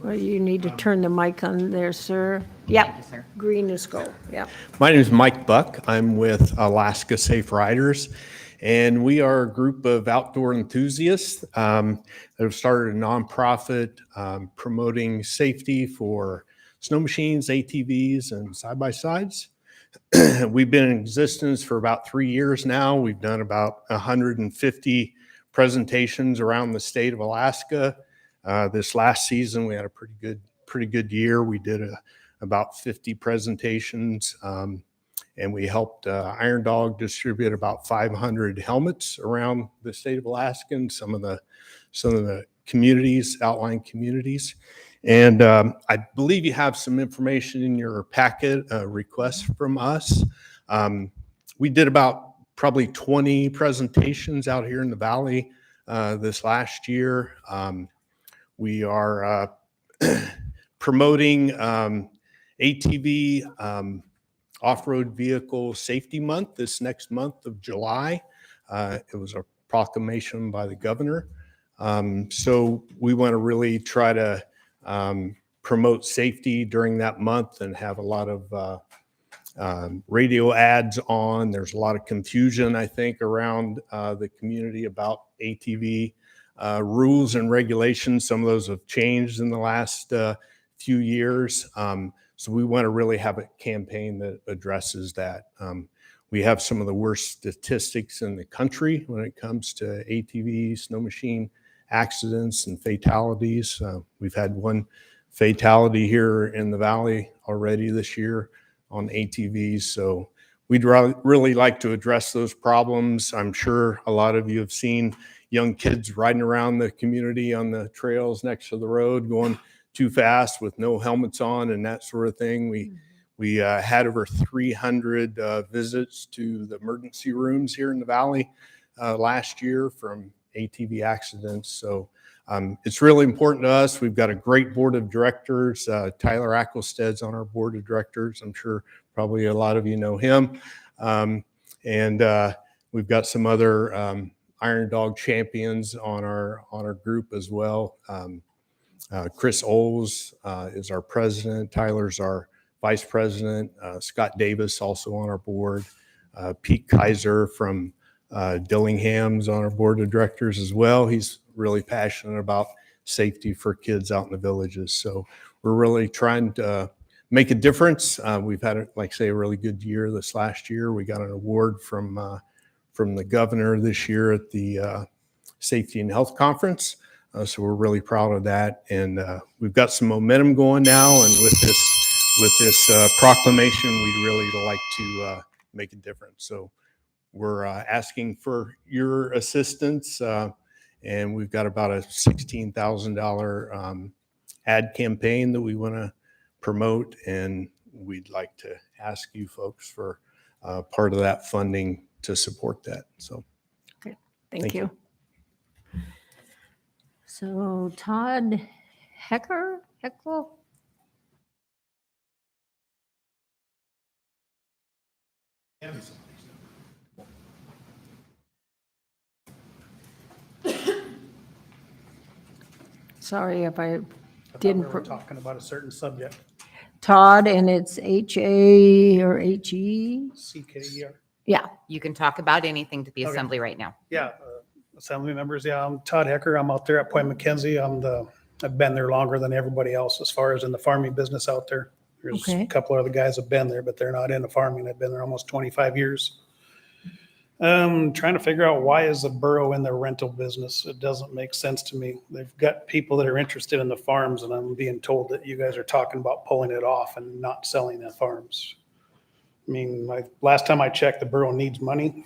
Well, you need to turn the mic on there, sir. Yep, green is go, yep. My name is Mike Buck. I'm with Alaska Safe Riders, and we are a group of outdoor enthusiasts that have started a nonprofit promoting safety for snow machines, ATVs, and side-by-sides. We've been in existence for about 3 years now. We've done about 150 presentations around the state of Alaska. This last season, we had a pretty good year. We did about 50 presentations, and we helped Iron Dog distribute about 500 helmets around the state of Alaska and some of the communities, outlying communities. And I believe you have some information in your packet, requests from us. We did about probably 20 presentations out here in the Valley this last year. We are promoting ATV off-road vehicle safety month this next month of July. It was a proclamation by the governor. So we want to really try to promote safety during that month and have a lot of radio ads on. There's a lot of confusion, I think, around the community about ATV rules and regulations. Some of those have changed in the last few years. So we want to really have a campaign that addresses that. We have some of the worst statistics in the country when it comes to ATV, snow machine accidents and fatalities. We've had one fatality here in the Valley already this year on ATVs. So we'd really like to address those problems. I'm sure a lot of you have seen young kids riding around the community on the trails next to the road going too fast with no helmets on and that sort of thing. We had over 300 visits to the emergency rooms here in the Valley last year from ATV accidents. So it's really important to us. We've got a great board of directors. Tyler Ackelsted's on our board of directors. I'm sure probably a lot of you know him. And we've got some other Iron Dog champions on our group as well. Chris Oles is our president. Tyler's our vice president. Scott Davis also on our board. Pete Kaiser from Dillingham's on our board of directors as well. He's really passionate about safety for kids out in the villages. So we're really trying to make a difference. We've had, like I say, a really good year this last year. We got an award from the governor this year at the Safety and Health Conference. So we're really proud of that. And we've got some momentum going now. And with this proclamation, we'd really like to make a difference. So we're asking for your assistance. And we've got about a $16,000 ad campaign that we want to promote. And we'd like to ask you folks for part of that funding to support that. So, Okay, thank you. So Todd Heckel? Sorry if I didn't. We were talking about a certain subject. Todd, and it's H-A or H-E? CKER. Yeah. You can talk about anything to the Okay. assembly right now. Yeah, assembly members. Yeah, I'm Todd Hecker. I'm out there at Point McKenzie. I've been there longer than everybody else as far as in the farming business out there. There's Okay. a couple of other guys have been there, but they're not in the farming. I've been there almost 25 years. Trying to figure out why is the borough in the rental business? It doesn't make sense to me. They've got people that are interested in the farms, and I'm being told that you guys are talking about pulling it off and not selling the farms. I mean, last time I checked, the borough needs money.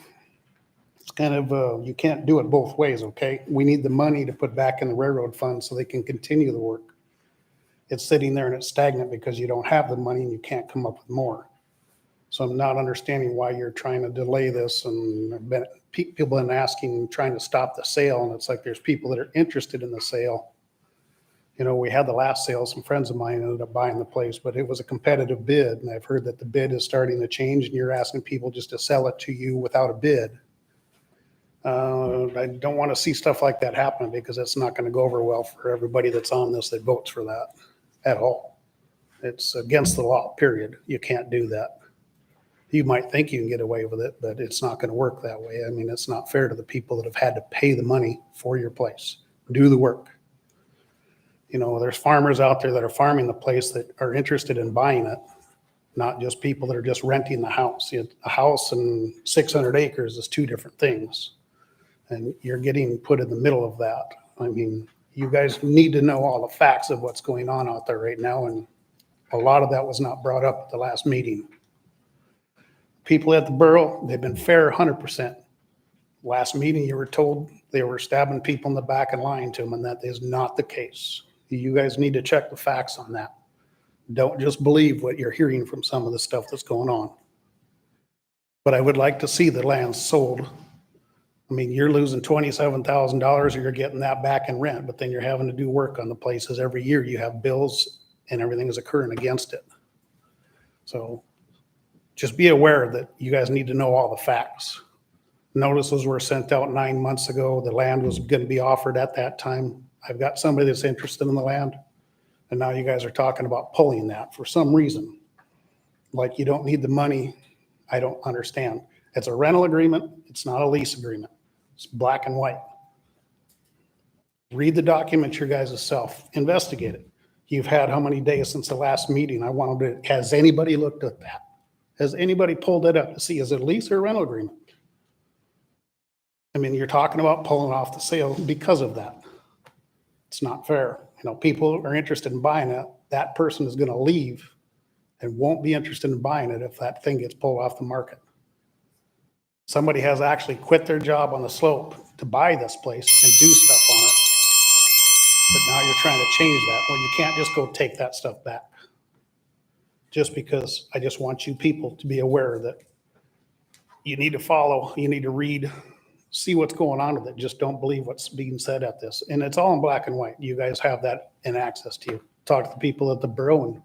It's kind of, you can't do it both ways, okay? We need the money to put back in the railroad fund so they can continue the work. It's sitting there and it's stagnant because you don't have the money and you can't come up with more. So I'm not understanding why you're trying to delay this, and people have been asking, trying to stop the sale, and it's like there's people that are interested in the sale. You know, we had the last sale, some friends of mine ended up buying the place, but it was a competitive bid, and I've heard that the bid is starting to change, and you're asking people just to sell it to you without a bid. I don't want to see stuff like that happen because it's not going to go over well for everybody that's on this that votes for that at all. It's against the law, period. You can't do that. You might think you can get away with it, but it's not going to work that way. I mean, it's not fair to the people that have had to pay the money for your place, do the work. You know, there's farmers out there that are farming the place that are interested in buying it, not just people that are just renting the house. A house and 600 acres is two different things. And you're getting put in the middle of that. I mean, you guys need to know all the facts of what's going on out there right now. And a lot of that was not brought up at the last meeting. People at the borough, they've been fair 100%. Last meeting, you were told they were stabbing people in the back and lying to them, and that is not the case. You guys need to check the facts on that. Don't just believe what you're hearing from some of the stuff that's going on. But I would like to see the land sold. I mean, you're losing $27,000 or you're getting that back in rent, but then you're having to do work on the places every year. You have bills and everything is occurring against it. So just be aware that you guys need to know all the facts. Notices were sent out 9 months ago. The land was going to be offered at that time. I've got somebody that's interested in the land. And now you guys are talking about pulling that for some reason. Like you don't need the money. I don't understand. It's a rental agreement. It's not a lease agreement. It's black and white. Read the document your guys' self. Investigate it. You've had how many days since the last meeting? I wanted to, has anybody looked at that? Has anybody pulled it up to see, is it a lease or a rental agreement? I mean, you're talking about pulling off the sale because of that. It's not fair. You know, people are interested in buying it. That person is going to leave and won't be interested in buying it if that thing gets pulled off the market. Somebody has actually quit their job on the slope to buy this place and do stuff on it. But now you're trying to change that. Well, you can't just go take that stuff back. Just because I just want you people to be aware that you need to follow, you need to read, see what's going on with it. Just don't believe what's being said at this. And it's all in black and white. You guys have that in access to you. Talk to the people at the borough and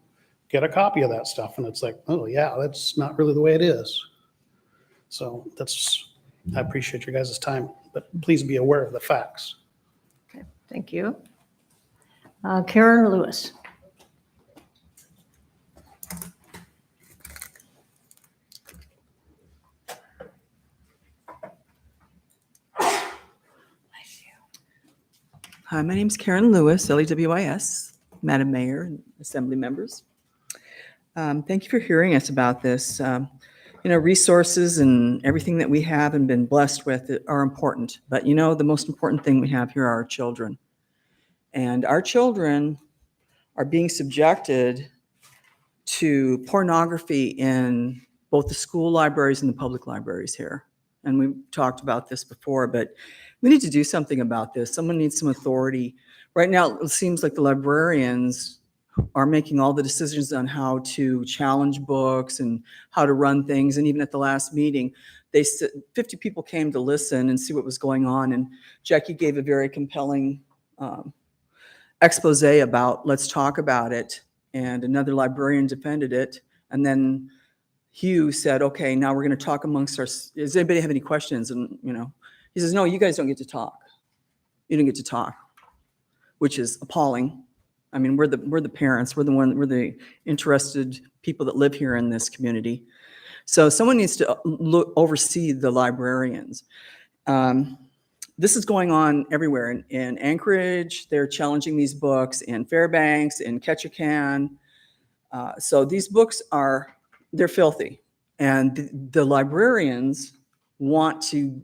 get a copy of that stuff. And it's like, oh yeah, that's not really the way it is. So I appreciate your guys' time, but please be aware of the facts. Okay, thank you. Karen Lewis. Hi, my name is Karen Lewis, L-E-W-I-S, Madam Mayor and Assembly members. Thank you for hearing us about this. You know, resources and everything that we have and been blessed with are important. But you know, the most important thing we have here are our children. And our children are being subjected to pornography in both the school libraries and the public libraries here. And we've talked about this before, but we need to do something about this. Someone needs some authority. Right now, it seems like the librarians are making all the decisions on how to challenge books and how to run things. And even at the last meeting, 50 people came to listen and see what was going on. And Jackie gave a very compelling expose about, let's talk about it. And another librarian defended it. And then Hugh said, okay, now we're going to talk amongst ourselves. Does anybody have any questions? And, you know, he says, no, you guys don't get to talk. You don't get to talk, which is appalling. I mean, we're the parents. We're the interested people that live here in this community. So someone needs to oversee the librarians. This is going on everywhere. In Anchorage, they're challenging these books. In Fairbanks, in Ketchikan. So these books they're filthy. And the librarians want to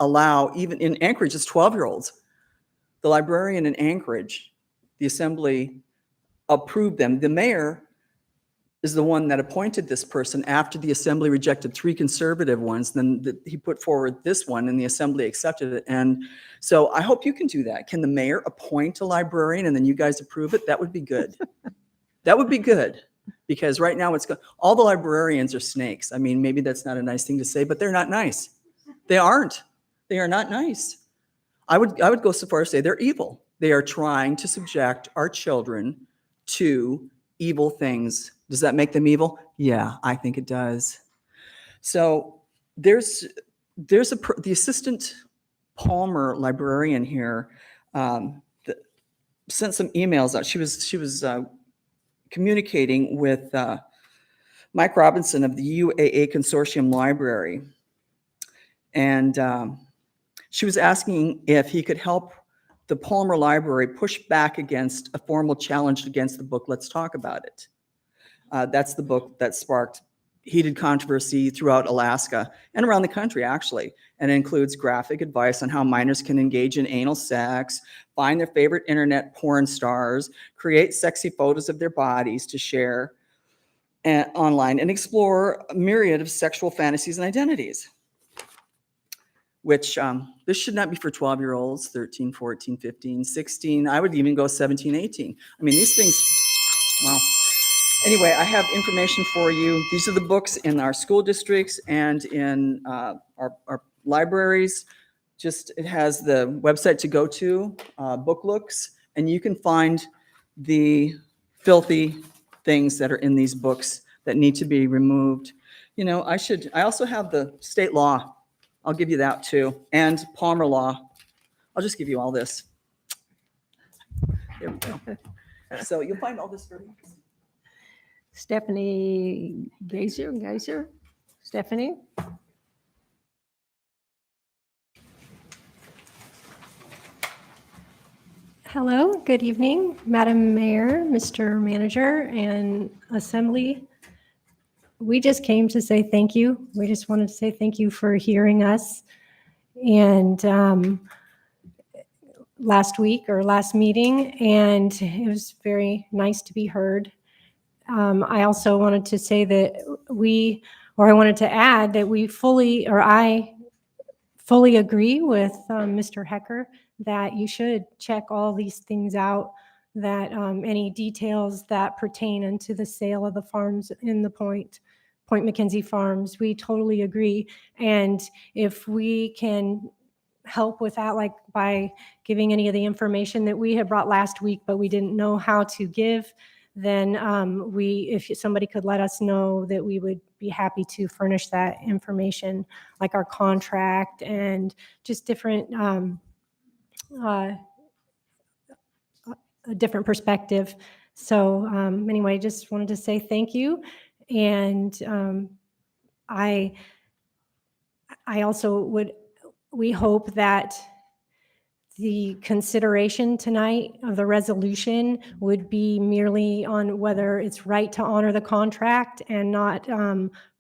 allow, even in Anchorage, it's 12-year-olds. The librarian in Anchorage, the assembly approved them. The mayor is the one that appointed this person after the assembly rejected 3 conservative ones. Then he put forward this one and the assembly accepted it. And so I hope you can do that. Can the mayor appoint a librarian and then you guys approve it? That would be good. That would be good. Because right now all the librarians are snakes. I mean, maybe that's not a nice thing to say, but they're not nice. They aren't. They are not nice. I would go so far as to say they're evil. They are trying to subject our children to evil things. Does that make them evil? Yeah, I think it does. So there's the assistant Palmer librarian here that sent some emails out. She was communicating with Mike Robinson of the UAA Consortium Library, and she was asking if he could help the Palmer Library push back against a formal challenge against the book, Let's Talk About It. That's the book that sparked heated controversy throughout Alaska and around the country, actually. And it includes graphic advice on how minors can engage in anal sex, find their favorite internet porn stars, create sexy photos of their bodies to share online, and explore a myriad of sexual fantasies and identities. Which this should not be for 12-year-olds, 13, 14, 15, 16. I would even go 17, 18. I mean, these things, wow. Anyway, I have information for you. These are the books in our school districts and in our libraries. It has the website to go to, Book Looks, and you can find the filthy things that are in these books that need to be removed. You know, I also have the state law. I'll give you that too. And Palmer law. I'll just give you all this. There we go. So you'll find all this for me. Stephanie Geyser? Stephanie? Hello, good evening, Madam Mayor, Mr. Manager, and Assembly. We just came to say thank you. We just wanted to say thank you for hearing us. And last meeting, and it was very nice to be heard. I also wanted to say that I wanted to add that I fully agree with Mr. Hecker that you should check all these things out, that any details that pertain into the sale of the farms in the Point McKenzie farms, we totally agree. And if we can help with that, like by giving any of the information that we had brought last week, but we didn't know how to give, then if somebody could let us know, that we would be happy to furnish that information, like our contract and just different, a different perspective. So anyway, just wanted to say thank you. And I also we hope that the consideration tonight of the resolution would be merely on whether it's right to honor the contract and not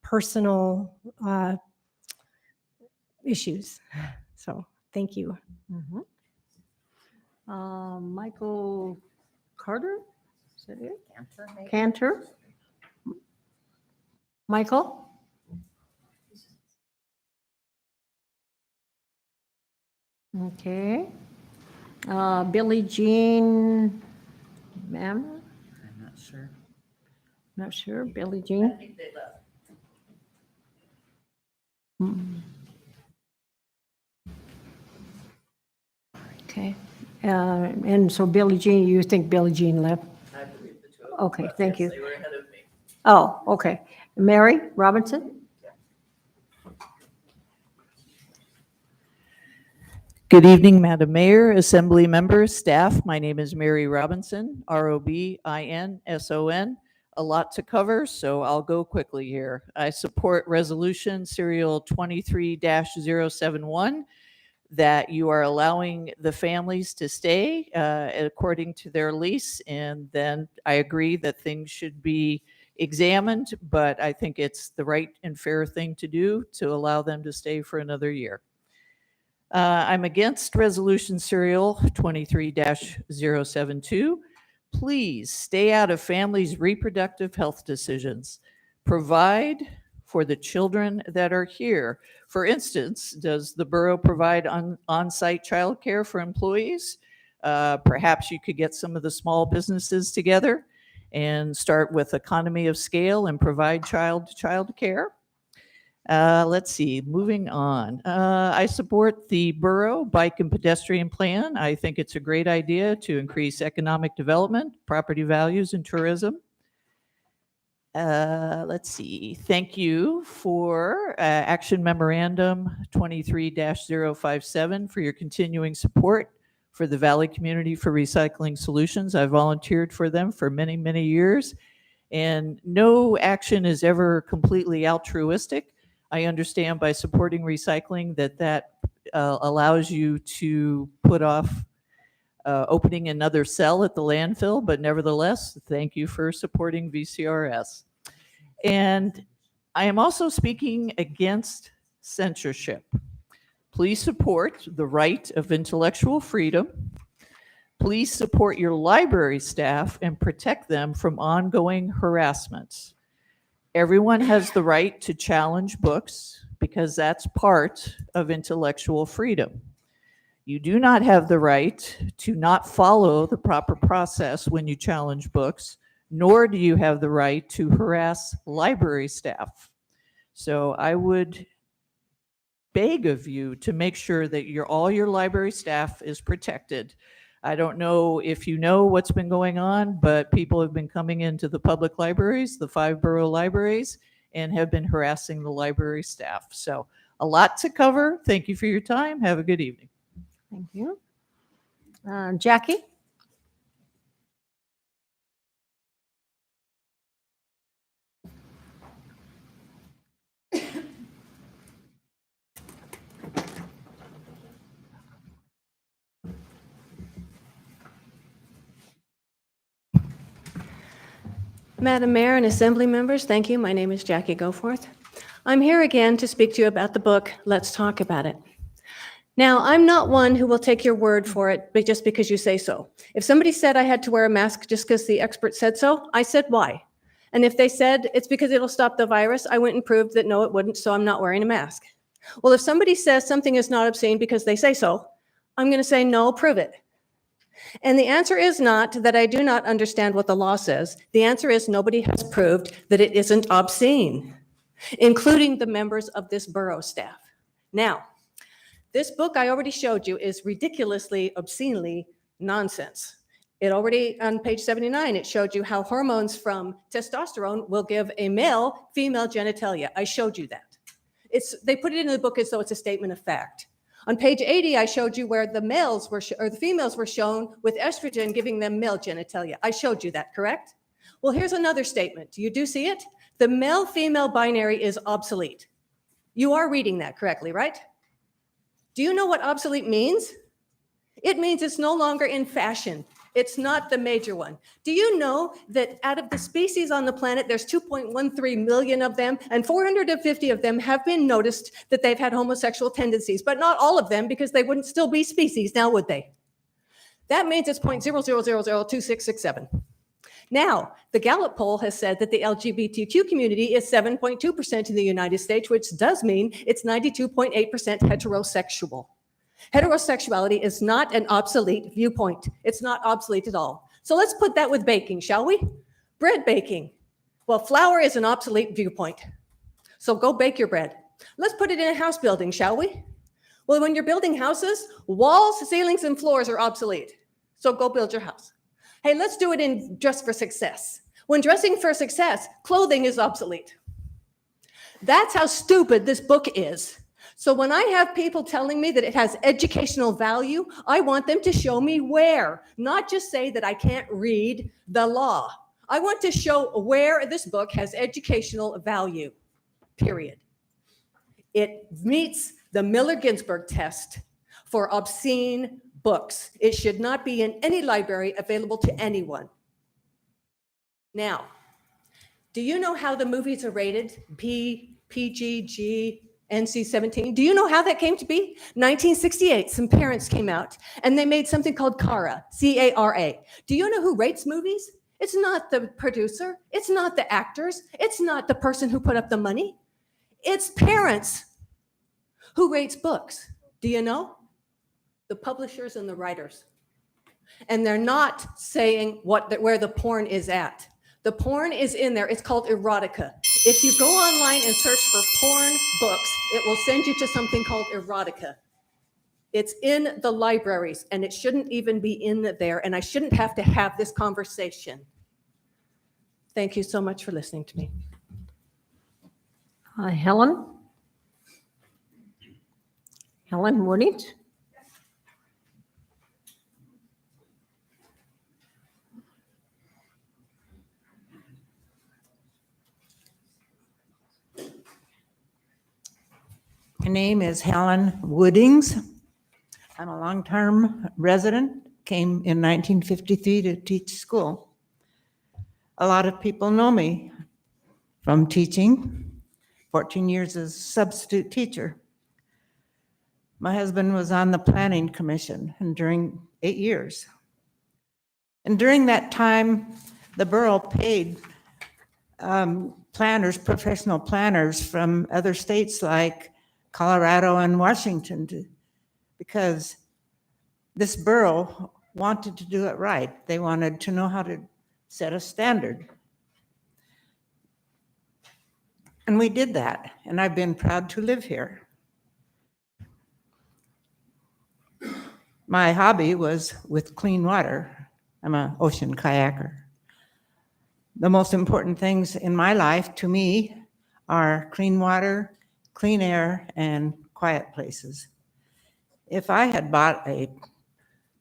personal issues. So thank you. Mm-hmm. Michael Carter? Is that it? Cantor? Michael? Okay. Billie Jean Mammer? I'm not sure. Not sure. Billie Jean? I think they left. Okay. And so Billie Jean, you think Billie Jean left? I believe the two of them. Okay, left. thank Yes, you. They were ahead of me. Oh, okay. Mary Robinson? Good evening, Madam Mayor, Assembly members, staff. My name is Mary Robinson, Robinson. A lot to cover, so I'll go quickly here. I support Resolution Serial 23-071 that you are allowing the families to stay according to their lease, and then I agree that things should be examined, but I think it's the right and fair thing to do to allow them to stay for another year. I'm against Resolution Serial 23-072. Please stay out of families' reproductive health decisions. Provide for the children that are here. For instance, does the borough provide on-site childcare for employees? Perhaps you could get some of the small businesses together and start with economy of scale and provide child care. Let's see, moving on. I support the borough bike and pedestrian plan. I think it's a great idea to increase economic development, property values, and tourism. Let's see, thank you for Action Memorandum 23-057 for your continuing support for the Valley Community for Recycling Solutions. I volunteered for them for many, many years, and no action is ever completely altruistic. I understand by supporting recycling that allows you to put off opening another cell at the landfill, but nevertheless, thank you for supporting VCRS. And I am also speaking against censorship. Please support the right of intellectual freedom. Please support your library staff and protect them from ongoing harassment. Everyone has the right to challenge books because that's part of intellectual freedom. You do not have the right to not follow the proper process when you challenge books, nor do you have the right to harass library staff. So I would beg of you to make sure that all your library staff is protected. I don't know if you know what's been going on, but people have been coming into the public libraries, the 5 borough libraries, and have been harassing the library staff. So a lot to cover. Thank you for your time. Have a good evening. Thank you. Jackie? Madam Mayor and Assembly members, thank you. My name is Jackie Goforth. I'm here again to speak to you about the book, Let's Talk About It. Now, I'm not one who will take your word for it but just because you say so. If somebody said I had to wear a mask just because the expert said so, I said why. And if they said it's because it'll stop the virus, I went and proved that no, it wouldn't, so I'm not wearing a mask. Well, if somebody says something is not obscene because they say so, I'm going to say no, prove it. And the answer is not that I do not understand what the law says. The answer is nobody has proved that it isn't obscene, including the members of this borough staff. Now, this book I already showed you is ridiculously, obscenely nonsense. It already, on page 79, it showed you how hormones from testosterone will give a male female genitalia. I showed you that. They put it in the book as though it's a statement of fact. On page 80, I showed you where the the females were shown with estrogen giving them male genitalia. I showed you that, correct? Well, here's another statement. You do see it? The male-female binary is obsolete. You are reading that correctly, right? Do you know what obsolete means? It means it's no longer in fashion. It's not the major one. Do you know that out of the species on the planet, there's 2.13 million of them, and 450 of them have been noticed that they've had homosexual tendencies, but not all of them because they wouldn't still be species now, would they? That means it's 0.00002667. Now, the Gallup poll has said that the LGBTQ community is 7.2% in the United States, which does mean it's 92.8% heterosexual. Heterosexuality is not an obsolete viewpoint. It's not obsolete at all. So let's put that with baking, shall we? Bread baking. Well, flour is an obsolete viewpoint. So go bake your bread. Let's put it in a house building, shall we? Well, when you're building houses, walls, ceilings, and floors are obsolete. So go build your house. Hey, let's do it in Dress for Success. When dressing for success, clothing is obsolete. That's how stupid this book is. So when I have people telling me that it has educational value, I want them to show me where, not just say that I can't read the law. I want to show where this book has educational value, period. It meets the Miller-Ginsburg test for obscene books. It should not be in any library available to anyone. Now, Do you know how the movies are rated? PG, NC-17. Do you know how that came to be? 1968, some parents came out and they made something called CARA, C-A-R-A. Do you know who rates movies? It's not the producer. It's not the actors. It's not the person who put up the money. It's parents who rates books. Do you know? The publishers and the writers. And they're not saying where the porn is at. The porn is in there. It's called erotica. If you go online and search for porn books, it will send you to something called erotica. It's in the libraries, and it shouldn't even be in there, and I shouldn't have to have this conversation. Thank you so much for listening to me. Helen? Helen Woodings? My name is Helen Woodings. I'm a long-term resident, came in 1953 to teach school. A lot of people know me from teaching, 14 years as substitute teacher. My husband was on the planning commission and during 8 years. And during that time, the borough paid planners, professional planners from other states like Colorado and Washington because this borough wanted to do it right. They wanted to know how to set a standard. And we did that, and I've been proud to live here. My hobby was with clean water. I'm an ocean kayaker. The most important things in my life to me are clean water, clean air, and quiet places. If I had bought a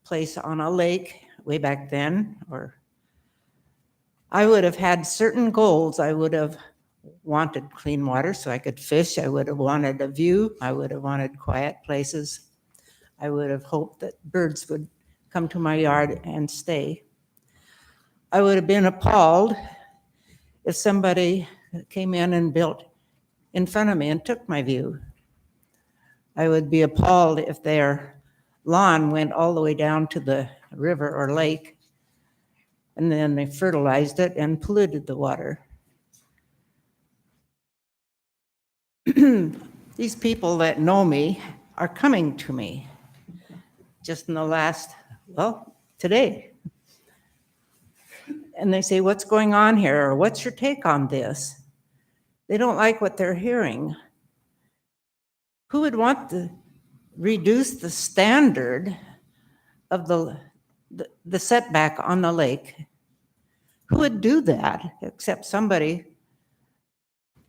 place on a lake way back then, I would have had certain goals. I would have wanted clean water so I could fish. I would have wanted a view. I would have wanted quiet places. I would have hoped that birds would come to my yard and stay. I would have been appalled if somebody came in and built in front of me and took my view. I would be appalled if their lawn went all the way down to the river or lake, and then they fertilized it and polluted the water. These people that know me are coming to me just in the last, today. And they say, what's going on here? Or what's your take on this? They don't like what they're hearing. Who would want to reduce the standard of the setback on the lake? Who would do that except somebody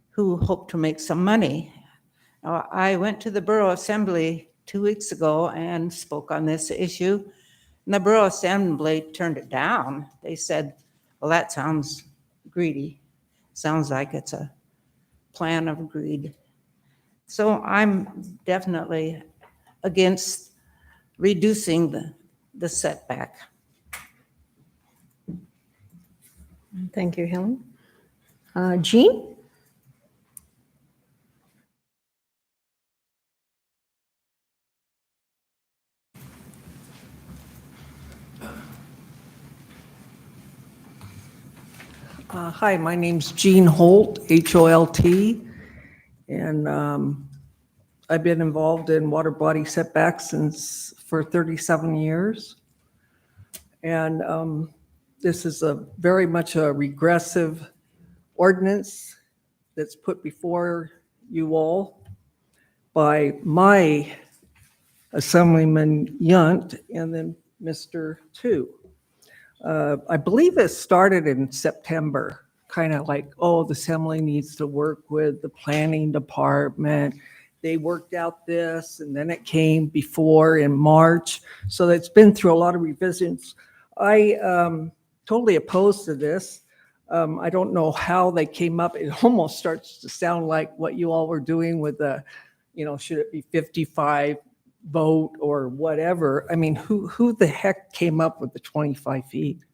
who hoped to make some money? Now, I went to the Borough Assembly 2 weeks ago and spoke on this issue, and the Borough Assembly turned it down. They said, well, that sounds greedy. Sounds like it's a plan of greed. So I'm definitely against reducing the setback. Thank you, Helen. Jean? Hi, my name's Jean Holt, H-O-L-T, and I've been involved in water body setbacks for 37 years. And this is very much a regressive ordinance that's put before you all by my Assemblyman Yunt and then Mr. Tu. I believe it started in September, kind of like, the Assembly needs to work with the planning department. They worked out this, and then it came before in March. So it's been through a lot of revisions. I totally opposed to this. I don't know how they came up. It almost starts to sound like what you all were doing with the, should it be 55 vote or whatever. I mean, who the heck came up with the 25 feet?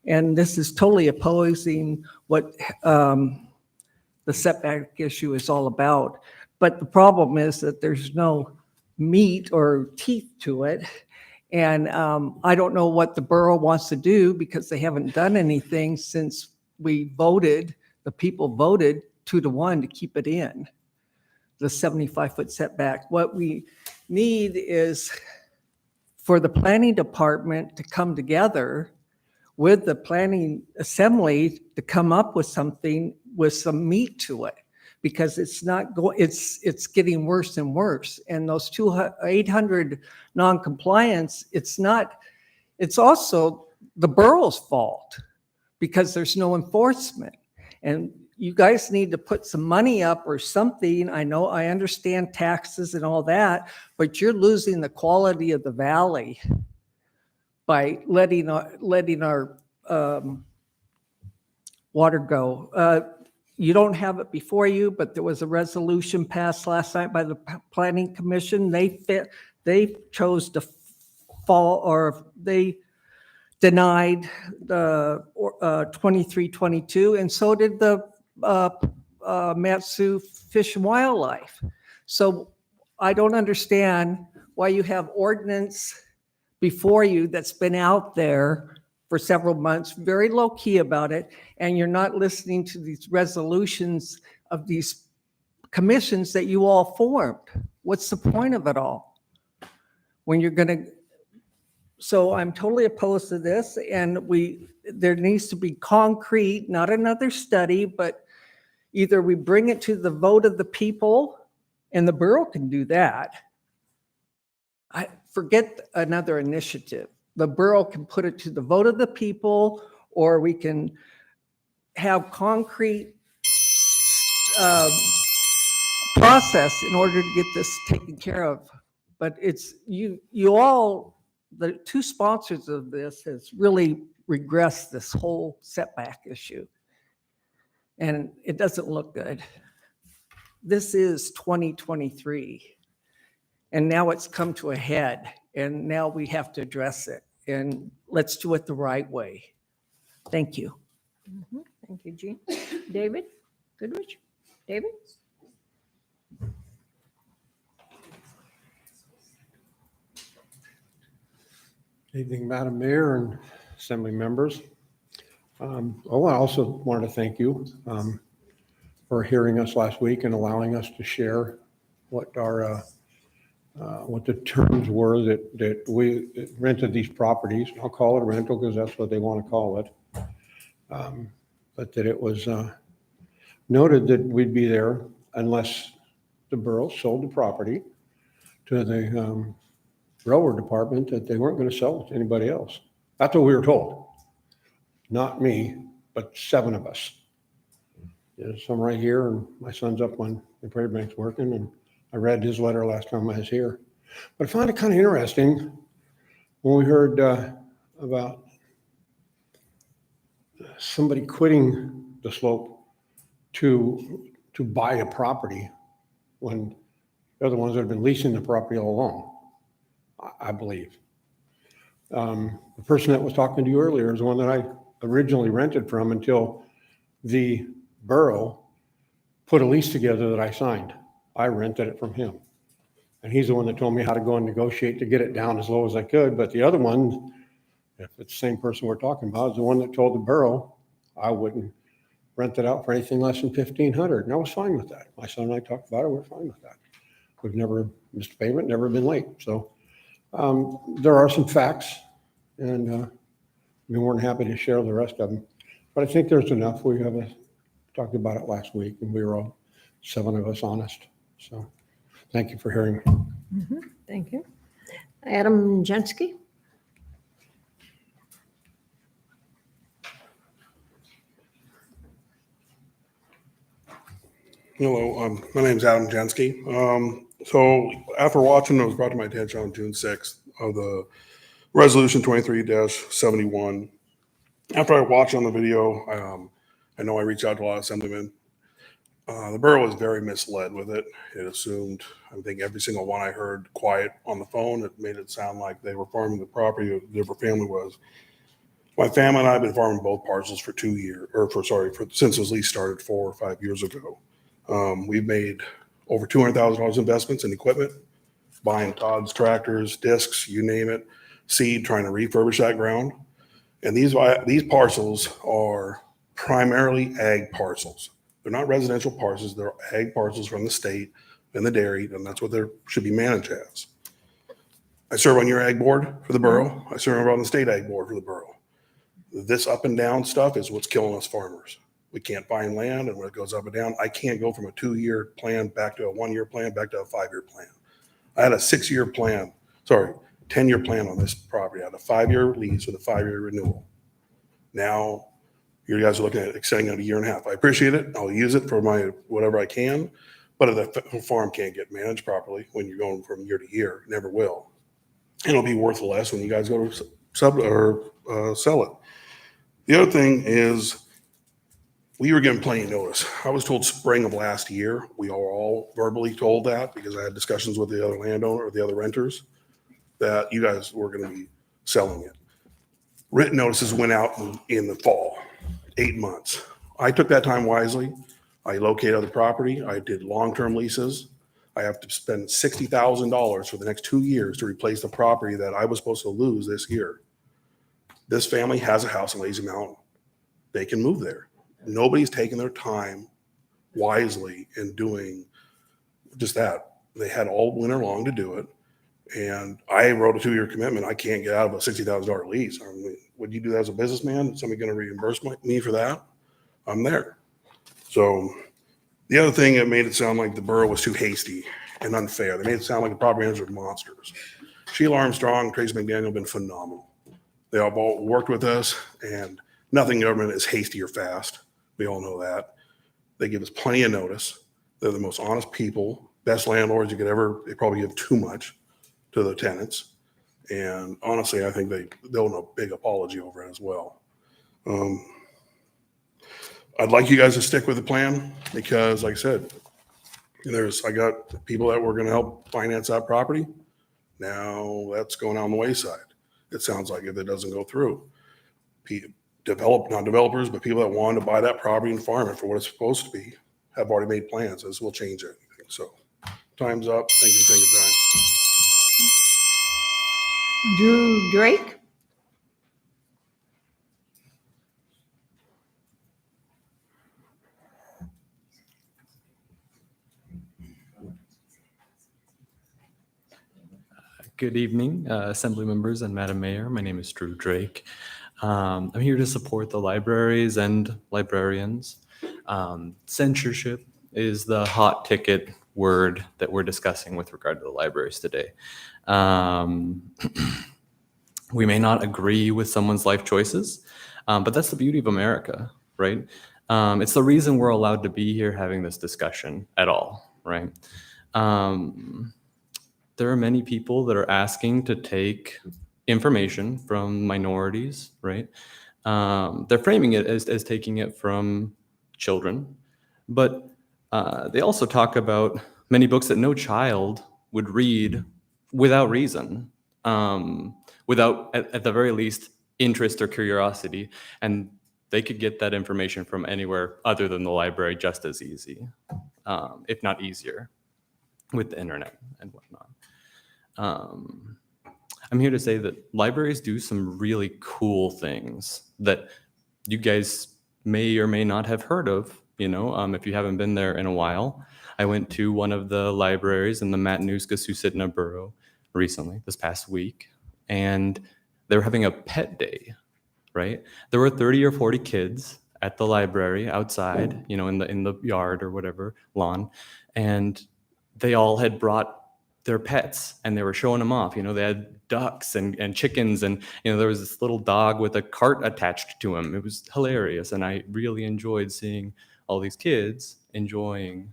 And this is totally opposing what the setback issue is all about. But the problem is that there's no meat or teeth to it. And I don't know what the borough wants to do because they haven't done anything since we voted, the people voted 2-1 to keep it in, the 75-foot setback. What we need is for the planning department to come together with the planning assembly to come up with something with some meat to it, because it's not going, it's getting worse and worse. And those 800 non-compliance, it's also the borough's fault because there's no enforcement. And you guys need to put some money up or something. I understand taxes and all that, but you're losing the quality of the valley by letting our water go. You don't have it before you, but there was a resolution passed last night by the Planning Commission. They chose to they denied the 2322, and so did the Matsu Fish and Wildlife. So I don't understand why you have ordinance before you that's been out there for several months, very low key about it, and you're not listening to these resolutions of these commissions that you all formed. What's the point of it all? When you're gonna, so I'm totally opposed to this, and there needs to be concrete, not another study, but either we bring it to the vote of the people, and the borough can do that. I forget another initiative. The borough can put it to the vote of the people, or we can have concrete process in order to get this taken care of. But it's you all, the two sponsors of this has really regressed this whole setback issue. And it doesn't look good. This is 2023. And now it's come to a head, and now we have to address it, and let's do it the right way. Thank you. Thank you, Jean. David Goodrich? David? Evening, Madam Mayor and Assembly members. I also wanted to thank you for hearing us last week and allowing us to share what the terms were that we rented these properties. I'll call it a rental because that's what they want to call it. But that it was noted that we'd be there unless the borough sold the property to the railroad department, that they weren't going to sell it to anybody else. That's what we were told. Not me, but 7 of us. There's some right here, and my son's up when the prayer bank's working, and I read his letter last time I was here. But I found it kind of interesting when we heard about somebody quitting the slope to buy a property when they're the ones that have been leasing the property all along, I believe. The person that was talking to you earlier is the one that I originally rented from until the borough put a lease together that I signed. I rented it from him. And he's the one that told me how to go and negotiate to get it down as low as I could. But the other one, if it's the same person we're talking about, is the one that told the borough I wouldn't rent it out for anything less than $1,500. And I was fine with that. My son and I talked about it. We're fine with that. We've never missed a payment, never been late. So there are some facts, and we weren't happy to share the rest of them. But I think there's enough. We have talked about it last week, and we were all 7 of us honest. So thank you for hearing me. Thank you. Adam Jensky? Hello, my name is Adam Jensky. So after watching, it was brought to my attention on June 6th of the resolution 23-71. After I watched on the video, I know I reached out to a lot of assemblymen. The borough was very misled with it. It assumed, I think every single one I heard quiet on the phone, it made it sound like they were farming the property, their family was. My family and I have been farming both parcels for 2 years, since this lease started 4 or 5 years ago. We've made over $200,000 investments in equipment, buying Todd's tractors, discs, you name it, seed, trying to refurbish that ground. And these parcels are primarily ag parcels. They're not residential parcels. They're ag parcels from the state and the dairy, and that's what they should be managed as. I serve on your ag board for the borough. I serve on the state ag board for the borough. This up and down stuff is what's killing us farmers. We can't find land, and when it goes up and down, I can't go from a 2-year plan back to a 1-year plan, back to a 5-year plan. I had a 10-year plan on this property. I had a 5-year lease with a 5-year renewal. Now, you guys are looking at extending it a year and a half. I appreciate it. I'll use it for my whatever I can, but if the farm can't get managed properly when you're going from year to year, it never will. And it'll be worth less when you guys go to sell it. The other thing is, we were given plenty of notice. I was told spring of last year. We are all verbally told that because I had discussions with the other landowner or the other renters that you guys were going to be selling it. Written notices went out in the fall, 8 months. I took that time wisely. I located other property. I did long-term leases. I have to spend $60,000 for the next 2 years to replace the property that I was supposed to lose this year. This family has a house in Lazy Mountain. They can move there. Nobody's taking their time wisely in doing just that. They had all winter long to do it. And I wrote a 2-year commitment. I can't get out of a $60,000 lease. I mean, would you do that as a businessman? Is somebody going to reimburse me for that? I'm there. So the other thing that made it sound like the borough was too hasty and unfair. They made it sound like the property owners were monsters. Sheila Armstrong, Tracy McDaniel have been phenomenal. They all worked with us, and nothing government is hasty or fast. We all know that. They give us plenty of notice. They're the most honest people, best landlords you could ever. They probably give too much to the tenants. And honestly, I think they'll owe a big apology over it as well. I'd like you guys to stick with the plan because, like I said, I got people that were going to help finance that property. Now that's going on the wayside. It sounds like if it doesn't go through. Not developers, but people that wanted to buy that property and farm it for what it's supposed to be have already made plans. This will change anything. So time's up. Thank you for taking the time. Drew Drake? Good evening, Assembly members and Madam Mayor. My name is Drew Drake. I'm here to support the libraries and librarians. Censorship is the hot ticket word that we're discussing with regard to the libraries today. We may not agree with someone's life choices, but that's the beauty of America, right? It's the reason we're allowed to be here having this discussion at all, right? There are many people that are asking to take information from minorities, right? They're framing it as taking it from children, but they also talk about many books that no child would read without reason, without, at the very least, interest or curiosity, and they could get that information from anywhere other than the library just as easy, if not easier, with the internet and whatnot. I'm here to say that libraries do some really cool things that you guys may or may not have heard of, if you haven't been there in a while. I went to one of the libraries in the Matanuska-Susitna Borough recently, this past week, and they were having a pet day, right? There were 30 or 40 kids at the library outside, in the yard or whatever, lawn, and they all had brought their pets and they were showing them off. They had ducks and chickens, and there was this little dog with a cart attached to him. It was hilarious, and I really enjoyed seeing all these kids enjoying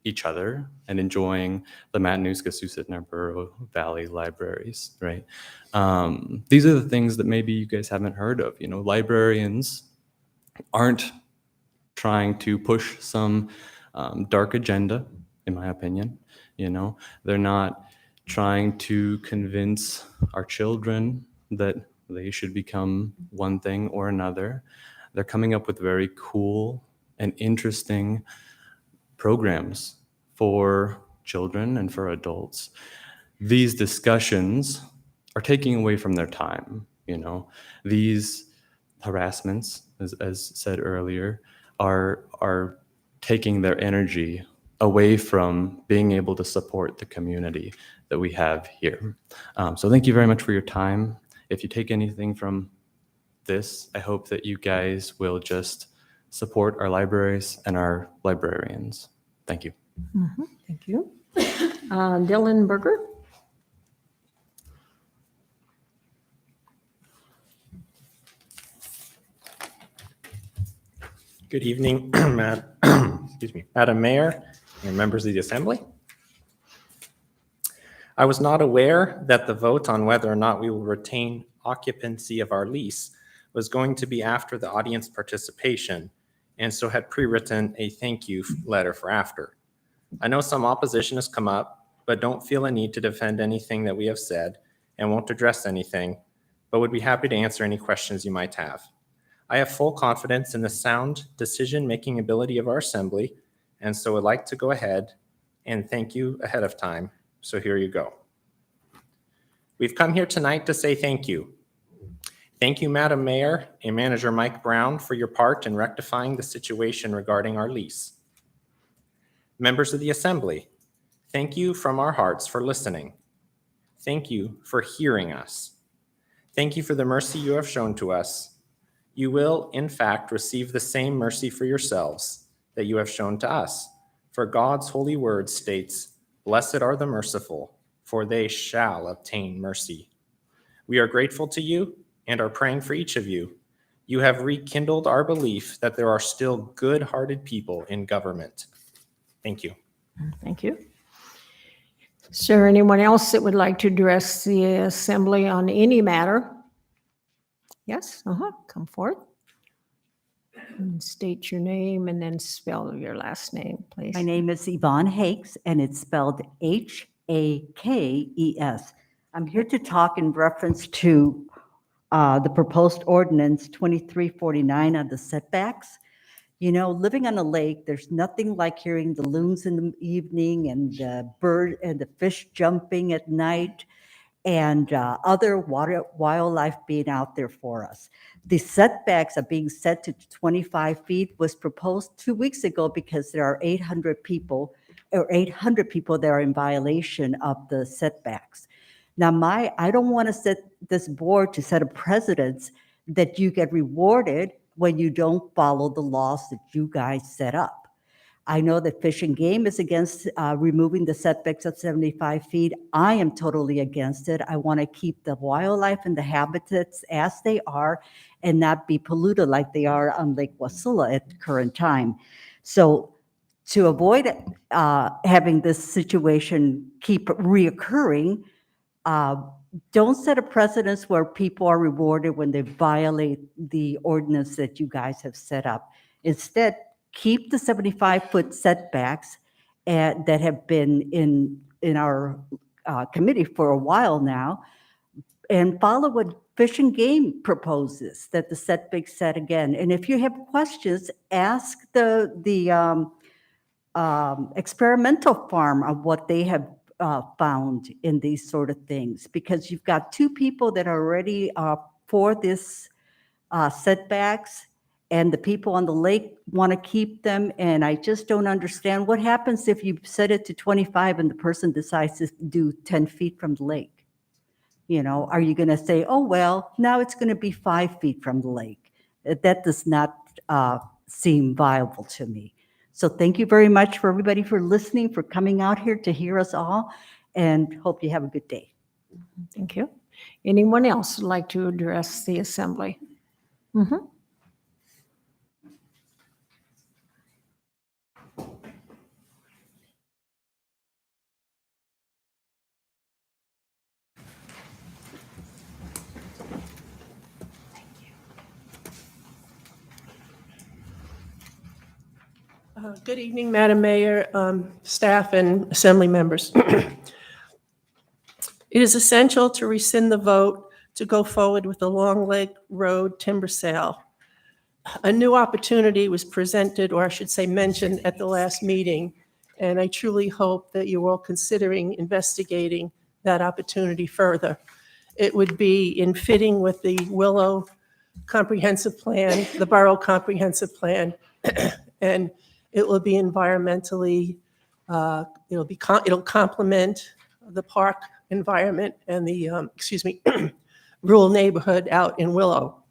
each other and enjoying the Matanuska-Susitna Borough Valley libraries, right? These are the things that maybe you guys haven't heard of. Librarians aren't trying to push some dark agenda, in my opinion. They're not trying to convince our children that they should become one thing or another. They're coming up with very cool and interesting programs for children and for adults. These discussions are taking away from their time. These harassments, as said earlier, are taking their energy away from being able to support the community that we have here. So thank you very much for your time. If you take anything from this, I hope that you guys will just support our libraries and our librarians. Thank you. Thank you. Dylan Berger? Good evening, Madam Mayor and members of the Assembly. I was not aware that the vote on whether or not we will retain occupancy of our lease was going to be after the audience participation, and so had pre-written a thank you letter for after. I know some opposition has come up, but don't feel a need to defend anything that we have said and won't address anything, but would be happy to answer any questions you might have. I have full confidence in the sound decision-making ability of our Assembly, and so would like to go ahead and thank you ahead of time. So here you go. We've come here tonight to say thank you. Thank you, Madam Mayor and Manager Mike Brown, for your part in rectifying the situation regarding our lease. Members of the Assembly, thank you from our hearts for listening. Thank you for hearing us. Thank you for the mercy you have shown to us. You will, in fact, receive the same mercy for yourselves that you have shown to us. For God's holy word states, "Blessed are the merciful, for they shall obtain mercy." We are grateful to you and are praying for each of you. You have rekindled our belief that there are still good-hearted people in government. Thank you. Thank you. Is there anyone else that would like to address the Assembly on any matter? Yes, come forward. And state your name and then spell your last name, please. My name is Yvonne Hakes, and it's spelled Hakes. I'm here to talk in reference to the proposed ordinance 2349 on the setbacks. Living on a lake, there's nothing like hearing the loons in the evening and the bird and the fish jumping at night, and other wildlife being out there for us. The setbacks are being set to 25 feet was proposed 2 weeks ago because there are 800 people that are in violation of the setbacks. Now, I don't want to set this board to set a precedence that you get rewarded when you don't follow the laws that you guys set up. I know that Fish and Game is against removing the setbacks of 75 feet. I am totally against it. I want to keep the wildlife and the habitats as they are and not be polluted like they are on Lake Wasilla at the current time. So to avoid having this situation keep reoccurring, don't set a precedence where people are rewarded when they violate the ordinance that you guys have set up. Instead, keep the 75-foot setbacks that have been in our committee for a while now, and follow what Fish and Game proposes, that the setbacks set again. And if you have questions, ask the experimental farm of what they have found in these sort of things, because you've got 2 people that are already for this setbacks, and the people on the lake want to keep them. And I just don't understand what happens if you set it to 25 and the person decides to do 10 feet from the lake. Are you going to say, oh, well, now it's going to be 5 feet from the lake? That does not seem viable to me. So thank you very much for everybody for listening, for coming out here to hear us all, and hope you have a good day. Thank you. Anyone else would like to address the Assembly? Good evening, Madam Mayor, staff, and Assembly members. It is essential to rescind the vote to go forward with the Long Lake Road timber sale. A new opportunity was presented, or I should say mentioned, at the last meeting, and I truly hope that you're all considering investigating that opportunity further. It would be in fitting with the Willow Comprehensive Plan, the Borough Comprehensive Plan, and it will be environmentally, it'll complement the park environment and the, rural neighborhood out in Willow.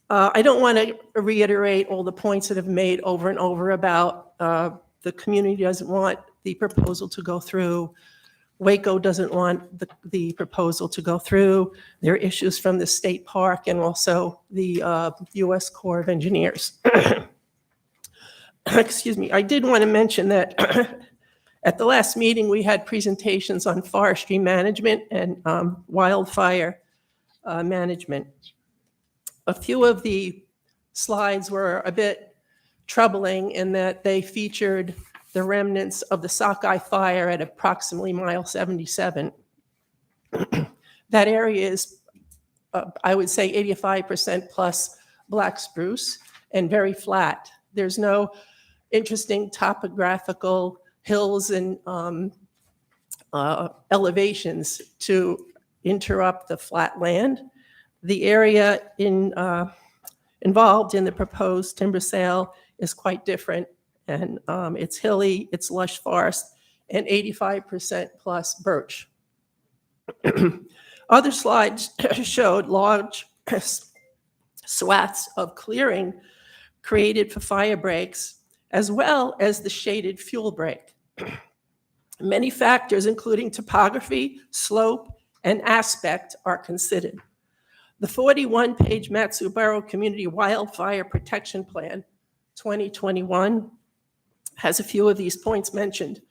I don't want to reiterate all the points that have made over and over about the community doesn't want the proposal to go through. Waco doesn't want the proposal to go through. There are issues from the state park and also the U.S. Corps of Engineers. Excuse me. I did want to mention that at the last meeting, we had presentations on forestry management and wildfire management. A few of the slides were a bit troubling in that they featured the remnants of the Sockeye fire at approximately mile 77. That area is, I would say, 85% plus black spruce and very flat. There's no interesting topographical hills and elevations to interrupt the flat land. The area involved in the proposed timber sale is quite different, and it's hilly, it's lush forest, and 85% plus birch. Other slides showed large swaths of clearing created for fire breaks, as well as the shaded fuel break. Many factors, including topography, slope, and aspect, are considered. The 41-page Matsu Borough Community Wildfire Protection Plan 2021 has a few of these points mentioned.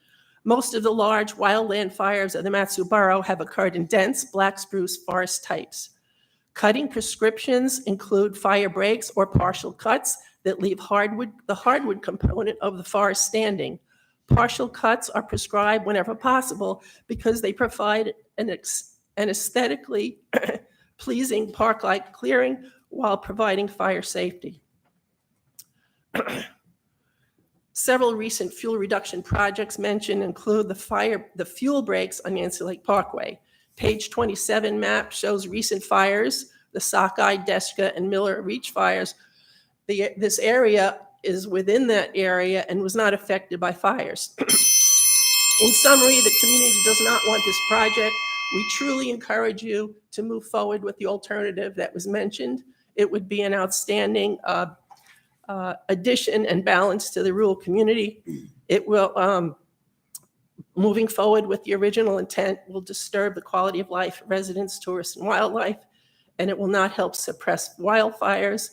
Most of the large wildland fires of the Matsu Borough have occurred in dense black spruce forest types. Cutting prescriptions include fire breaks or partial cuts that leave the hardwood component of the forest standing. Partial cuts are prescribed whenever possible because they provide an aesthetically pleasing park-like clearing while providing fire safety. Several recent fuel reduction projects mentioned include the fuel breaks on Nancy Lake Parkway. Page 27 map shows recent fires, the Sockeye, Deska, and Miller Reach fires. This area is within that area and was not affected by fires. In summary, the community does not want this project. We truly encourage you to move forward with the alternative that was mentioned. It would be an outstanding addition and balance to the rural community. It will, moving forward with the original intent, will disturb the quality of life of residents, tourists, and wildlife, and it will not help suppress wildfires.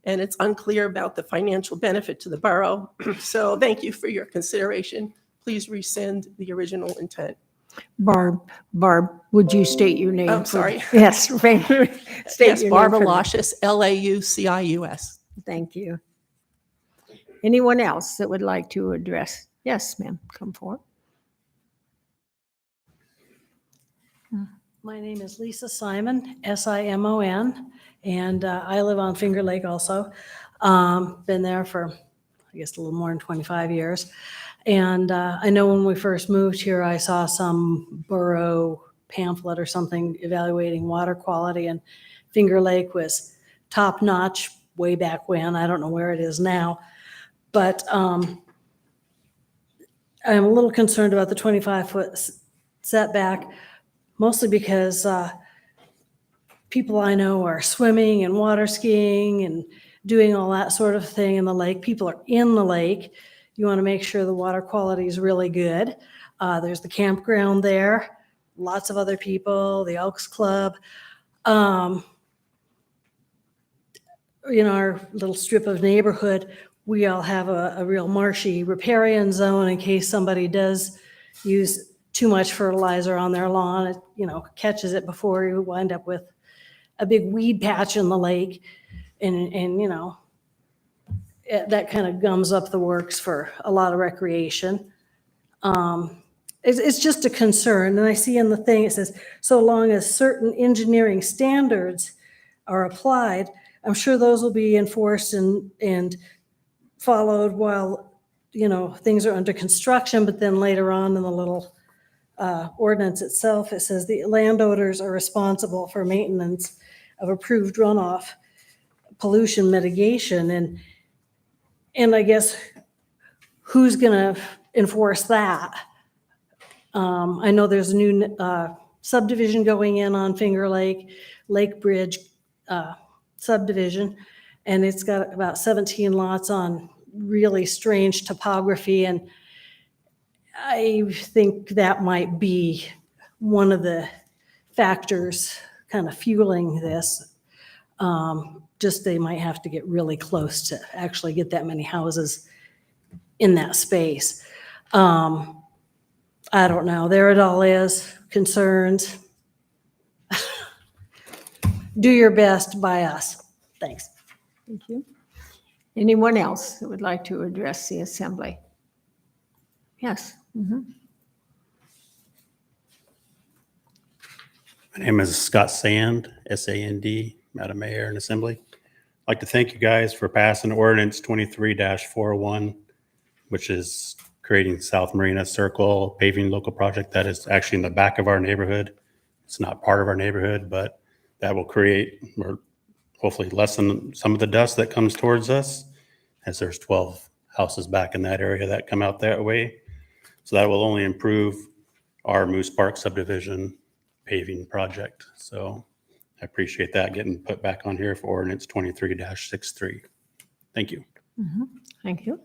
And it's unclear about the financial benefit to the borough. So thank you for your consideration. Please rescind the original intent. Barb, would you state your name? I'm sorry. Yes, state Yes, your Barbara name for- Laucius, Laucius. Thank you. Anyone else that would like to address? Yes, ma'am, come forward. My name is Lisa Simon, Simon, and I live on Finger Lake also. Been there for, I guess, a little more than 25 years. And I know when we first moved here, I saw some borough pamphlet or something evaluating water quality, and Finger Lake was top notch way back when. I don't know where it is now, but I'm a little concerned about the 25-foot setback, mostly because people I know are swimming and water skiing and doing all that sort of thing in the lake. People are in the lake. You want to make sure the water quality is really good. There's the campground there, lots of other people, the Elks Club. Our little strip of neighborhood, we all have a real marshy riparian zone in case somebody does use too much fertilizer on their lawn. It, catches it before you wind up with a big weed patch in the lake. And that kind of gums up the works for a lot of recreation. it's just a concern. And I see in the thing, it says, so long as certain engineering standards are applied, I'm sure those will be enforced and followed while, things are under construction, but then later on in the little ordinance itself, it says the landowners are responsible for maintenance of approved runoff pollution mitigation. And I guess who's gonna enforce that? I know there's a new subdivision going in on Finger Lake Bridge subdivision, and it's got about 17 lots on really strange topography, and I think that might be one of the factors kind of fueling this. Just they might have to get really close to actually get that many houses in that space. I don't know. There it all is. Concerns. Do your best by us. Thanks. Thank you. Anyone else that would like to address the assembly? Yes. My name is Scott Sand, S-A-N-D, Madam Mayor and Assembly. I'd like to thank you guys for passing ordinance 23-401, which is creating South Marina Circle paving local project that is actually in the back of our neighborhood. It's not part of our neighborhood, but that will create or hopefully lessen some of the dust that comes towards us, as there's 12 houses back in that area that come out that way. So that will only improve our Moose Park subdivision paving project. So I appreciate that getting put back on here for ordinance 23-63. Thank you. Thank you.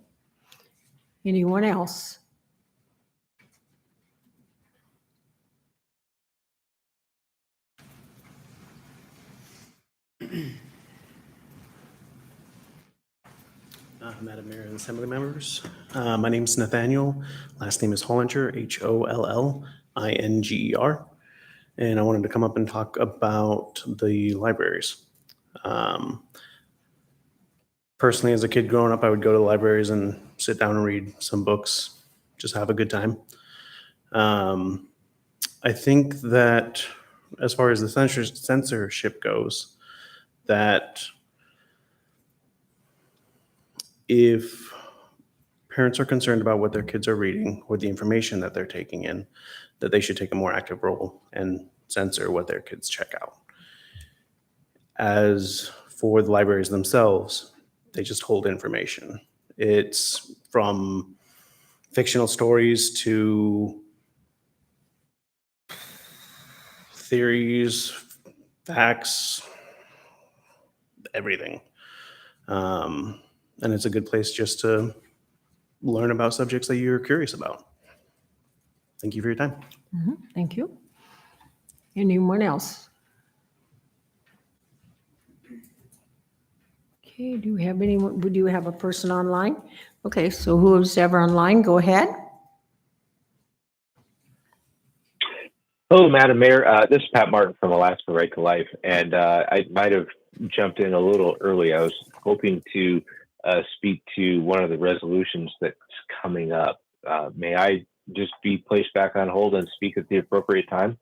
Anyone else? Madam Mayor and Assembly members, my name is Nathaniel. Last name is Hollinger, Hollinger, and I wanted to come up and talk about the libraries. Personally, as a kid growing up, I would go to the libraries and sit down and read some books, just have a good time. I think that as far as the censorship goes, that if parents are concerned about what their kids are reading or the information that they're taking in, that they should take a more active role and censor what their kids check out. As for the libraries themselves, they just hold information. It's from fictional stories to theories, facts, everything. And it's a good place just to learn about subjects that you're curious about. Thank you for your time. Thank you. Anyone else? Okay, do we have anyone, do you have a person online? Okay, so who's ever online, go ahead. Hello, Madam Mayor. This is Pat Martin from Alaska Right to Life, and I might have jumped in a little early. I was hoping to speak to one of the resolutions that's coming up. May I just be placed back on hold and speak at the appropriate time?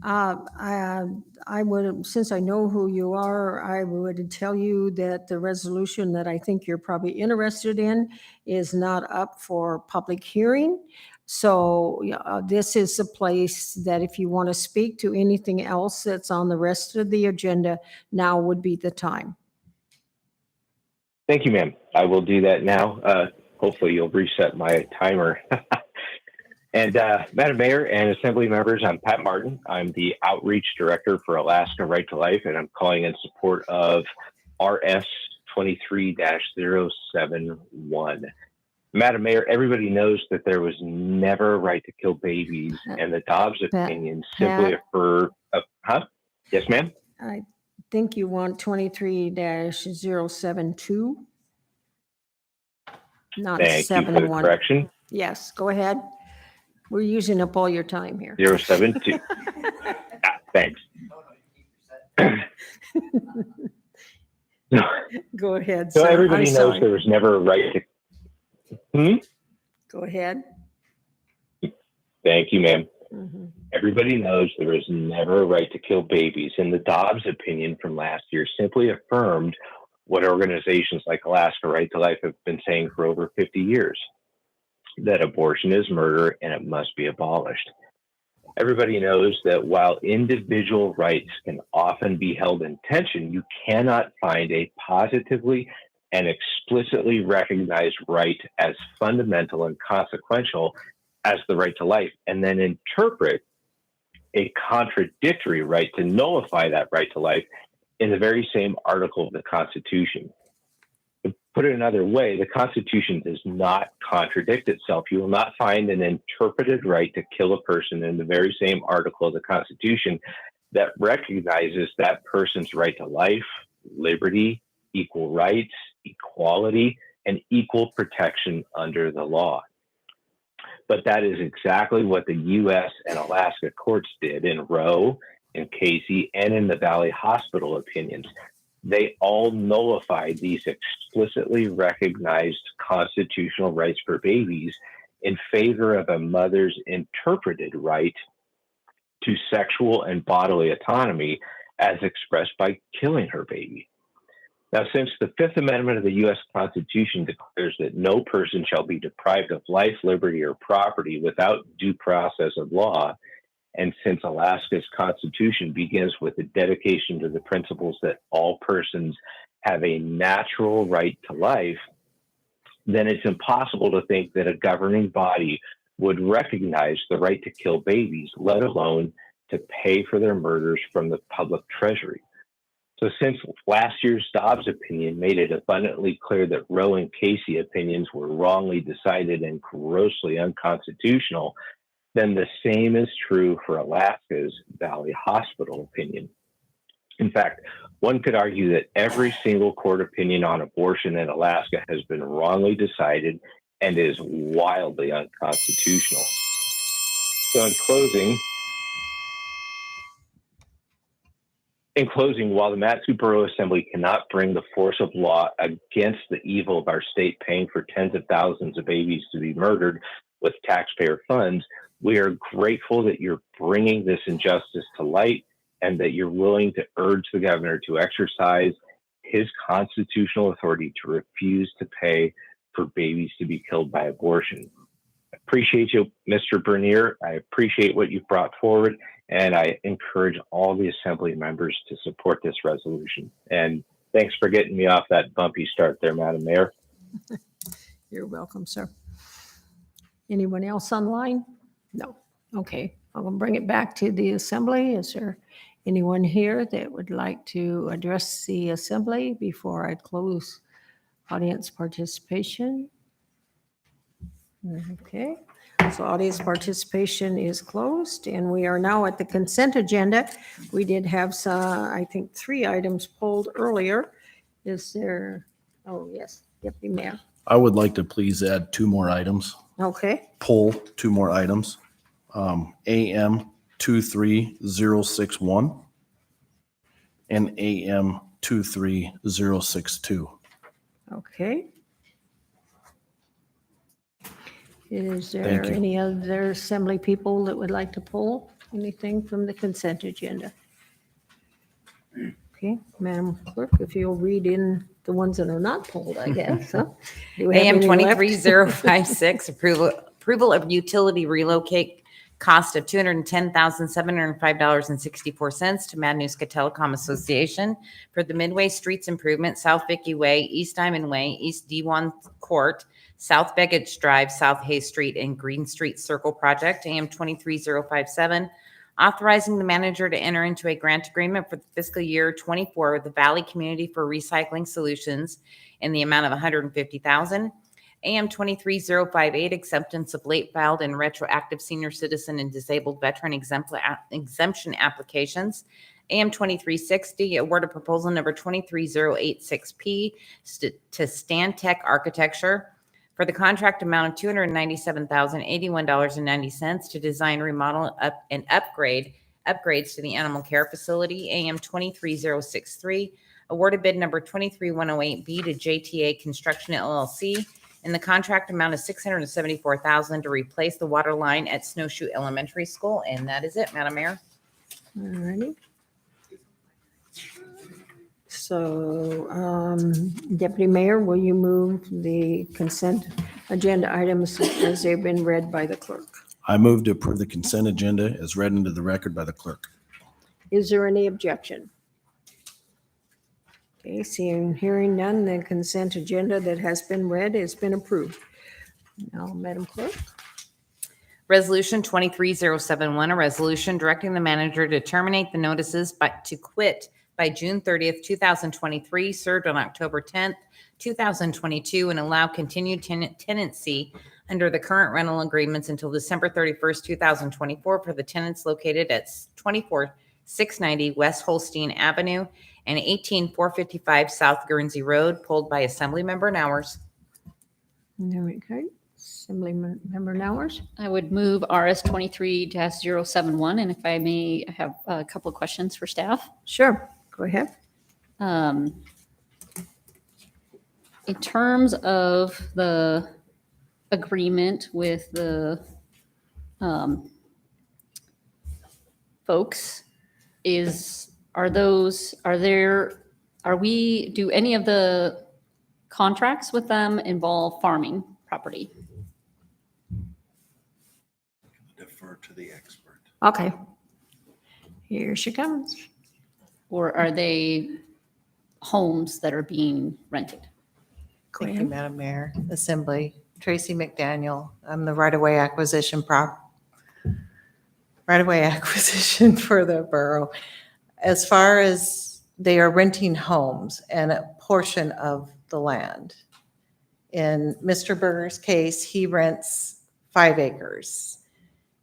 I would, since I know who you are, I would tell you that the resolution that I think you're probably interested in is not up for public hearing. So this is a place that if you want to speak to anything else that's on the rest of the agenda, now would be the time. Thank you, ma'am. I will do that now. Hopefully you'll reset my timer. And Madam Mayor and Assembly members, I'm Pat Martin. I'm the Outreach Director for Alaska Right to Life, and I'm calling in support of RS 23-071. Madam Mayor, everybody knows that there was never a right to kill babies, and the Dobbs opinion simply affirmed. Yes, ma'am? I think you want 23-072. Not Thank you for the 71. correction. Yes, go ahead. We're using up all your time here. 072. Thanks. Go ahead. So sir. everybody I'm knows sorry. there was never a right to. Go ahead. Thank you, ma'am. Mhm. Everybody knows there is never a right to kill babies, and the Dobbs opinion from last year simply affirmed what organizations like Alaska Right to Life have been saying for over 50 years, that abortion is murder and it must be abolished. Everybody knows that while individual rights can often be held in tension, you cannot find a positively and explicitly recognized right as fundamental and consequential as the right to life, and then interpret a contradictory right to nullify that right to life in the very same article of the Constitution. To put it another way, the Constitution does not contradict itself. You will not find an interpreted right to kill a person in the very same article of the Constitution that recognizes that person's right to life, liberty, equal rights, equality, and equal protection under the law. But that is exactly what the U.S. and Alaska courts did in Roe, in Casey, and in the Valley Hospital opinions. They all nullified these explicitly recognized constitutional rights for babies in favor of a mother's interpreted right to sexual and bodily autonomy as expressed by killing her baby. Now, since the Fifth Amendment of the U.S. Constitution declares that no person shall be deprived of life, liberty, or property without due process of law, and since Alaska's Constitution begins with a dedication to the principles that all persons have a natural right to life, then it's impossible to think that a governing body would recognize the right to kill babies, let alone to pay for their murders from the public treasury. So since last year's Dobbs opinion made it abundantly clear that Roe and Casey opinions were wrongly decided and grossly unconstitutional, then the same is true for Alaska's Valley Hospital opinion. In fact, one could argue that every single court opinion on abortion in Alaska has been wrongly decided and is wildly unconstitutional. So in closing, while the Matsu Borough Assembly cannot bring the force of law against the evil of our state paying for tens of thousands of babies to be murdered with taxpayer funds, we are grateful that you're bringing this injustice to light and that you're willing to urge the governor to exercise his constitutional authority to refuse to pay for babies to be killed by abortion. I appreciate you, Mr. Bernier. I appreciate what you've brought forward, and I encourage all the Assembly members to support this resolution. And thanks for getting me off that bumpy start there, Madam Mayor. You're welcome, sir. Anyone else online? No. Okay, I'm going to bring it back to the Assembly. Is there anyone here that would like to address the Assembly before I close audience participation? Okay, so audience participation is closed, and we are now at the consent agenda. We did have some, I think, 3 items pulled earlier. Is there, oh, yes, Deputy Mayor. I would like to please add 2 more items, Okay, pull 2 more items. AM 23061 and AM 23062. okay. Is there Thank you. any other Assembly people that would like to pull anything from the consent agenda? Okay, Madam Clerk, if you'll read in the ones that are not pulled, I guess, huh? Do we have AM any left? 23056, approval of utility relocate cost of $210,705.64 to Matanuska Telecom Association for the Midway Streets Improvement, South Vicky Way, East Diamond Way, East D1 Court, South Beggage Drive, South Hay Street, and Green Street Circle Project. AM 23057, authorizing the manager to enter into a grant agreement for the fiscal year 24 with the Valley Community for Recycling Solutions in the amount of $150,000. AM 23058, acceptance of late filed and retroactive senior citizen and disabled veteran exemption applications. AM 2360, award of proposal number 23086P to Stantec Architecture for the contract amount of $297,081.90 to design, remodel, and upgrades to the animal care facility. AM 23063, awarded bid number 23108B to JTA Construction LLC in the contract amount of $674,000 to replace the water line at Snowshoe Elementary School. And that is it, Madam Mayor. All righty. So, Deputy Mayor, will you move the consent agenda items as they've been read by the clerk? I move to approve the consent agenda as read into the record by the clerk. Is there any objection? Okay, hearing none, the consent agenda that has been read has been approved. Now, Madam Clerk. Resolution 23071, a resolution directing the manager to terminate the notices but to quit by June 30th, 2023, served on October 10th, 2022, and allow continued tenancy under the current rental agreements until December 31st, 2024 for the tenants located at 24690 West Holstein Avenue and 18455 South Guernsey Road, pulled by Assemblymember Nowers. Okay, Assemblymember Nowers. I would move RS 23-071, and if I may, I have a couple of questions for staff. Sure, go ahead. In terms of the agreement with the folks, do any of the contracts with them involve farming property? Defer to the expert. Okay. Here she comes. Or are they homes that are being rented? Thank you, Madam Mayor. Assembly, Tracy McDaniel. I'm the right-of-way acquisition for the borough. As far as they are renting homes and a portion of the land. In Mr. Berger's case, he rents 5 acres.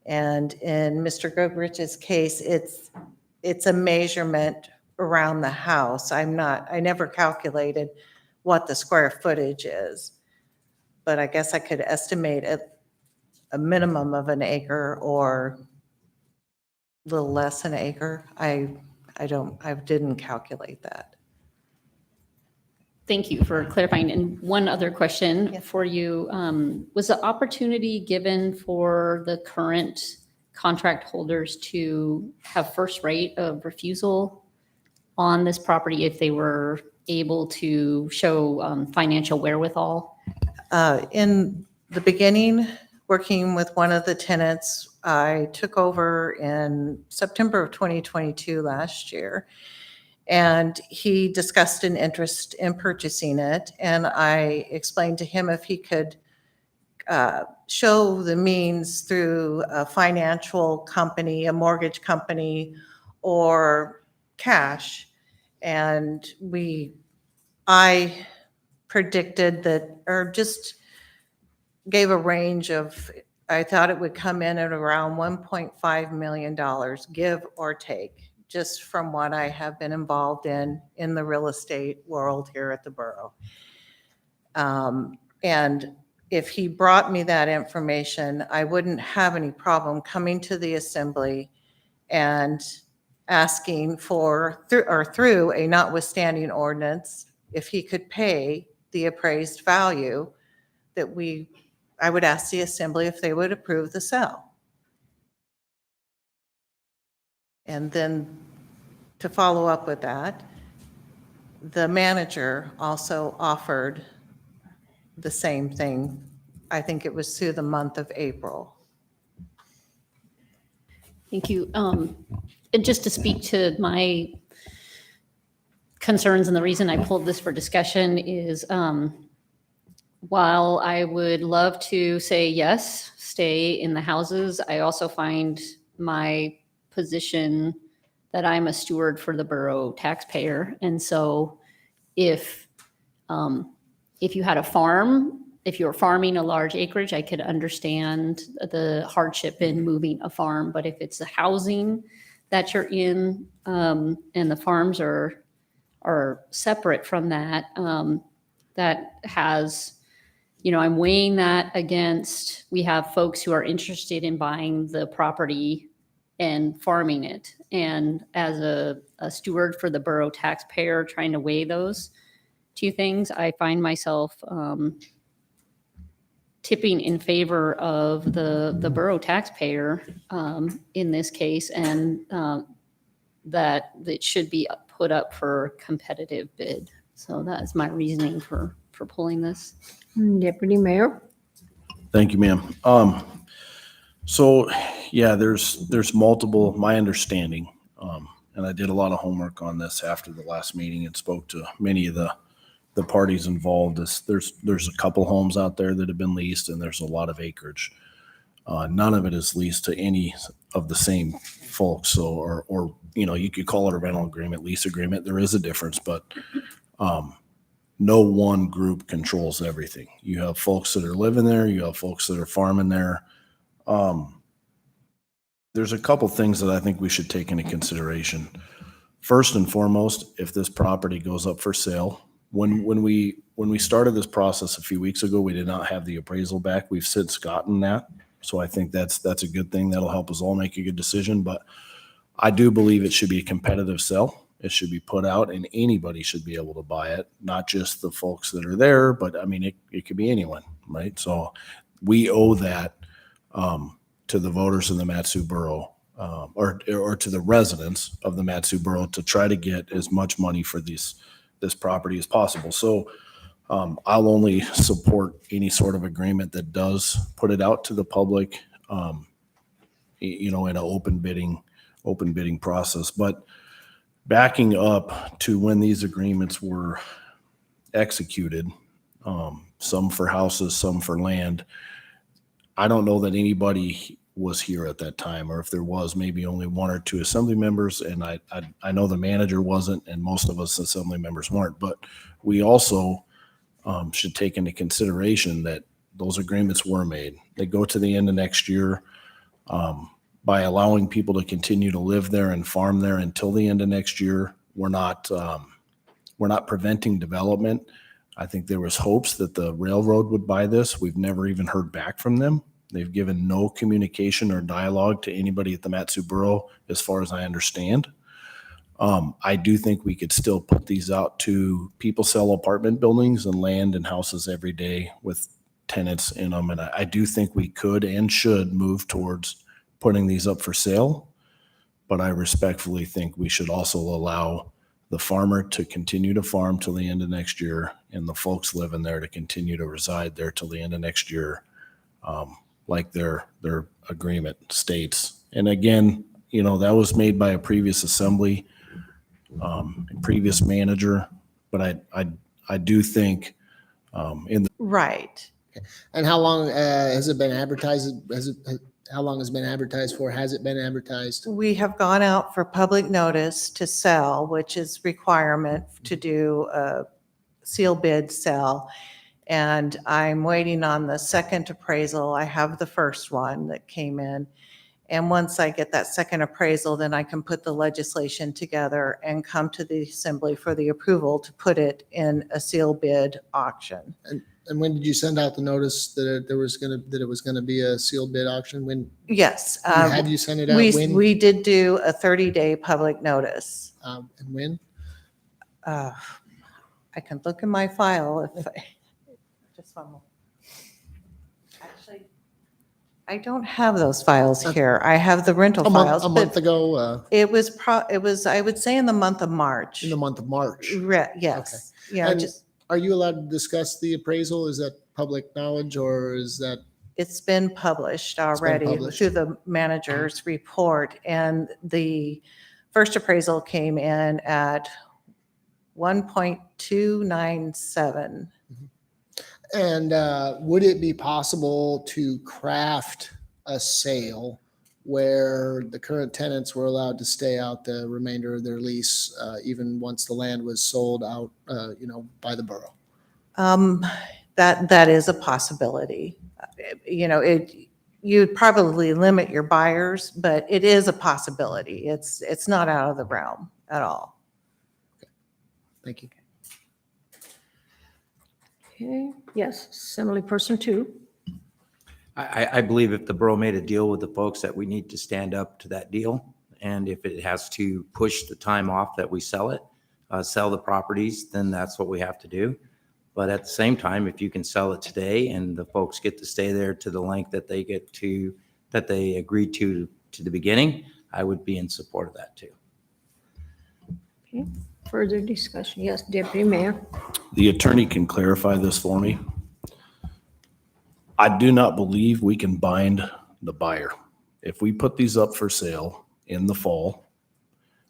And in Mr. Goodrich's case, it's a measurement around the house. I never calculated what the square footage is, but I guess I could estimate a minimum of an acre or a little less than an acre. I didn't calculate that. Thank you for clarifying. And one other question for you. Was the opportunity given for the current contract holders to have first right of refusal on this property if they were able to show financial wherewithal? In the beginning, working with one of the tenants, I took over in September of 2022 last year, and he discussed an interest in purchasing it. And I explained to him if he could show the means through a financial company, a mortgage company, or cash. And I predicted that, or just gave a range of, I thought it would come in at around $1.5 million, give or take, just from what I have been involved in the real estate world here at the borough. And if he brought me that information, I wouldn't have any problem coming to the assembly and asking for, through a notwithstanding ordinance, if he could pay the appraised value that I would ask the assembly if they would approve the sale. And then to follow up with that, the manager also offered the same thing. I think it was through the month of April. Thank you. And just to speak to my concerns, and the reason I pulled this for discussion is while I would love to say yes, stay in the houses, I also find my position that I'm a steward for the borough taxpayer. And so if you had a farm, if you're farming a large acreage, I could understand the hardship in moving a farm. But if it's the housing that you're in, and the farms are separate from that, that has, I'm weighing that against, we have folks who are interested in buying the property and farming it. And as a steward for the borough taxpayer, trying to weigh those two things, I find myself tipping in favor of the borough taxpayer in this case, and that it should be put up for competitive bid. So that is my reasoning for pulling this. Deputy Mayor? Thank you, ma'am. So, yeah, there's multiple, my understanding, and I did a lot of homework on this after the last meeting and spoke to many of the parties involved. There's a couple homes out there that have been leased, and there's a lot of acreage. None of it is leased to any of the same folks. So, or you could call it a rental agreement, lease agreement. There is a difference, but no one group controls everything. You have folks that are living there. You have folks that are farming there. There's a couple things that I think we should take into consideration. First and foremost, if this property goes up for sale, when we started this process a few weeks ago, we did not have the appraisal back. We've since gotten that. So I think that's a good thing. That'll help us all make a good decision. But I do believe it should be a competitive sell. It should be put out and anybody should be able to buy it, not just the folks that are there, but I mean, it could be anyone, right? So we owe that to the voters in the Mat-Su Borough, or to the residents of the Mat-Su Borough to try to get as much money for this property as possible. So I'll only support any sort of agreement that does put it out to the public, in an open bidding process. But backing up to when these agreements were executed, some for houses, some for land, I don't know that anybody was here at that time, or if there was, maybe only one or two assembly members. And I know the manager wasn't, and most of us assembly members weren't. But we also should take into consideration that those agreements were made. They go to the end of next year. By allowing people to continue to live there and farm there until the end of next year, we're not preventing development. I think there was hopes that the railroad would buy this. We've never even heard back from them. They've given no communication or dialogue to anybody at the Mat-Su Borough, as far as I understand. I do think we could still put these out to people sell apartment buildings and land and houses every day with tenants in them. And I do think we could and should move towards putting these up for sale. But I respectfully think we should also allow the farmer to continue to farm till the end of next year, and the folks living there to continue to reside there till the end of next year, like their agreement states. And again, that was made by a previous assembly, previous manager, but I do think Right. And how long has it been advertised? How long has it been advertised for? Has it been advertised? We have gone out for public notice to sell, which is requirement to do a seal bid sell. And I'm waiting on the second appraisal. I have the first one that came in. And once I get that second appraisal, then I can put the legislation together and come to the assembly for the approval to put it in a seal bid auction. And when did you send out the notice that it was going to be a sealed bid auction? When? Yes. Had you sent it out? We did do a 30-day public notice. And when? I can look in my file if I, just one more. Actually, I don't have those files here. I have the rental files. A month ago? It was, I would say in the month of March. In the month of March? Yes. Okay. Yeah. And are you allowed to discuss the appraisal? Is that public knowledge, or is that? It's been published already through the manager's report, and the first appraisal came in at 1.297. And would it be possible to craft a sale where the current tenants were allowed to stay out the remainder of their lease, even once the land was sold out, by the borough? That is a possibility. You'd probably limit your buyers, but it is a possibility. It's not out of the realm at all. Thank you. Okay, yes, Assemblyperson 2. I believe if the borough made a deal with the folks that we need to stand up to that deal. And if it has to push the time off that we sell it, sell the properties, then that's what we have to do. But at the same time, if you can sell it today and the folks get to stay there to the length that they get to, that they agreed to the beginning, I would be in support of that too. Okay. Further discussion? Yes, Deputy Mayor. The attorney can clarify this for me. I do not believe we can bind the buyer. If we put these up for sale in the fall,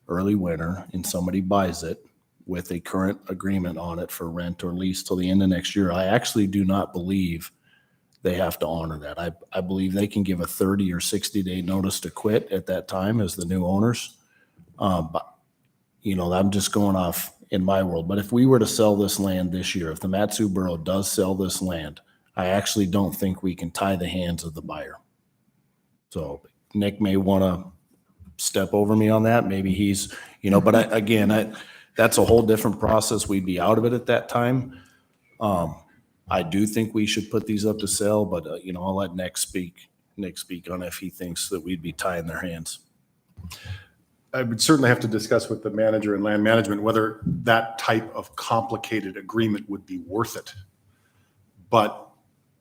early winter, and somebody buys it with a current agreement on it for rent or lease till the end of next year, I actually do not believe they have to honor that. I believe they can give a 30 or 60-day notice to quit at that time as the new owners. But, you know, I'm just going off in my world. But if we were to sell this land this year, if the Matsu Borough does sell this land, I actually don't think we can tie the hands of the buyer. So Nick may want to step over me on that. Maybe he's, you know, but that's a whole different process. We'd be out of it at that time. I do think we should put these up to sale, but you know, I'll let Nick speak on if he thinks that we'd be tying their hands. I would certainly have to discuss with the manager and land management whether that type of complicated agreement would be worth it. But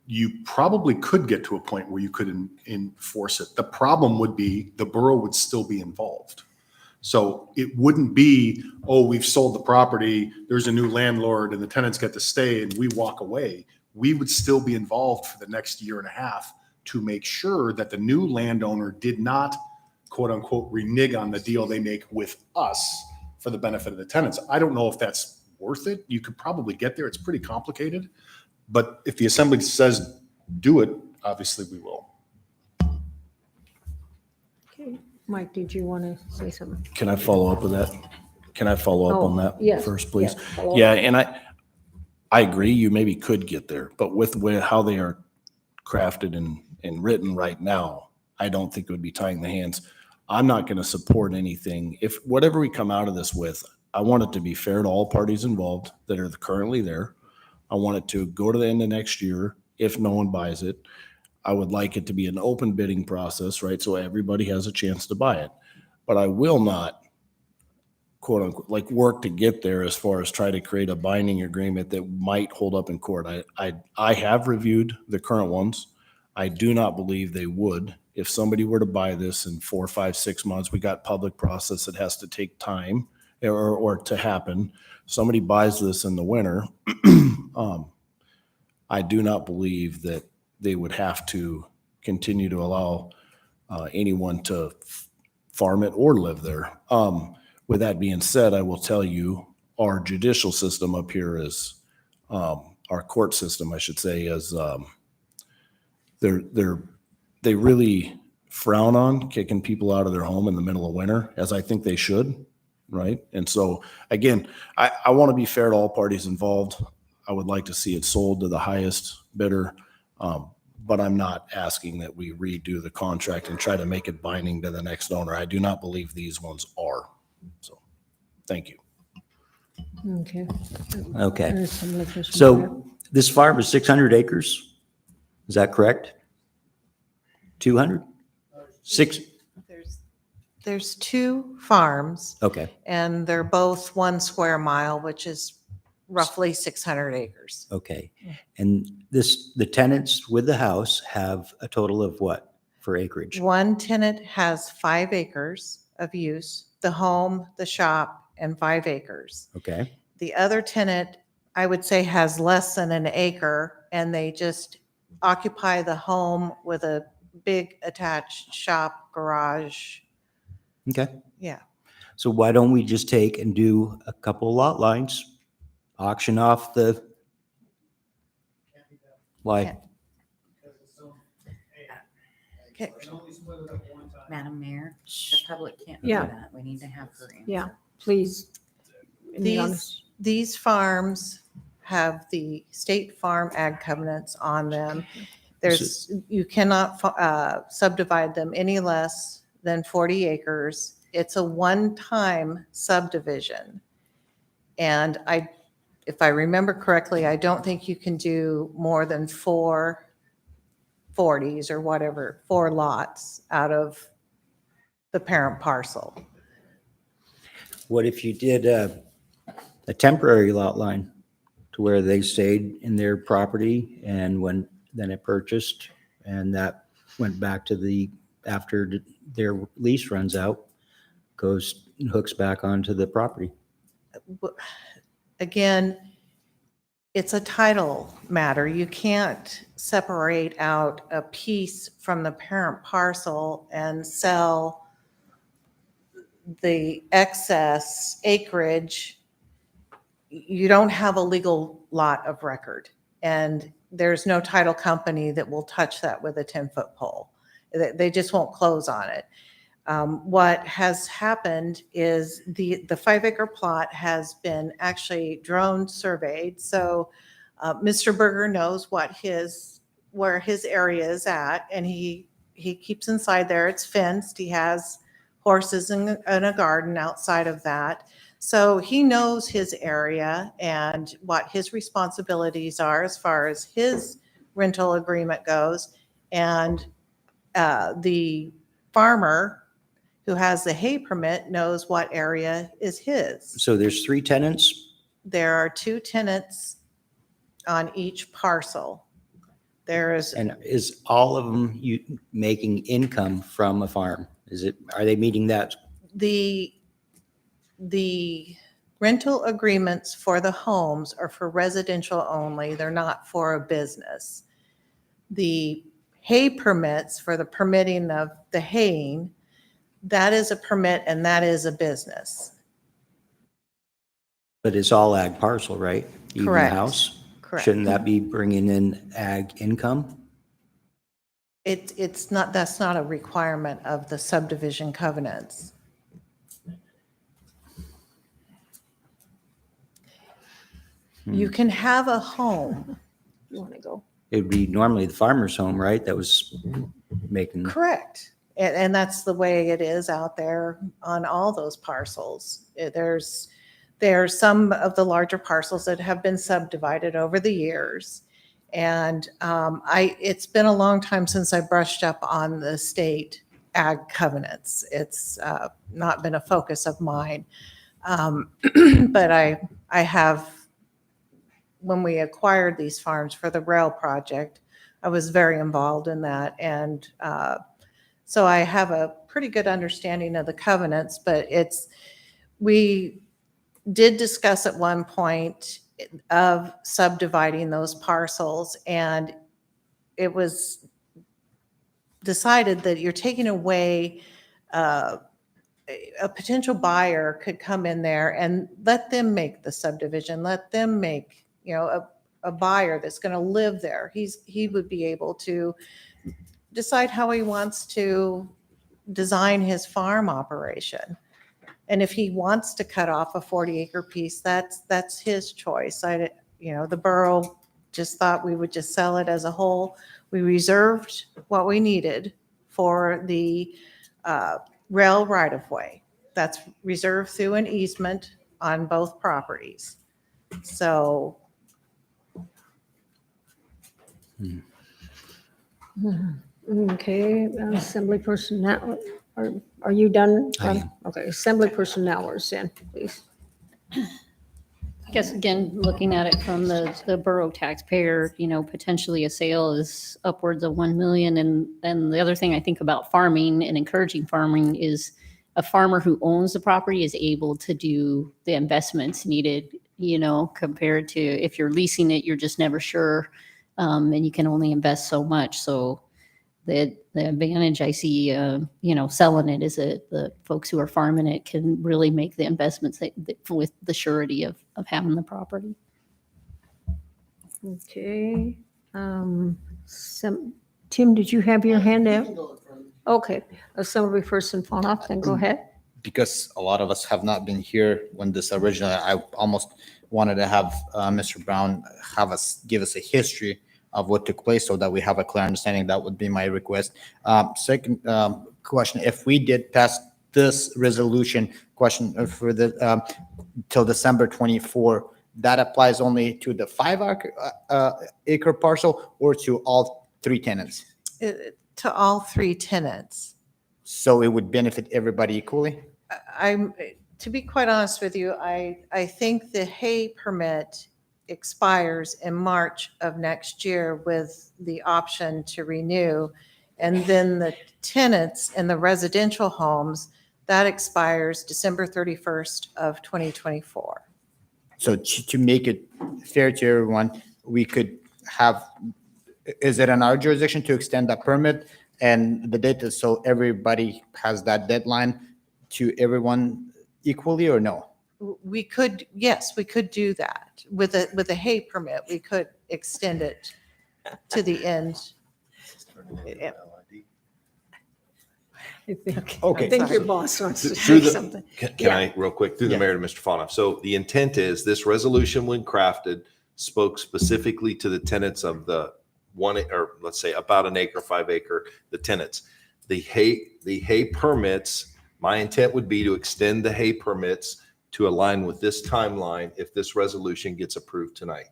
you probably could get to a point where you could enforce it. The problem would be the borough would still be involved. So it wouldn't be, oh, we've sold the property, there's a new landlord and the tenants get to stay and we walk away. We would still be involved for the next year and a half to make sure that the new landowner did not, quote unquote, renege on the deal they make with us for the benefit of the tenants. I don't know if that's worth it. You could probably get there. It's pretty complicated. But if the assembly says do it, obviously we will. Okay. Mike, did you want to say something? Can I follow up with that? Can I follow up on that yes, first, please? yes, follow up. Yeah, and I agree, you maybe could get there, but with how they are crafted and written right now, I don't think it would be tying the hands. I'm not going to support anything. If whatever we come out of this with, I want it to be fair to all parties involved that are currently there. I want it to go to the end of next year if no one buys it. I would like it to be an open bidding process, right? So everybody has a chance to buy it. But I will not, quote unquote, like work to get there as far as try to create a binding agreement that might hold up in court. I have reviewed the current ones. I do not believe they would. If somebody were to buy this in 4, 5, 6 months, we got public process that has to take time or to happen. Somebody buys this in the winter. I do not believe that they would have to continue to allow anyone to farm it or live there. With that being said, I will tell you our judicial system up here is, our court system, I should say, is they really frown on kicking people out of their home in the middle of winter, as I think they should, right? And so, again, I want to be fair to all parties involved. I would like to see it sold to the highest bidder, but I'm not asking that we redo the contract and try to make it binding to the next owner. I do not believe these ones are. So, thank you. Okay. Okay. There's some listeners from there. So this farm is 600 acres? Is that correct? 200? Six? There's 2 farms. Okay. And they're both 1 square mile, which is roughly 600 acres. Okay. And the tenants with the house have a total of what for acreage? One tenant has 5 acres of use, the home, the shop, and 5 acres. Okay. The other tenant, I would say, has less than an acre, and they just occupy the home with a big attached shop, garage. Okay. Yeah. So why don't we just take and do a couple lot lines, auction off the, why? Okay. Madam Mayor, the public can't do Yeah. that. We need to have her answer. Yeah, please. These farms have the state farm ag covenants on them. You cannot subdivide them any less than 40 acres. It's a one-time subdivision. And if I remember correctly, I don't think you can do more than 4 40s or whatever, 4 lots out of the parent parcel. What if you did a temporary lot line? to where they stayed in their property and then it purchased, and that went back to after their lease runs out, hooks back onto the property. Again, it's a title matter. You can't separate out a piece from the parent parcel and sell the excess acreage. You don't have a legal lot of record, and there's no title company that will touch that with a 10-foot pole. They just won't close on it. What has happened is the 5-acre plot has been actually drone surveyed. So Mr. Berger knows where his area is at, and he keeps inside there. It's fenced. He has horses and a garden outside of that. So he knows his area and what his responsibilities are as far as his rental agreement goes. And the farmer who has the hay permit knows what area is his. So there's 3 tenants? There are 2 tenants on each parcel. And is all of them making income from a farm? Are they meeting that? The rental agreements for the homes are for residential only. They're not for a business. The hay permits for the permitting of the haying, that is a permit and that is a business. But it's all ag parcel, right? Even the Correct. house? Correct. Shouldn't that be bringing in ag income? It's not, that's not a requirement of the subdivision covenants. You can have a home. You want to go? It would be normally the farmer's home, right? That was making. Correct. And that's the way it is out there on all those parcels. There's some of the larger parcels that have been subdivided over the years. And it's been a long time since I brushed up on the state ag covenants. It's not been a focus of mine. But I have, when we acquired these farms for the rail project, I was very involved in that. And so I have a pretty good understanding of the covenants, but we did discuss at one point of subdividing those parcels, and it was decided that you're taking away a potential buyer could come in there and let them make the subdivision, let them make, a buyer that's going to live there. He would be able to decide how he wants to design his farm operation. And if he wants to cut off a 40-acre piece, that's his choice. The borough just thought we would just sell it as a whole. We reserved what we needed for the rail right-of-way. That's reserved through an easement on both properties. So. Okay, Assemblyperson now, are you done? I am. Okay, Assemblyperson Nowers then, please. I guess, again, looking at it from the borough taxpayer, potentially a sale is upwards of 1 million. And the other thing I think about farming and encouraging farming is a farmer who owns the property is able to do the investments needed, compared to if you're leasing it, you're just never sure. And you can only invest so much. So the advantage I see, selling it is that the folks who are farming it can really make the investments with the surety of having the property. Okay. Tim, did you have your hand up? Okay, Assemblyperson Phaneuf, then go ahead. Because a lot of us have not been here when this originally, I almost wanted to have Mr. Brown give us a history of what took place so that we have a clear understanding. That would be my request. Second question, if we did pass this resolution question for the till December 24, that applies only to the 5-acre parcel or to all 3 tenants? To all 3 tenants. So it would benefit everybody equally? To be quite honest with you, I think the hay permit expires in March of next year with the option to renew. And then the tenants in the residential homes, that expires December 31st of 2024. So to make it fair to everyone, we could have, is it in our jurisdiction to extend that permit and the date is so everybody has that deadline to everyone equally or no? We could, yes, we could do that. With a hay permit, we could extend it to the end. I think your boss wants to Through say the- something. Can Yeah. I, real quick, through the Yeah. mayor to Mr. Fanoff? So the intent is this resolution, when crafted, spoke specifically to the tenants of the one, or let's say about an acre, 5 acre, the tenants. The hay permits, my intent would be to extend the hay permits to align with this timeline if this resolution gets approved tonight.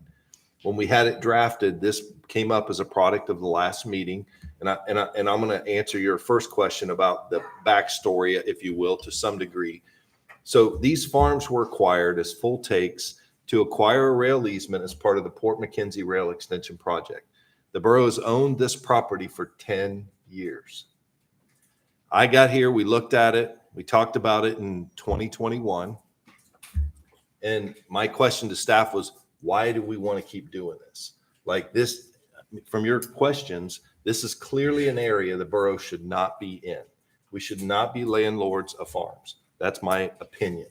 When we had it drafted, this came up as a product of the last meeting. And I'm going to answer your first question about the backstory, if you will, to some degree. So these farms were acquired as full takes to acquire a rail easement as part of the Port McKenzie Rail Extension Project. The borough has owned this property for 10 years. I got here, we looked at it, we talked about it in 2021. And my question to staff was, why do we want to keep doing this? Like this, from your questions, this is clearly an area the borough should not be in. We should not be landlords of farms. That's my opinion.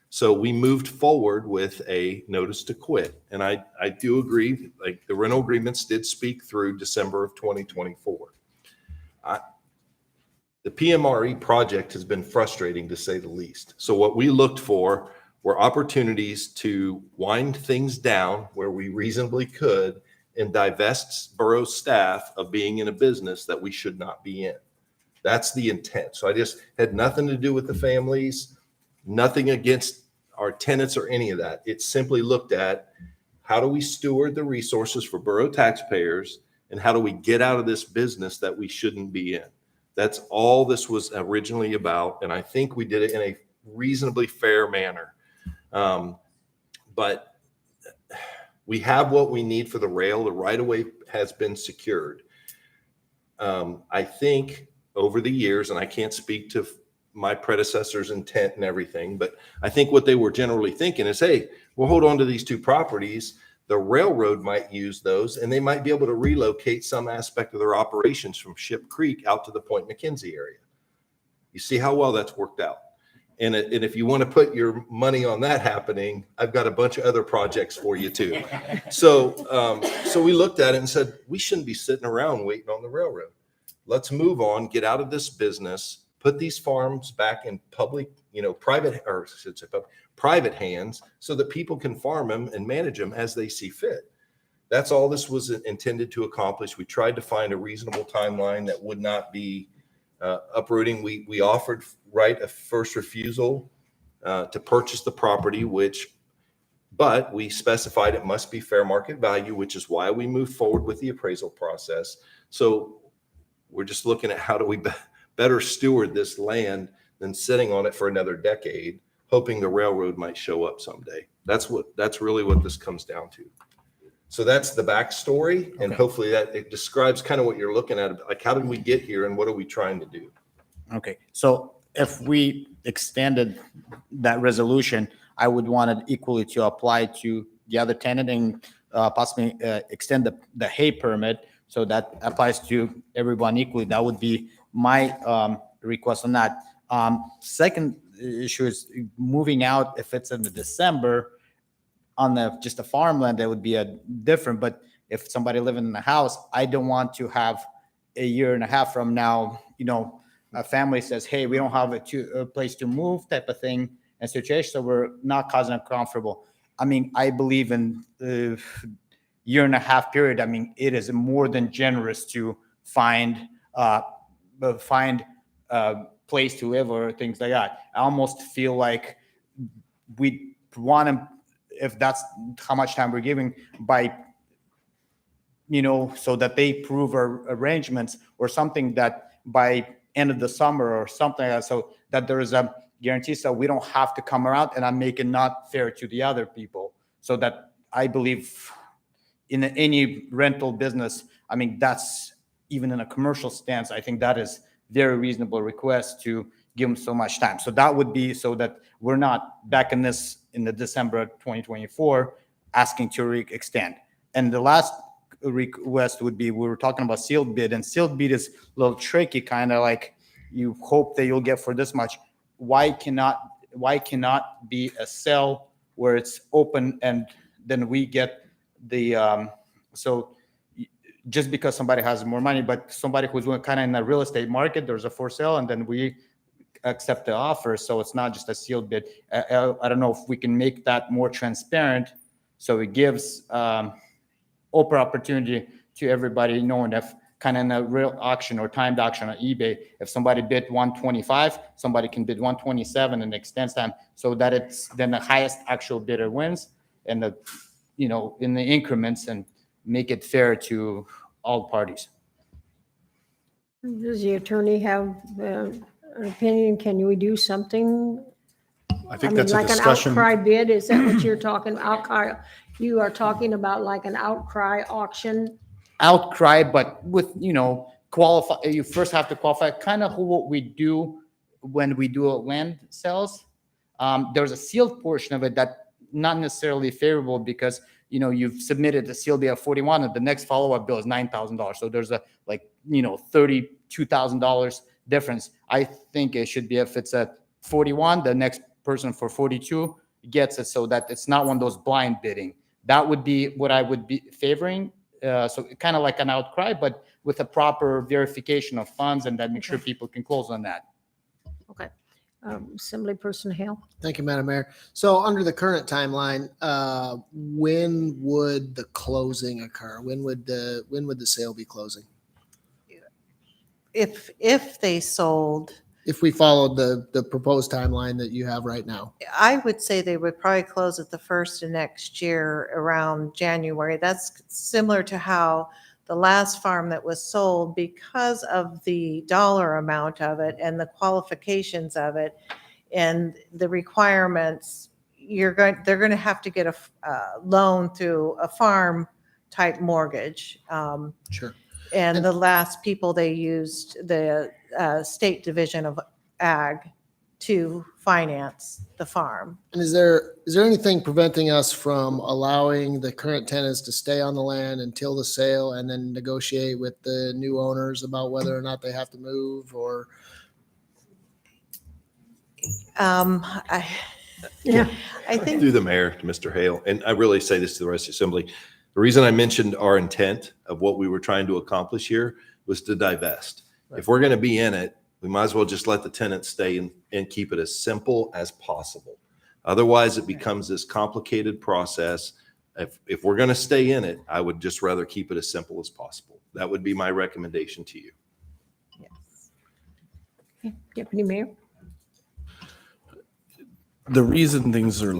So we moved forward with a notice to quit. And I do agree, like the rental agreements did speak through December of 2024. The PMRE project has been frustrating to say the least. So what we looked for were opportunities to wind things down where we reasonably could and divest borough staff of being in a business that we should not be in. That's the intent. So I just had nothing to do with the families, nothing against our tenants or any of that. It simply looked at how do we steward the resources for borough taxpayers and how do we get out of this business that we shouldn't be in. That's all this was originally about. And I think we did it in a reasonably fair manner. But we have what we need for the rail. The right-of-way has been secured. I think over the years, and I can't speak to my predecessor's intent and everything, but I think what they were generally thinking is, hey, we'll hold on to these two properties. The railroad might use those, and they might be able to relocate some aspect of their operations from Ship Creek out to the Point McKenzie area. You see how well that's worked out. And if you want to put your money on that happening, I've got a bunch of other projects for you too. So we looked at it and said, we shouldn't be sitting around waiting on the railroad. Let's move on, get out of this business, put these farms back in public, private hands so that people can farm them and manage them as they see fit. That's all this was intended to accomplish. We tried to find a reasonable timeline that would not be uprooting. We offered right of first refusal to purchase the property, but we specified it must be fair market value, which is why we moved forward with the appraisal process. So we're just looking at how do we better steward this land than sitting on it for another decade, hoping the railroad might show up someday. That's really what this comes down to. So that's the backstory, and hopefully that it describes kind of what you're looking at, like how did we get here and what are we trying to do? Okay, so if we extended that resolution, I would want it equally to apply to the other tenant and possibly extend the hay permit. So that applies to everyone equally. That would be my request on that. Second issue is moving out. If it's in the December on just the farmland, that would be a different. But if somebody living in the house, I don't want to have a year and a half from now, a family says, hey, we don't have a place to move type of thing and situation. So we're not causing uncomfortable. I mean, I believe in year and a half period. I mean, it is more than generous to find a place to live or things like that. I almost feel like we want to, if that's how much time we're giving by, so that they prove our arrangements or something that by end of the summer or something like that, so that there is a guarantee so we don't have to come around and I'm making not fair to the other people. So that I believe in any rental business, I mean, that's even in a commercial stance, I think that is very reasonable request to give them so much time. So that would be so that we're not back in the December 2024 asking to extend. And the last request would be, we were talking about sealed bid, and sealed bid is a little tricky, kind of like you hope that you'll get for this much. Why cannot be a sale where it's open and then we get the, so just because somebody has more money, but somebody who's kind of in the real estate market, there's a for sale, and then we accept the offer. So it's not just a sealed bid. I don't know if we can make that more transparent, so it gives open opportunity to everybody, knowing if kind of in a real auction or timed auction on eBay, if somebody bid 125, somebody can bid 127 and extends time, so that it's then the highest actual bidder wins, and the, you know, in the increments, and make it fair to all parties. Does the attorney have an opinion? Can we do something? I think that's a like discussion. an outcry bid, is that what you're talking about? You are talking about like an outcry auction? Outcry, but with, you know, qualify, you first have to qualify, kind of what we do when we do land sales. There's a sealed portion of it that not necessarily favorable, because, you know, you've submitted a sealed bid of 41 and the next follow-up bill is $9,000. So there's a, like, you know, $32,000 difference. I think it should be, if it's a 41, the next person for 42 gets it, so that it's not one of those blind bidding. That would be what I would be favoring. So kind of like an outcry, but with a proper verification of funds, and then make sure people can close on that. Okay. Assemblyperson Hale? Thank you, Madam Mayor. So under the current timeline, when would the closing occur? When would the sale be closing? If they sold, If we followed the proposed timeline that you have right now? I would say they would probably close it the first of next year, around January. That's similar to how the last farm that was sold, because of the dollar amount of it and the qualifications of it and the requirements, they're going to have to get a loan through a farm type mortgage. Sure. And the last people, they used the State Division of Ag to finance the farm. And is there anything preventing us from allowing the current tenants to stay on the land until the sale, and then negotiate with the new owners about whether or not they have to move, or? I think Through the mayor to Mr. Hale, and I really say this to the rest of the assembly. The reason I mentioned our intent of what we were trying to accomplish here was to divest. If we're going to be in it, we might as well just let the tenants stay and keep it as simple as possible. Otherwise, it becomes this complicated process. If we're going to stay in it, I would just rather keep it as simple as possible. That would be my recommendation to you. Deputy Mayor? The reason things are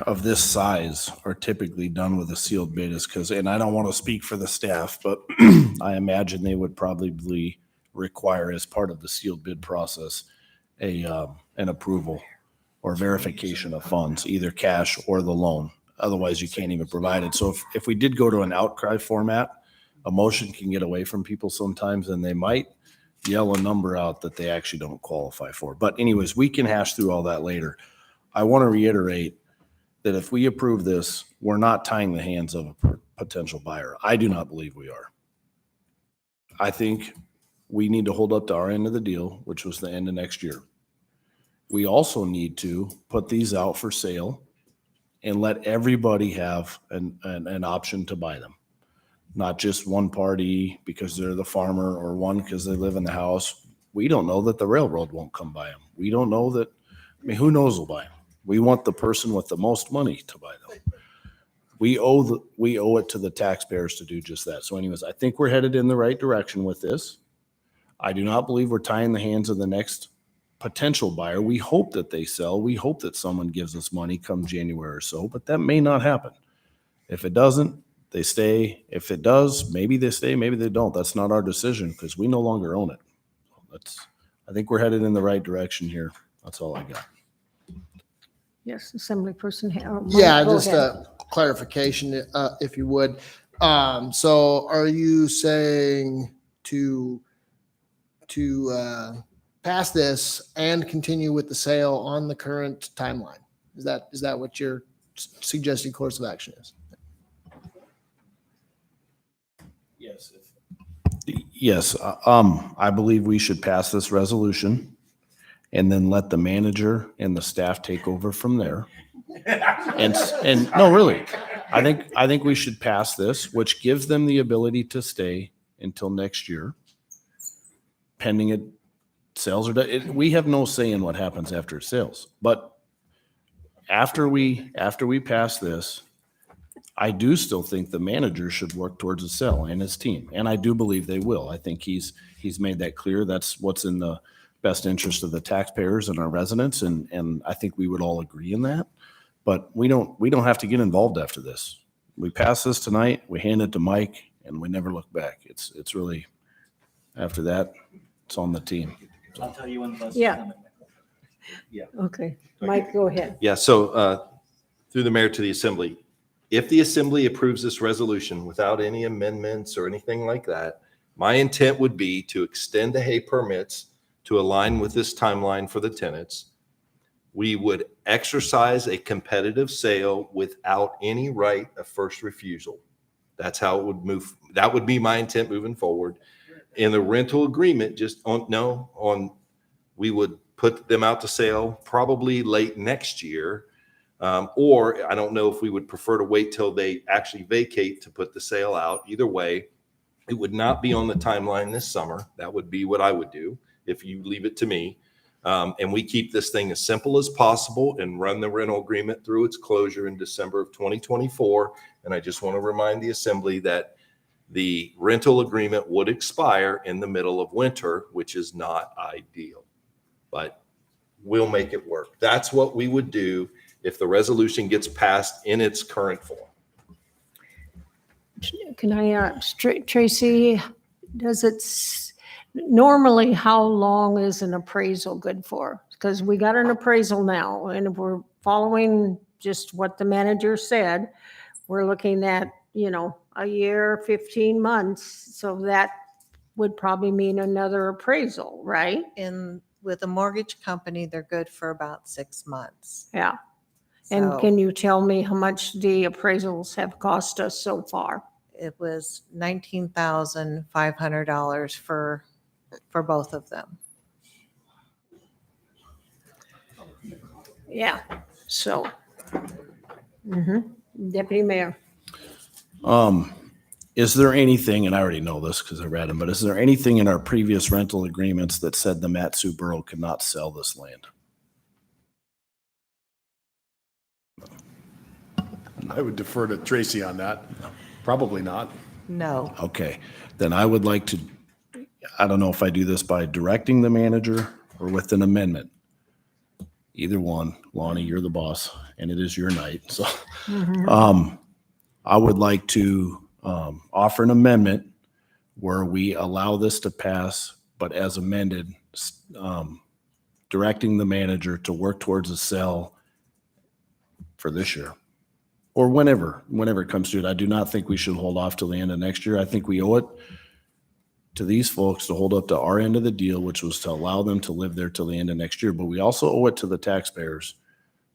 of this size are typically done with a sealed bid is because, and I don't want to speak for the staff, but I imagine they would probably require, as part of the sealed bid process, an approval or verification of funds, either cash or the loan. Otherwise, you can't even provide it. So if we did go to an outcry format, a motion can get away from people sometimes, and they might yell a number out that they actually don't qualify for. But anyways, we can hash through all that later. I want to reiterate that if we approve this, we're not tying the hands of a potential buyer. I do not believe we are. I think we need to hold up to our end of the deal, which was the end of next year. We also need to put these out for sale and let everybody have an option to buy them. Not just one party because they're the farmer, or one because they live in the house. We don't know that the railroad won't come buy them. We don't know that, I mean, who knows will buy them. We want the person with the most money to buy them. We owe it to the taxpayers to do just that. So anyways, I think we're headed in the right direction with this. I do not believe we're tying the hands of the next potential buyer. We hope that they sell. We hope that someone gives us money come January or so, but that may not happen. If it doesn't, they stay. If it does, maybe they stay, maybe they don't. That's not our decision because we no longer own it. I think we're headed in the right direction here. That's all I got. Yes, Assemblyperson. Yeah, Go just ahead. a clarification, if you would. So are you saying to pass this and continue with the sale on the current timeline? Is that what your suggested course of action is? Yes. Yes, I believe we should pass this resolution and then let the manager and the staff take over from there. And no, really, I think we should pass this, which gives them the ability to stay until next year, pending it sales are done. We have no say in what happens after sales, but after we pass this, I do still think the manager should work towards a sale and his team, and I do believe they will. I think he's made that clear. That's what's in the best interest of the taxpayers and our residents, and I think we would all agree in that. But we don't have to get involved after this. We pass this tonight, we hand it to Mike, and we never look back. It's really, after that, it's on the team. I'll tell you when the bus is Yeah. coming. Yeah. Okay, Mike, go ahead. Yeah, so through the mayor to the assembly, if the assembly approves this resolution without any amendments or anything like that, my intent would be to extend the hay permits to align with this timeline for the tenants. We would exercise a competitive sale without any right of first refusal. That's how it would move. That would be my intent moving forward. In the rental agreement, we would put them out to sale probably late next year. Or I don't know if we would prefer to wait till they actually vacate to put the sale out. Either way, it would not be on the timeline this summer. That would be what I would do if you leave it to me. And we keep this thing as simple as possible and run the rental agreement through its closure in December of 2024. And I just want to remind the assembly that the rental agreement would expire in the middle of winter, which is not ideal, but we'll make it work. That's what we would do if the resolution gets passed in its current form. Can I, Tracy, normally how long is an appraisal good for? Because we got an appraisal now and if we're following just what the manager said, we're looking at, a year, 15 months. So that would probably mean another appraisal, right? With a mortgage company, they're good for about 6 months. Yeah. And So can you tell me how much the appraisals have cost us so far? it was $19,500 for both of them. Yeah, so. Deputy Mayor. Is there anything, and I already know this because I read them, but is there anything in our previous rental agreements that said the Matsu Borough could not sell this land? I would defer to Tracy on that. Probably not. No. Okay, then I would like to, I don't know if I do this by directing the manager or with an amendment. Either one. Lonnie, you're the boss, and it is your night, so. I would like to offer an amendment where we allow this to pass, but as amended, directing the manager to work towards a sale for this year. Or whenever it comes to it. I do not think we should hold off till the end of next year. I think we owe it to these folks to hold up to our end of the deal, which was to allow them to live there till the end of next year. But we also owe it to the taxpayers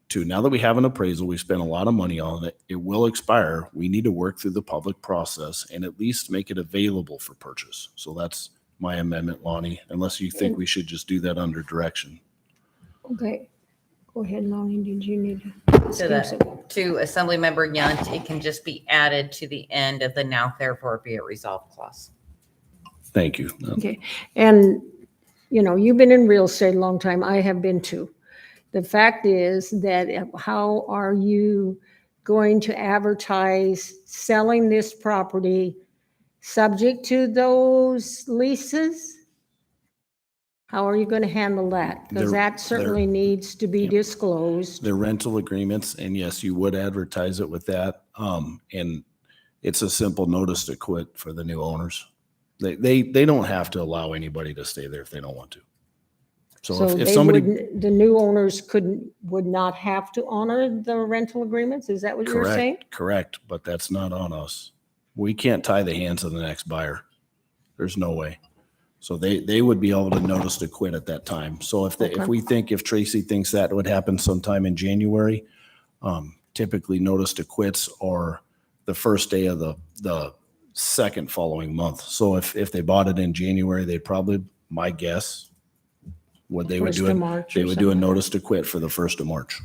to, now that we have an appraisal, we spent a lot of money on it. It will expire. We need to work through the public process and at least make it available for purchase. So that's my amendment, Lonnie, unless you think we should just do that under direction. Okay, go ahead, Lonnie, did you need to? To Assemblymember Yunt, it can just be added to the end of the now therefore be it resolved clause. Thank you. Okay, and, you've been in real estate a long time. I have been too. The fact is that how are you going to advertise selling this property subject to those leases? How are you going to handle that? Because that certainly needs to be disclosed. The rental agreements, and yes, you would advertise it with that. And it's a simple notice to quit for the new owners. They don't have to allow anybody to stay there if they don't want to. So if they somebody, the new owners would not have to honor the rental agreements? Is that what you're saying? correct, but that's not on us. We can't tie the hands of the next buyer. There's no way. So they would be able to notice to quit at that time. So if if Tracy thinks that would happen sometime in January, typically notice to quits or the first day of the second following month. So if they bought it in January, they'd probably, my guess, they would First do of it. March They or would do a something. notice to quit for the 1st of March.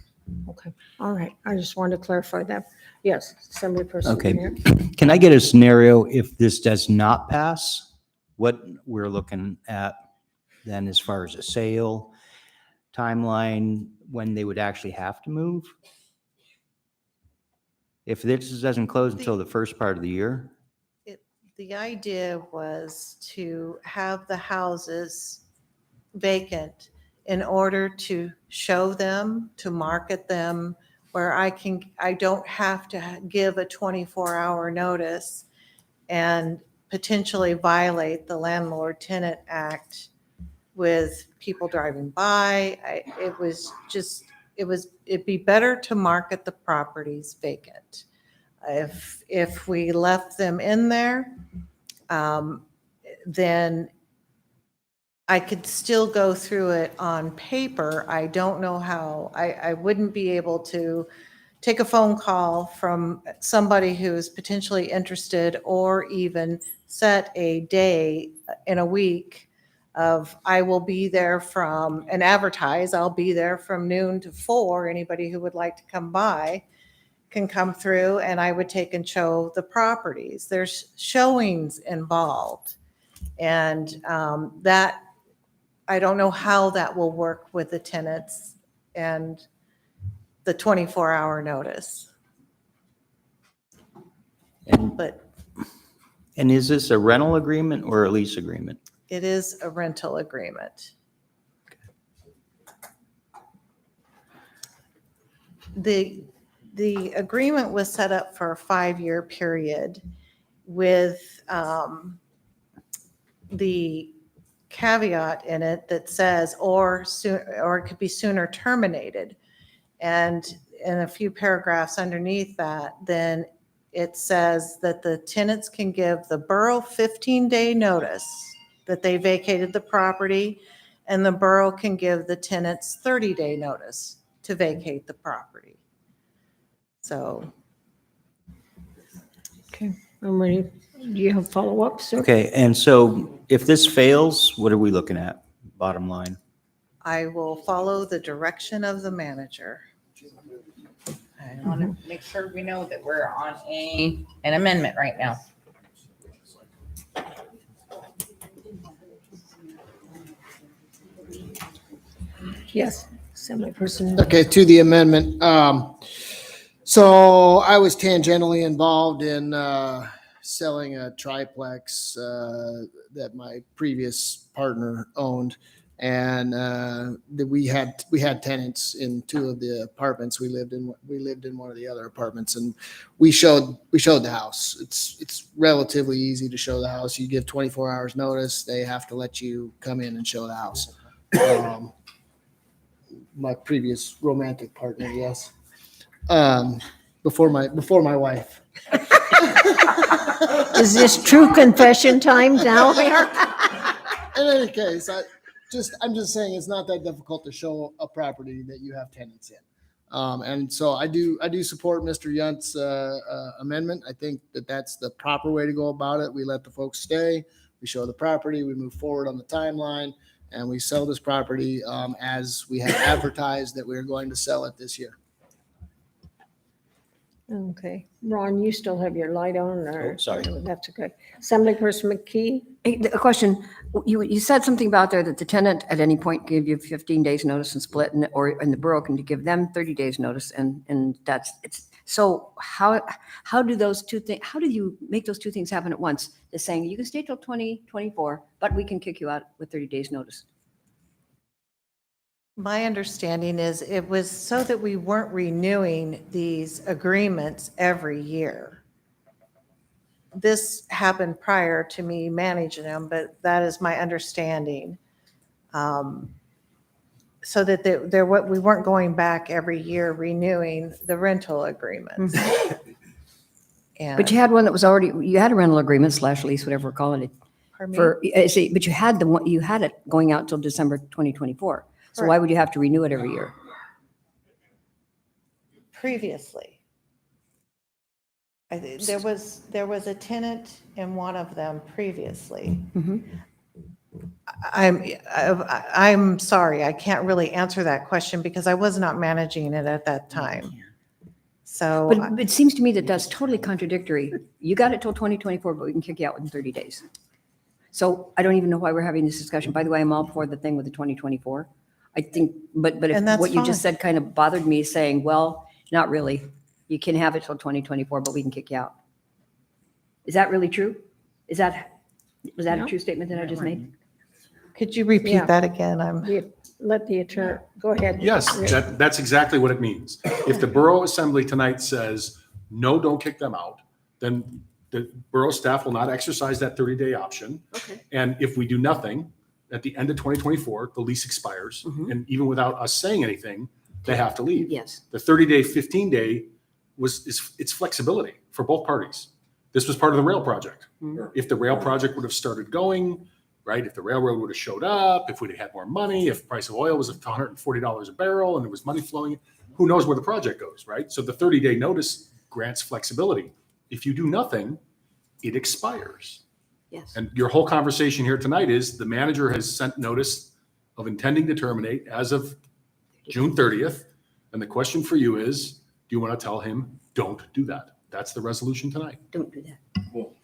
Okay, all right. I just wanted to clarify that. Yes, Assemblyperson. Okay. Here. Can I get a scenario if this does not pass? What we're looking at then as far as a sale, timeline, when they would actually have to move? If this doesn't close until the first part of the year? The idea was to have the houses vacant in order to show them, to market them, where I don't have to give a 24-hour notice and potentially violate the Landlord-Tenant Act with people driving by. It'd be better to market the properties vacant. If we left them in there, then I could still go through it on paper. I don't know how, I wouldn't be able to take a phone call from somebody who's potentially interested or even set a day in a week of I will be there from, and advertise, I'll be there from noon to 4. Anybody who would like to come by can come through, and I would take and show the properties. There's showings involved. And that, I don't know how that will work with the tenants and the 24-hour notice. And is this a rental agreement or a lease agreement? It is a rental agreement. The agreement was set up for a 5-year period with the caveat in it that says, or it could be sooner terminated. And in a few paragraphs underneath that, then it says that the tenants can give the borough 15-day notice that they vacated the property, and the borough can give the tenants 30-day notice to vacate the property. So. Okay, I'm ready. Do you have follow-ups? Sir? Okay, and so if this fails, what are we looking at, bottom line? I will follow the direction of the manager. I want to make sure we know that we're on an amendment right now. Yes, Assemblyperson. Okay, to the amendment. So I was tangentially involved in selling a triplex that my previous partner owned. And we had tenants in 2 of the apartments. We lived in one of the other apartments, and we showed the house. It's relatively easy to show the house. You give 24 hours notice. They have to let you come in and show the house. My previous romantic partner, yes. Before my wife. Is this true confession time now here? In any case, I'm just saying it's not that difficult to show a property that you have tenants in. And so I do support Mr. Yunt's amendment. I think that's the proper way to go about it. We let the folks stay, we show the property, we move forward on the timeline, and we sell this property as we have advertised that we're going to sell it this year. Okay, Ron, you still have your light on, or? Oh, sorry. That's okay. Assemblyperson McKee? A question, you said something about there that the tenant at any point give you 15 days notice and split, and the borough can give them 30 days notice, and that's, it's, so how do those two things, how do you make those two things happen at once? The saying, you can stay till 2024, but we can kick you out with 30 days notice. My understanding is it was so that we weren't renewing these agreements every year. This happened prior to me managing them, but that is my understanding. so that we weren't going back every year renewing the rental agreements. But you had one that was already, you had a rental agreement / lease, whatever we're calling it. Pardon me? For, see, but you had you had it going out till December 2024. So why would you have to renew it every year? Previously. There was a tenant in one of them previously. Mhm. I'm sorry, I can't really answer that question because I was not managing it at that time. So, But it seems to me that that's totally contradictory. You got it till 2024, but we can kick you out within 30 days. So I don't even know why we're having this discussion. By the way, I'm all for the thing with the 2024. I think, but if And that's what you just fine. said kind of bothered me, saying, well, not really. You can have it till 2024, but we can kick you out. Is that really true? Was that a No. true statement that I just made? could you repeat Yeah. that again? Let the attorney, go ahead. Yes, that's exactly what it means. If the Borough Assembly tonight says, no, don't kick them out, then the Borough staff will not exercise that 30-day option. Okay. And if we do nothing, at the end of 2024, the lease expires. Mhm. And even without us saying anything, they have to leave. Yes. The 30-day, 15-day it's flexibility for both parties. This was part of the rail project. Mhm. If the rail project would have started going, right, if the railroad would have showed up, if we'd have had more money, if the price of oil was $140 a barrel and there was money flowing, who knows where the project goes, right? So the 30-day notice grants flexibility. If you do nothing, it expires. Yes. And your whole conversation here tonight is the manager has sent notice of intending to terminate as of June 30th. And the question for you is, do you want to tell him, don't do that? That's the resolution tonight. Don't do that. Well,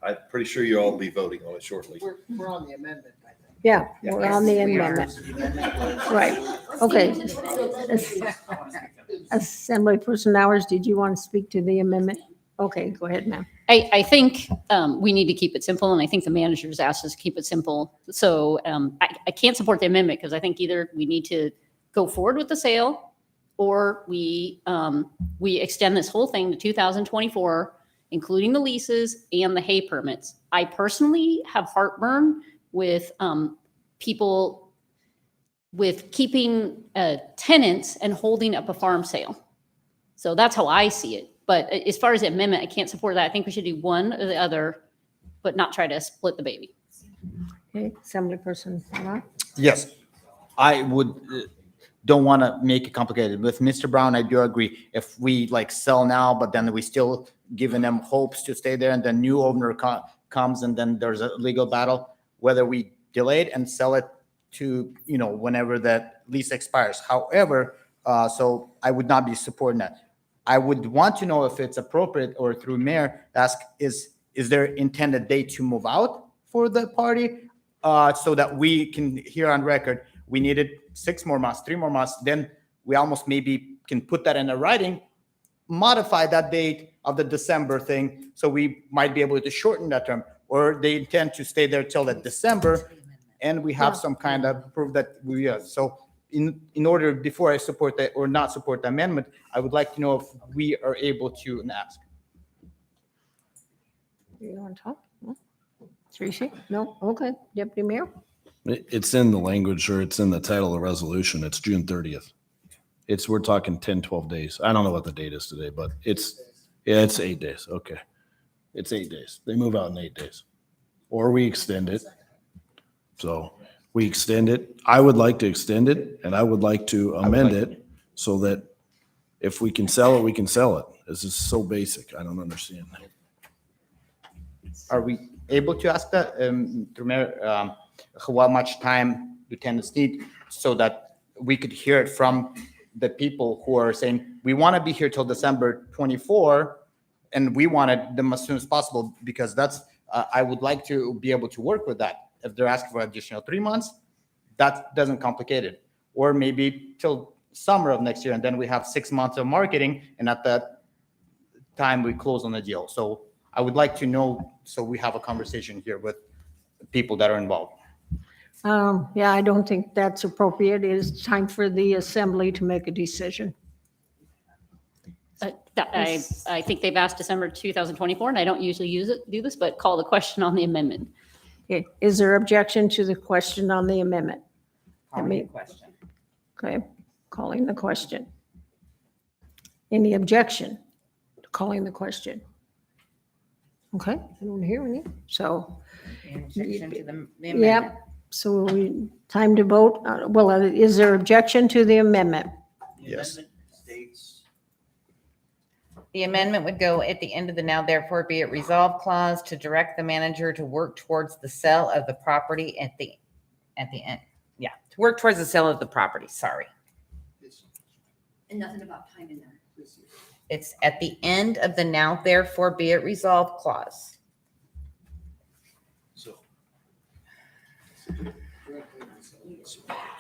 I'm pretty sure you'll all be voting on it shortly. We're on the amendment, I think. Yeah, we're on the amendment. Right, okay. Assemblyperson Hours, did you want to speak to the amendment? Okay, go ahead, ma'am. I think we need to keep it simple, and I think the managers asked us to keep it simple. So I can't support the amendment because I think either we need to go forward with the sale or we extend this whole thing to 2024, including the leases and the hay permits. I personally have heartburn with people with keeping tenants and holding up a farm sale. So that's how I see it. But as far as the amendment, I can't support that. I think we should do one or the other, but not try to split the baby. Okay, Assemblyperson Salah? Yes, I would, don't want to make it complicated. With Mr. Brown, I do agree. If we like sell now, but then we still giving them hopes to stay there and the new owner comes and then there's a legal battle, whether we delay it and sell it to, whenever that lease expires. However, so I would not be supporting that. I would want to know if it's appropriate or through mayor ask, is there intended date to move out for the party? So that we can hear on record, we needed 6 more months, 3 more months, then we almost maybe can put that in a writing, modify that date of the December thing. So we might be able to shorten that term, or they intend to stay there till the December. And we have some kind of proof that we are. So in order, before I support that or not support the amendment, I would like to know if we are able to ask. You want to talk? No? Tracy? No? Okay, Deputy Mayor? It's in the language or it's in the title of the resolution. It's June 30th. We're talking 10, 12 days. I don't know what the date is today, but it's 8 days. Okay. It's 8 days. They move out in 8 days. Or we extend it. So we extend it. I would like to extend it and I would like to amend it so that if we can sell it, we can sell it. This is so basic. I don't understand. Are we able to ask that, through Mayor, how much time do tenants need so that we could hear it from the people who are saying, we want to be here till December 24 and we want them as soon as possible because that's, I would like to be able to work with that. If they're asking for additional 3 months, that doesn't complicate it. Or maybe till summer of next year, and then we have 6 months of marketing, and at that time we close on the deal. So I would like to know, so we have a conversation here with people that are involved. Yeah, I don't think that's appropriate. It is time for the assembly to make a decision. I think they've asked December 2024, and I don't usually do this, but call the question on the amendment. Okay, is there objection to the question on the amendment? Okay, calling the question. Any objection to calling the question? Okay, I don't hear any, so. Objection to the amendment. Yep, so time to vote. Well, is there objection to the amendment? Yes. The amendment would go at the end of the now therefore be it resolved clause to direct the manager to work towards the sale of the property at the end. Yeah, to work towards the sale of the property, sorry. And nothing about time in there. It's at the end of the now therefore be it resolved clause. So we're going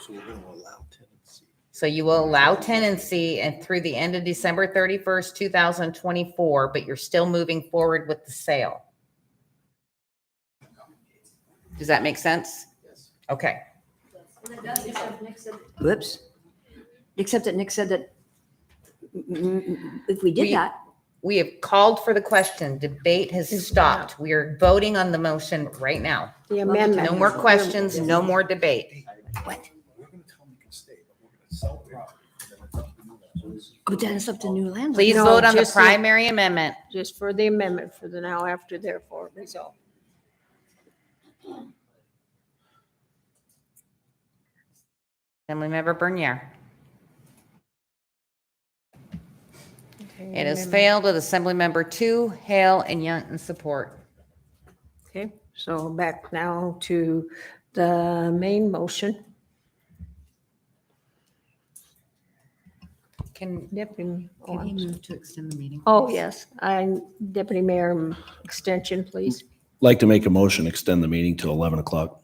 to allow tenancy. So you will allow tenancy and through the end of December 31st, 2024, but you're still moving forward with the sale. Does that make sense? Yes. Okay. Whoops. Except that Nick said that if we did that. We have called for the question. Debate has stopped. We are voting on the motion right now. The amendment. No more questions, no more debate. What? We're going to tell them you can stay, but we're going to sell the property. Oh, then it's up to new landlord. Please No, vote on the just the- primary amendment. Just for the amendment for the now after therefore result. Assemblymember Bernier. It has failed with Assemblymember 2, Hale, and Young in support. Okay, so back now to the main motion. Can Deputy, oh, he I'm- move to extend the meeting? oh, yes, Deputy Mayor, extension, please. Like to make a motion, extend the meeting till 11 o'clock.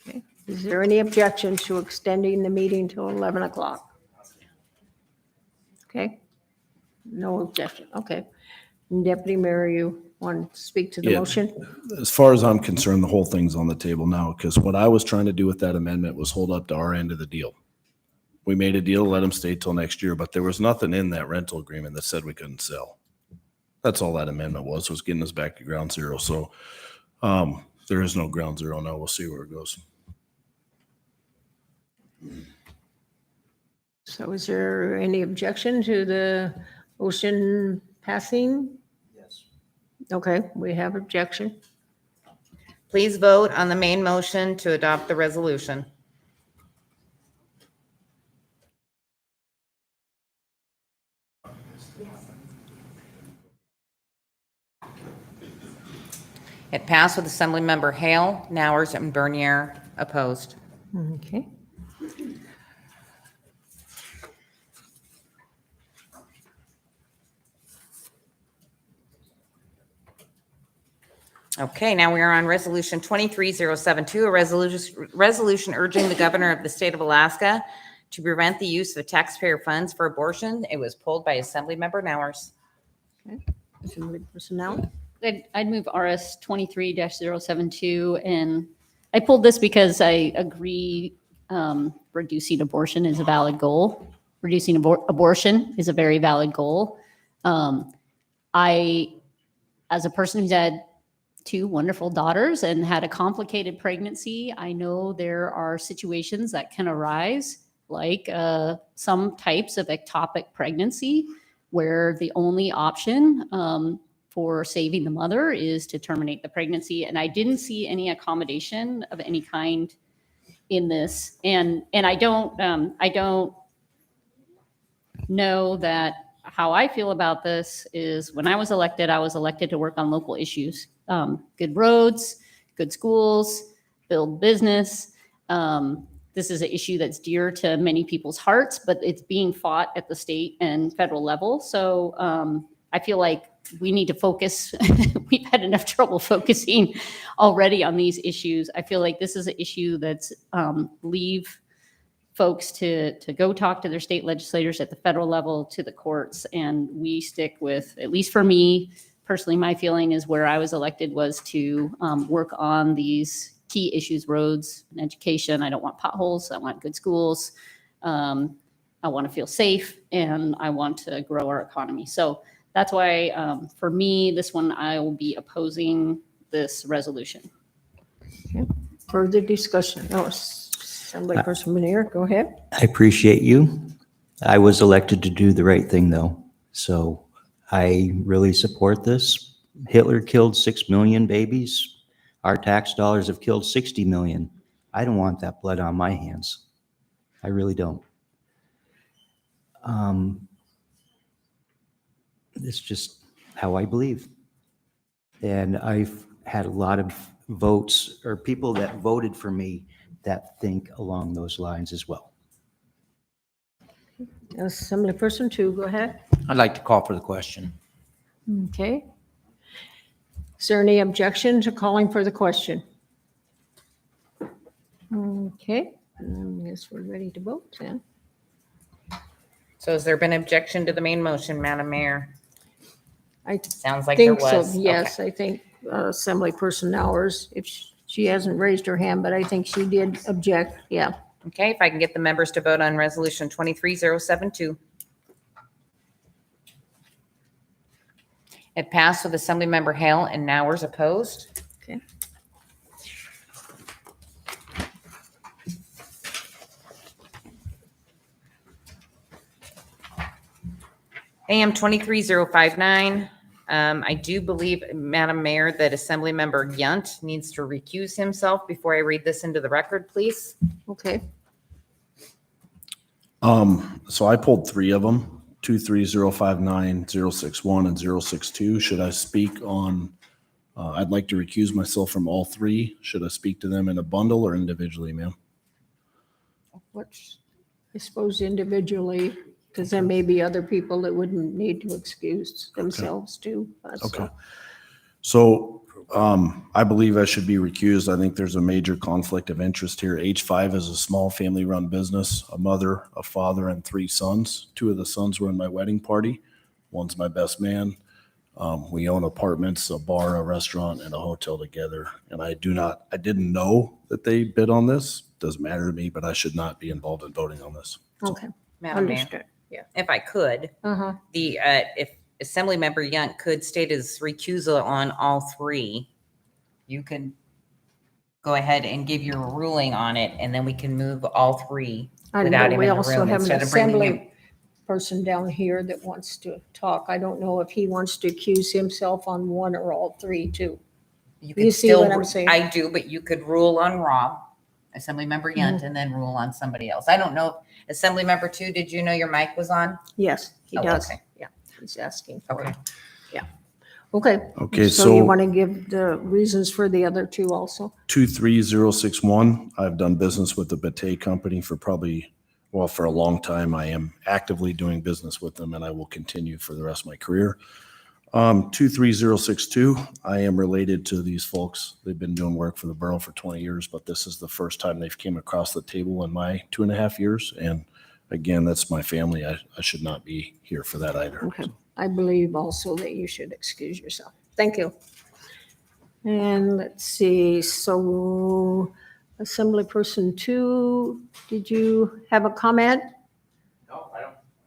Okay, is there any objection to extending the meeting till 11 o'clock? Okay, no objection, okay. Deputy Mayor, you want to speak to the Yeah. motion? As far as I'm concerned, the whole thing's on the table now, because what I was trying to do with that amendment was hold up to our end of the deal. We made a deal, let them stay till next year, but there was nothing in that rental agreement that said we couldn't sell. That's all that amendment was getting us back to ground zero. So there is no ground zero now. We'll see where it goes. So is there any objection to the motion passing? Yes. Okay, we have objection. Please vote on the main motion to adopt the resolution. It passed with Assemblymember Hale, Nowers, and Bernier opposed. Okay. Okay, now we are on Resolution 23072, a resolution urging the governor of the state of Alaska to prevent the use of taxpayer funds for abortion. It was pulled by Assemblymember Nowers. Person now? I'd move RS 23-072, and I pulled this because I agree reducing abortion is a valid goal. Reducing abortion is a very valid goal. I, as a person who's had 2 wonderful daughters and had a complicated pregnancy, I know there are situations that can arise, like some types of ectopic pregnancy, where the only option for saving the mother is to terminate the pregnancy. And I didn't see any accommodation of any kind in this. And I don't know that how I feel about this is when I was elected to work on local issues, good roads, good schools, build business. This is an issue that's dear to many people's hearts, but it's being fought at the state and federal level. So I feel like we need to focus. We've had enough trouble focusing already on these issues. I feel like this is an issue that's leave folks to go talk to their state legislators at the federal level, to the courts, and we stick with, at least for me personally, my feeling is where I was elected was to work on these key issues, roads and education. I don't want potholes. I want good schools. I want to feel safe, and I want to grow our economy. So that's why, for me, this one, I will be opposing this resolution. Okay. Further discussion? No, Assemblyperson Manier, go ahead. I appreciate you. I was elected to do the right thing, though. So I really support this. Hitler killed 6 million babies. Our tax dollars have killed 60 million. I don't want that blood on my hands. I really don't. It's just how I believe. And I've had a lot of votes or people that voted for me that think along those lines as well. Assemblyperson 2, go ahead. I'd like to call for the question. Okay. Is there any objection to calling for the question? Okay, I guess we're ready to vote then. So has there been objection to the main motion, Madam Mayor? I Sounds like there think so, was. yes, Okay. I think Assemblyperson Nowers, if she hasn't raised her hand, but I think she did object, yeah. Okay, if I can get the members to vote on resolution 23072. It passed with Assemblymember Hale and Nowers opposed. Okay. AM 23059. I do believe, Madam Mayor, that Assemblymember Yunt needs to recuse himself before I read this into the record, please. Okay. So I pulled 3 of them, 23059, 061, and 062. Should I speak on, I'd like to recuse myself from all 3. Should I speak to them in a bundle or individually, ma'am? Which, I suppose individually, because there may be other people that wouldn't need to excuse themselves too. Okay. So I believe I should be recused. I think there's a major conflict of interest here. H5 is a small family-run business, a mother, a father, and 3 sons. 2 of the sons were in my wedding party. One's my best man. We own apartments, a bar, a restaurant, and a hotel together. And I didn't know that they bid on this. Doesn't matter to me, but I should not be involved in voting on this. Okay, Madam Mayor, understood, yeah. if I could, Uh-huh. if Assemblymember Yunt could state his recusal on all 3, you can go ahead and give your ruling on it, and then we can move all 3 I without know him we in the also room have an instead of bringing him. assembly person down here that wants to talk. I don't know if he wants to accuse himself on 1 or all 3 too. You You could see still, what I'm saying? I do, but you could rule on Rob, Assemblymember Yunt, Mhm. and then rule on somebody else. I don't know. Assemblymember 2, did you know your mic was on? Yes, he Oh, does. okay. Yeah, he's asking for Okay. it. Yeah. Okay. Okay, So you so- want to give the reasons for the other 2 also? 23061, I've done business with the Bate Company for for a long time. I am actively doing business with them, and I will continue for the rest of my career. 23062, I am related to these folks. They've been doing work for the borough for 20 years, but this is the first time they've came across the table in my 2.5 years. And again, that's my family. I should not be here for that either. Okay. I believe also that you should excuse yourself. Thank you. And let's see, so Assemblyperson 2, did you have a comment? No, I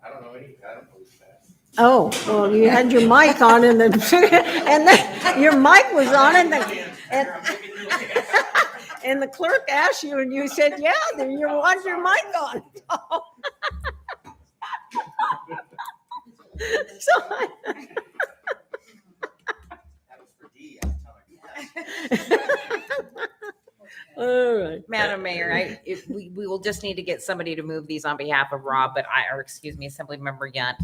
don't know any, I don't believe that. Oh, well, you had your mic on and then, and then your mic was on and and the clerk asked you and you said, yeah, then you want your mic on. So all right. Madam Mayor, we will just need to get somebody to move these on behalf of Rob, Assemblymember Yunt.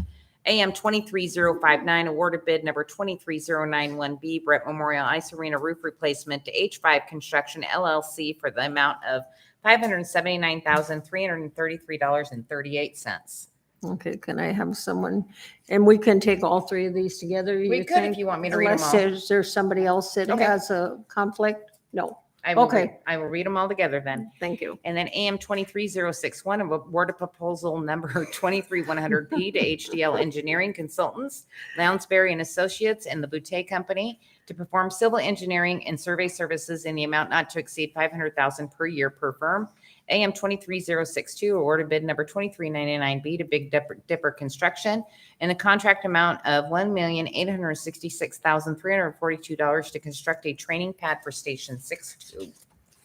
AM 23059, awarded bid number 23091B, Brett Memorial Ice Arena roof replacement to H5 Construction LLC for the amount of $579,333.38. Okay, can I have someone, and we can take all 3 of these together? We you could if think? you want me to read them Unless all. there's somebody else that Okay. has a conflict? No. I will Okay. I will read them all together then. Thank you. And then AM 23061, award a proposal number 23100P to HDL Engineering Consultants, Lounsbury and Associates, and the Boutte Company to perform civil engineering and survey services in the amount not to exceed $500,000 per year per firm. AM 23062, awarded bid number 2399B to Big Dipper Construction, and the contract amount of $1,866,342 to construct a training pad for Station 62.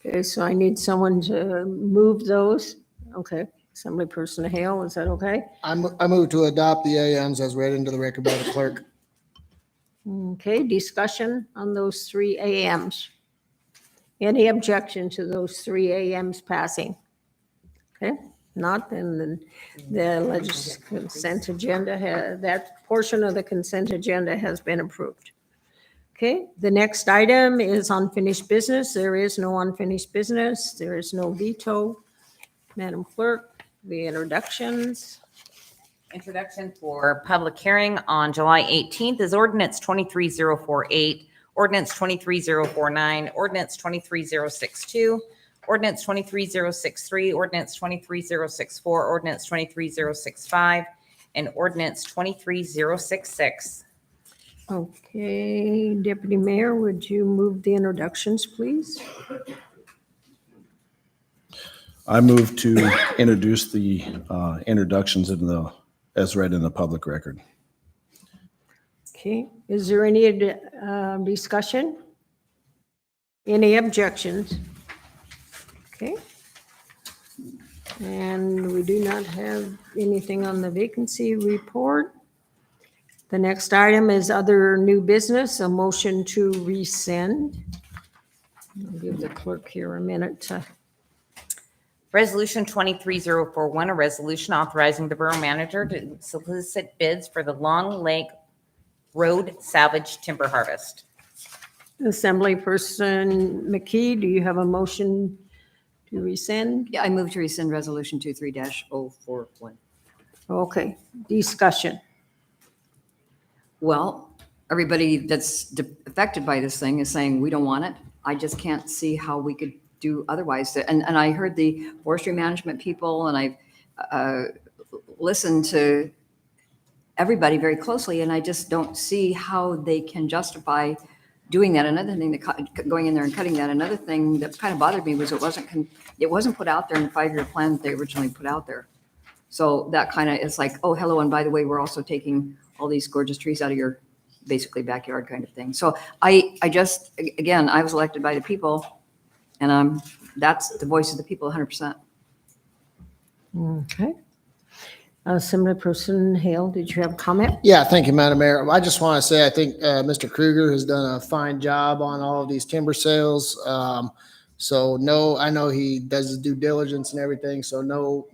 Okay, so I need someone to move those. Okay, Assemblyperson Hale, is that okay? I move to adopt the AMs as read into the record by the clerk. Okay, discussion on those 3 AMs. Any objection to those 3 AMs passing? Okay, not, then the consent agenda, that portion of the consent agenda has been approved. Okay, the next item is unfinished business. There is no unfinished business. There is no veto. Madam Clerk, the introductions. Introduction for public hearing on July 18th is ordinance 23048, ordinance 23049, ordinance 23062, ordinance 23063, ordinance 23064, ordinance 23065, and ordinance 23066. Okay, Deputy Mayor, would you move the introductions, please? I move to introduce the introductions as read in the public record. Okay, is there any discussion? Any objections? Okay. And we do not have anything on the vacancy report. The next item is other new business, a motion to rescind. I'll give the clerk here a minute to. Resolution 23041, a resolution authorizing the borough manager to solicit bids for the Long Lake Road salvage timber harvest. Assemblyperson McKee, do you have a motion to rescind? Yeah, I move to rescind resolution 23-041. Okay, discussion. Well, everybody that's affected by this thing is saying, we don't want it. I just can't see how we could do otherwise. And I heard the forestry management people, and I've listened to everybody very closely, and I just don't see how they can justify doing that. Another thing, going in there and cutting that, another thing that kind of bothered me was it wasn't put out there in the 5-year plan that they originally put out there. So that kind of is like, oh, hello, and by the way, we're also taking all these gorgeous trees out of your basically backyard kind of thing. So I just, again, I was elected by the people, and that's the voice of the people 100%. Okay. Assemblyperson Hale, did you have a comment? Yeah, thank you, Madam Mayor. I just want to say, I think Mr. Kruger has done a fine job on all of these timber sales. So no, I know he does his due diligence and everything, so no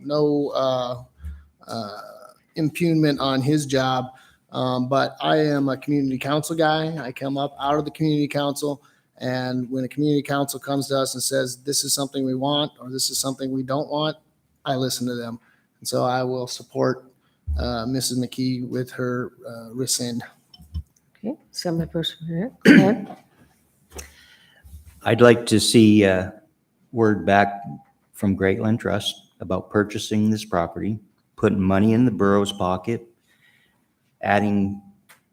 impugnment on his job. But I am a community council guy. I come up out of the community council, and when a community council comes to us and says, this is something we want, or this is something we don't want, I listen to them. And so I will support Mrs. McKee with her rescind. Okay, Assemblyperson Hale, go ahead. I'd like to see word back from Great Land Trust about purchasing this property, putting money in the borough's pocket, adding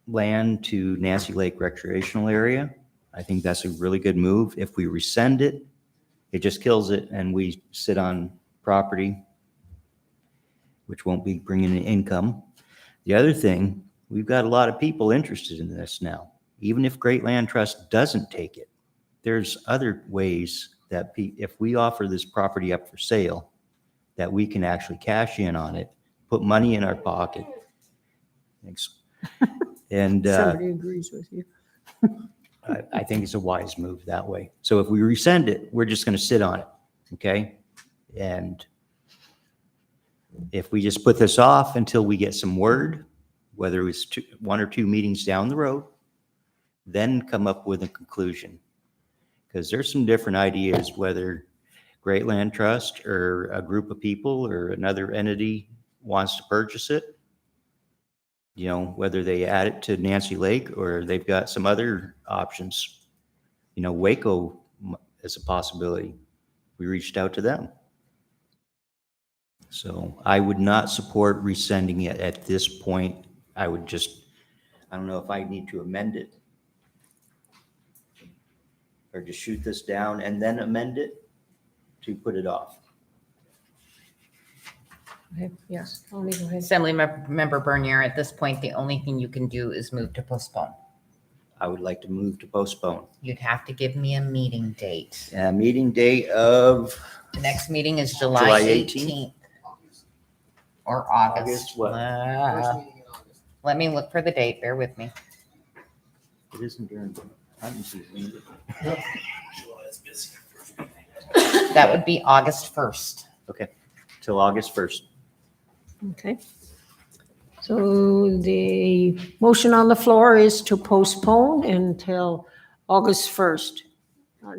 land to Nancy Lake Recreational Area. I think that's a really good move. If we rescind it, it just kills it, and we sit on property which won't be bringing in income. The other thing, we've got a lot of people interested in this now. Even if Great Land Trust doesn't take it, there's other ways that if we offer this property up for sale, that we can actually cash in on it, put money in our pocket. Thanks. And Somebody agrees with you. I think it's a wise move that way. So if we rescind it, we're just going to sit on it, okay? And if we just put this off until we get some word, whether it's 1 or 2 meetings down the road, then come up with a conclusion. Because there's some different ideas, whether Great Land Trust or a group of people or another entity wants to purchase it. You know, whether they add it to Nancy Lake or they've got some other options. You know, Waco is a possibility. We reached out to them. So I would not support rescinding it at this point. I would just, I don't know if I need to amend it or just shoot this down and then amend it to put it off. Okay, yes, Tony, go ahead. Assembly Member Bernier, at this point, the only thing you can do is move to postpone. I would like to move to postpone. You'd have to give me a meeting date. Meeting date of The next meeting is July July 18th? 18th. Or August. August what? Let me look for the date. Bear with me. It isn't during hunting season. That would be August 1st. Okay, till August 1st. Okay. So the motion on the floor is to postpone until August 1st.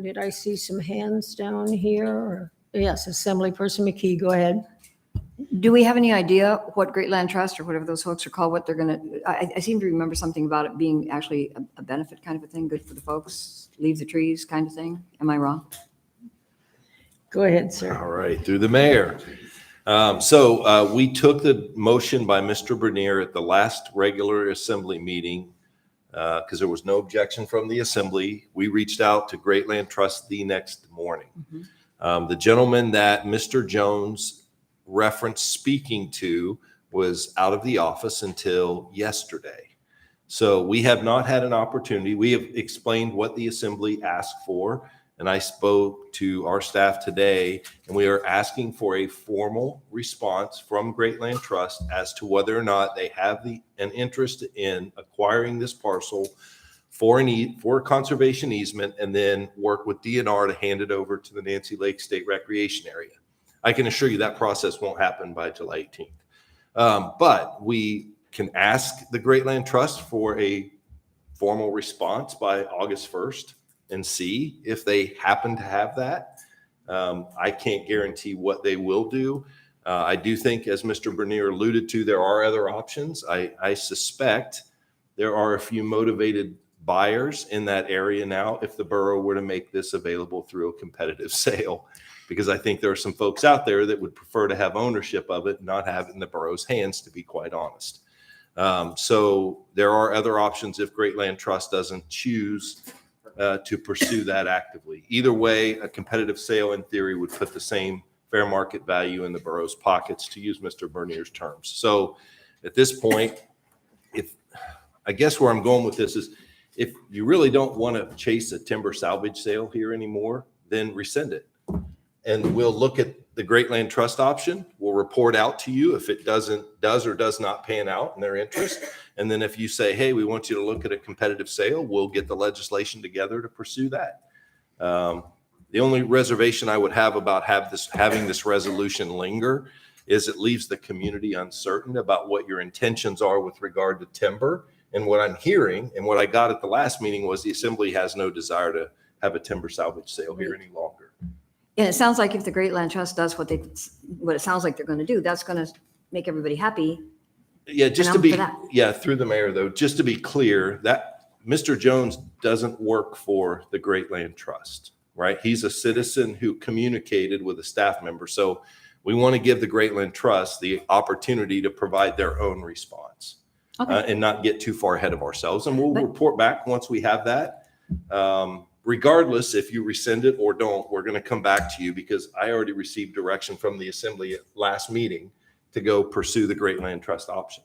Did I see some hands down here? Or- Yes, Assemblyperson McKee, go ahead. Do we have any idea what Great Land Trust or whatever those folks are called, what they're gonna, I seem to remember something about it being actually a benefit kind of a thing, good for the folks, leave the trees kind of thing. Am I wrong? Go ahead, sir. All right, through the mayor. So we took the motion by Mr. Bernier at the last regular assembly meeting because there was no objection from the assembly. We reached out to Great Land Trust the next morning. The gentleman that Mr. Jones referenced speaking to was out of the office until yesterday. So we have not had an opportunity. We have explained what the assembly asked for, and I spoke to our staff today, and we are asking for a formal response from Great Land Trust as to whether or not they have an interest in acquiring this parcel for a conservation easement, and then work with DNR to hand it over to the Nancy Lake State Recreation Area. I can assure you that process won't happen by July 18th. But we can ask the Great Land Trust for a formal response by August 1st and see if they happen to have that. I can't guarantee what they will do. I do think, as Mr. Bernier alluded to, there are other options. I suspect there are a few motivated buyers in that area now if the borough were to make this available through a competitive sale, because I think there are some folks out there that would prefer to have ownership of it, not have it in the borough's hands, to be quite honest. So there are other options if Great Land Trust doesn't choose to pursue that actively. Either way, a competitive sale in theory would put the same fair market value in the borough's pockets, to use Mr. Bernier's terms. So at this point, I guess where I'm going with this is, if you really don't want to chase a timber salvage sale here anymore, then rescind it. And we'll look at the Great Land Trust option. We'll report out to you if it does or does not pan out in their interest. And then if you say, hey, we want you to look at a competitive sale, we'll get the legislation together to pursue that. The only reservation I would have about having this resolution linger is it leaves the community uncertain about what your intentions are with regard to timber. And what I'm hearing and what I got at the last meeting was the assembly has no desire to have a timber salvage sale here any longer. And it sounds like if the Great Land Trust does what it sounds like they're going to do, that's going to make everybody happy. Yeah, just to be, for that. yeah, through the mayor though, just to be clear, that Mr. Jones doesn't work for the Great Land Trust, right? He's a citizen who communicated with a staff member. So we want to give the Great Land Trust the opportunity to provide their own response. And not get too far ahead of ourselves. And we'll report back once we have that. Regardless, if you rescind it or don't, we're going to come back to you, because I already received direction from the assembly at last meeting to go pursue the Great Land Trust option.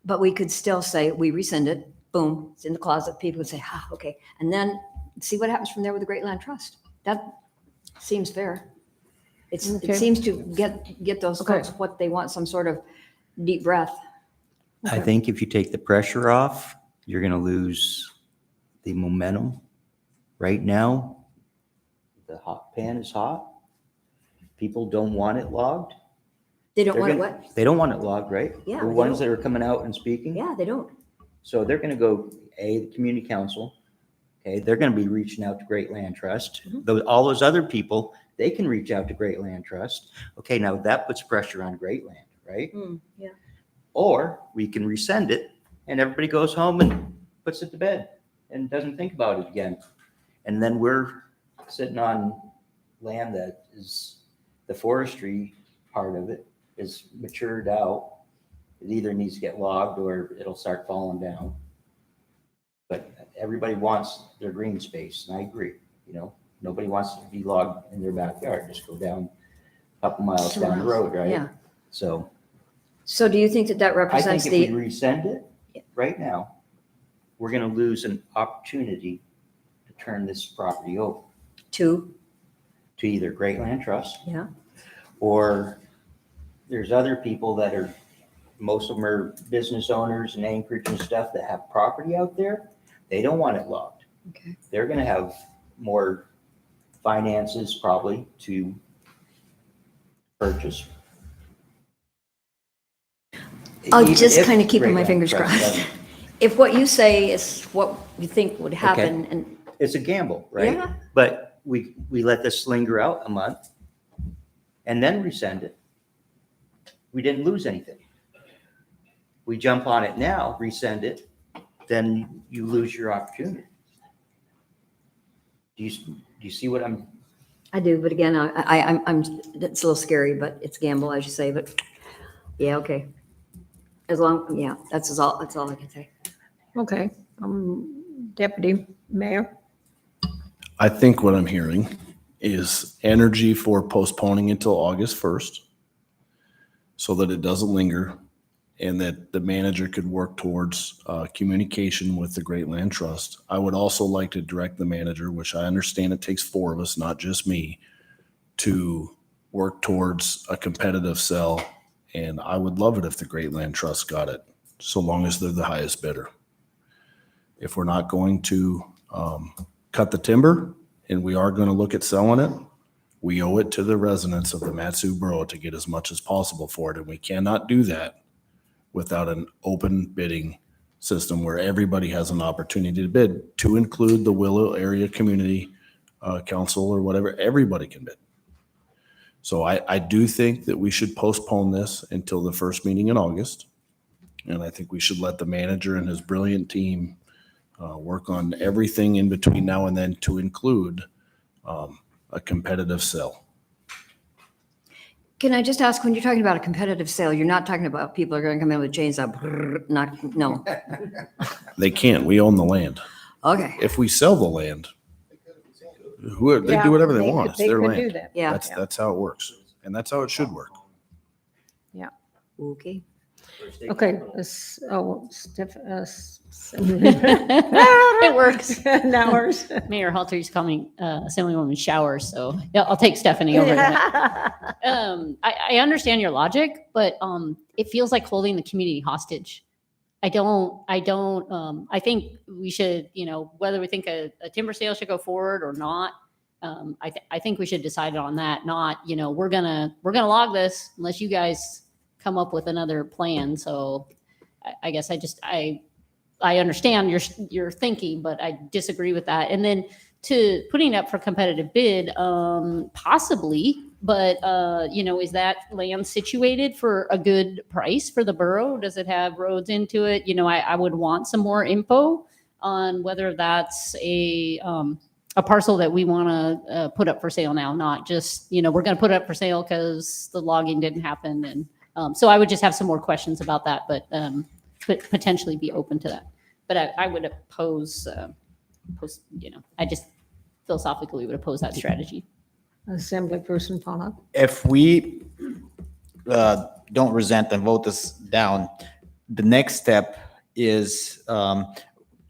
But we could still say, we rescind it, boom, it's in the closet. People would say, okay. And then see what happens from there with the Great Land Trust. That seems fair. It seems to get those folks what they want, some sort of deep breath. I think if you take the pressure off, you're going to lose the momentum. Right now, the hot pan is hot. People don't want it logged. They don't want it what? They don't want it logged, right? Yeah, The they ones don't. that are coming out and speaking. Yeah, they don't. So they're going to go, the community council. Okay, they're going to be reaching out to Great Land Trust. All those other people, they can reach out to Great Land Trust. Okay, now that puts pressure on Great Land, right? Yeah. Or we can rescind it and everybody goes home and puts it to bed and doesn't think about it again. And then we're sitting on land that is, the forestry part of it is matured out. It either needs to get logged or it'll start falling down. But everybody wants their green space, and I agree. Nobody wants to be logged in their backyard. Just go down a couple miles down the road, right? Yeah. So do you think that I represents think if we rescind it right now, we're going to lose an opportunity to turn this property over Two, to either Great Land Trust, yeah. or there's other people that are, most of them are business owners and Anchorage and stuff that have property out there. They don't want it logged. Okay. They're going to have more finances probably to purchase. I'll Even just if kind of keeping Great my Land fingers Trust crossed. doesn't. If what you say is what you think would happen, and It's a gamble, right? Yeah. But we let this linger out a month and then resend it. We didn't lose anything. We jump on it now, resend it, then you lose your opportunity. Do you see what I'm? I do, but again, I'm, it's a little scary, but it's gamble, as you say, but yeah, okay. As long, yeah, that's all I can say. Okay, Deputy Mayor. I think what I'm hearing is energy for postponing until August 1st so that it doesn't linger and that the manager could work towards communication with the Great Land Trust. I would also like to direct the manager, which I understand it takes 4 of us, not just me, to work towards a competitive sell. And I would love it if the Great Land Trust got it, so long as they're the highest bidder. If we're not going to cut the timber and we are going to look at selling it, we owe it to the residents of the Matsu Borough to get as much as possible for it. And we cannot do that without an open bidding system where everybody has an opportunity to bid, to include the Willow Area Community Council or whatever. Everybody can bid. So I do think that we should postpone this until the first meeting in August. And I think we should let the manager and his brilliant team work on everything in between now and then to include a competitive sale. Can I just ask, when you're talking about a competitive sale, you're not talking about people are going to come in with chainsaw, no. They can't. We own the land. Okay. If we sell the land, they do whatever they want. It's their could do land. that. Yeah. That's how it works. And that's how it should work. Yeah. Okay. Okay, It works. Hours. Mayor Halter's calling Assemblywoman Showers, so yeah, I'll take Stephanie over that. I understand your logic, but it feels like holding the community hostage. I think we should, whether we think a timber sale should go forward or not, I think we should decide on that, not, we're gonna log this unless you guys come up with another plan. So I guess I understand your thinking, but I disagree with that. And then to putting up for competitive bid, possibly, but is that land situated for a good price for the borough? Does it have roads into it? I would want some more info on whether that's a parcel that we want to put up for sale now, not just, we're going to put it up for sale because the logging didn't happen. And so I would just have some more questions about that, but potentially be open to that. But I would oppose, I just philosophically would oppose that strategy. Assemblyperson Fauna. If we don't resent and vote this down, the next step is,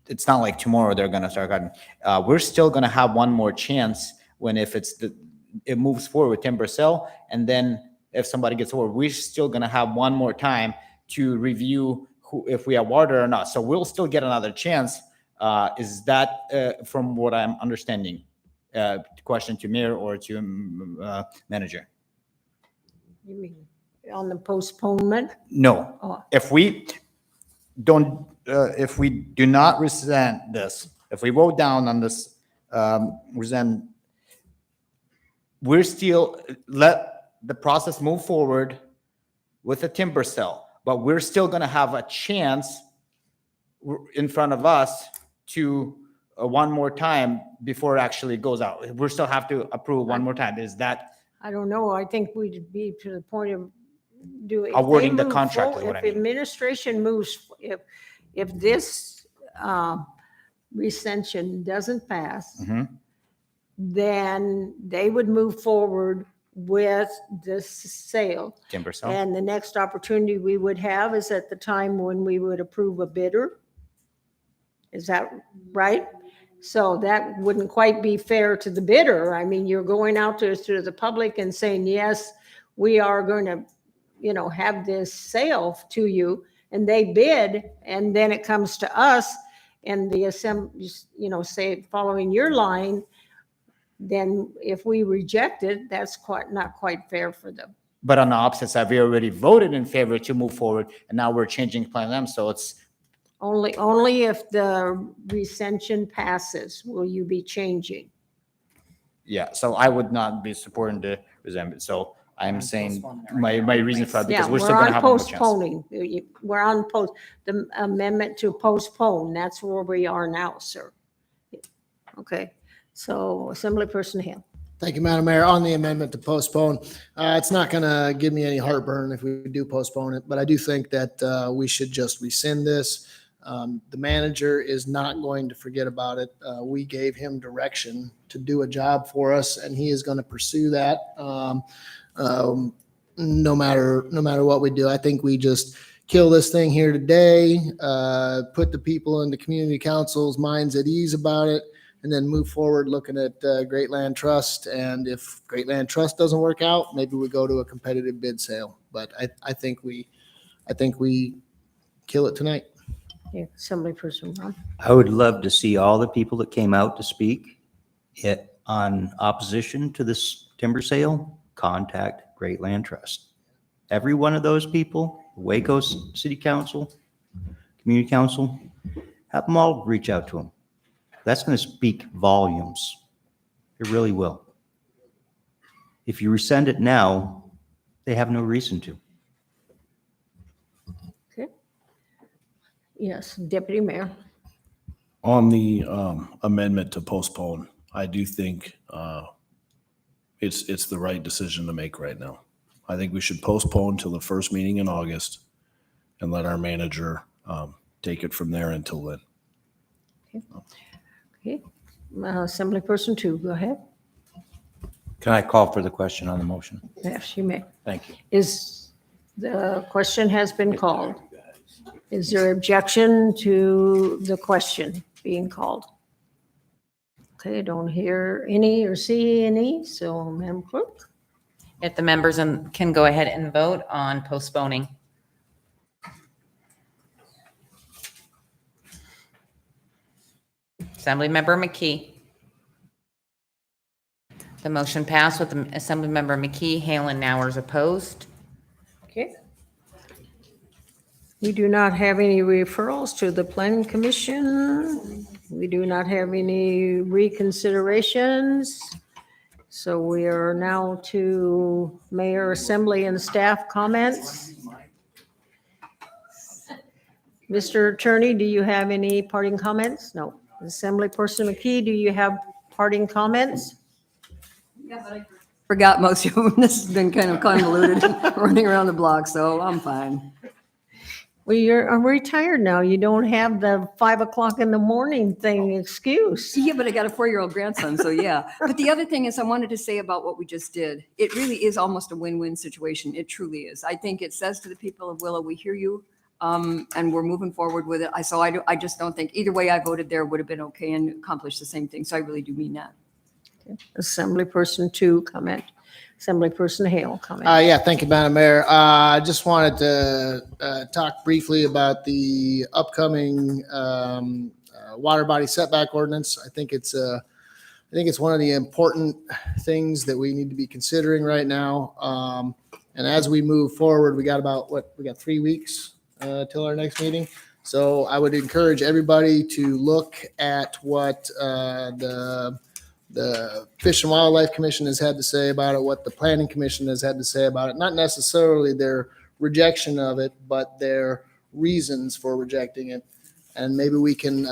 it's not like tomorrow they're going to start cutting. We're still going to have one more chance when it moves forward with timber sale, and then if somebody gets over, we're still going to have one more time to review if we award it or not. So we'll still get another chance. Is that from what I'm understanding? Question to mayor or to manager? You mean on the postponement? No. Oh. If we do not resent this, if we vote down on this, resent, we're still let the process move forward with a timber sale, but we're still going to have a chance in front of us to one more time before it actually goes out. We still have to approve one more time. Is that I don't know. I think we'd be to the point of doing. awarding the contract is what I If mean. administration moves, if this recension doesn't pass, then they would move forward with this sale. Timber sale. And the next opportunity we would have is at the time when we would approve a bidder. Is that right? So that wouldn't quite be fair to the bidder. I mean, you're going out to the public and saying, yes, we are going to, have this sale to you, and they bid, and then it comes to us, and the assembly, say, following your line, then if we reject it, that's not quite fair for them. But on the opposite side, we already voted in favor to move forward, and now we're changing Plan M, so it's, Only if the recension passes will you be changing. yeah, so I would not be supporting the resentment. So I'm saying my reason for that, because Yeah, we're still gonna have one more chance. postponing. We're on the amendment to postpone. That's where we are now, sir. Okay, so Assemblyperson Hale. Thank you, Madam Mayor. On the amendment to postpone, it's not going to give me any heartburn if we do postpone it, but I do think that we should just rescind this. The manager is not going to forget about it. We gave him direction to do a job for us, and he is going to pursue that no matter what we do. I think we just kill this thing here today, put the people in the community council's minds at ease about it, and then move forward looking at Great Land Trust. And if Great Land Trust doesn't work out, maybe we go to a competitive bid sale. But I think we kill it tonight. Yeah, Assemblyperson Ron. I would love to see all the people that came out to speak on opposition to this timber sale, contact Great Land Trust. Every one of those people, Waco City Council, Community Council, have them all reach out to them. That's going to speak volumes. It really will. If you rescind it now, they have no reason to. Okay. Yes, Deputy Mayor. On the amendment to postpone, I do think it's the right decision to make right now. I think we should postpone till the first meeting in August and let our manager take it from there until then. Okay, Assemblyperson 2, go ahead. Can I call for the question on the motion? Yes, you may. Thank you. The question has been called. Is there objection to the question being called? Okay, don't hear any or see any, so Madam Clerk. If the members can go ahead and vote on postponing. Assemblymember McKee. The motion passed with Assemblymember McKee, Hale, and Nowers opposed. Okay. We do not have any referrals to the Planning Commission. We do not have any reconsiderations. So we are now to Mayor, Assembly, and staff comments. Mr. Attorney, do you have any parting comments? No. Assemblyperson McKee, do you have parting comments? Yeah, but I forgot most of them. This has been kind of convoluted, running around the block, so I'm fine. Well, I'm retired now. You don't have the 5 o'clock in the morning thing excuse. Yeah, but I got a 4-year-old grandson, so yeah. But the other thing is I wanted to say about what we just did. It really is almost a win-win situation. It truly is. I think it says to the people of Willow, we hear you, and we're moving forward with it. I just don't think either way I voted there would have been okay and accomplished the same thing. So I really do mean that. Okay. Assemblyperson 2 comment. Assemblyperson Hale comment. Yeah, thank you, Madam Mayor. I just wanted to talk briefly about the upcoming water body setback ordinance. I think it's one of the important things that we need to be considering right now. And as we move forward, we got 3 weeks till our next meeting. So I would encourage everybody to look at what the Fish and Wildlife Commission has had to say about it, what the Planning Commission has had to say about it, not necessarily their rejection of it, but their reasons for rejecting it. And maybe we can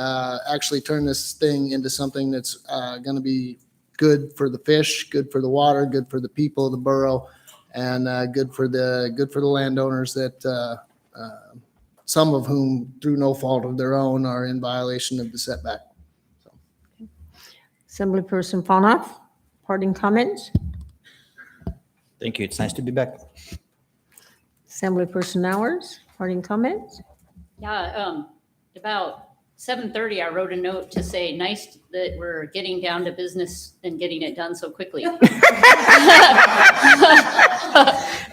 actually turn this thing into something that's going to be good for the fish, good for the water, good for the people of the borough, and good for the landowners that some of whom, through no fault of their own, are in violation of the setback. Assemblyperson Panoff, parting comments. Thank you. It's nice to be back. Assemblyperson Nowers, parting comments. Yeah, about 7:30, I wrote a note to say, nice that we're getting down to business and getting it done so quickly.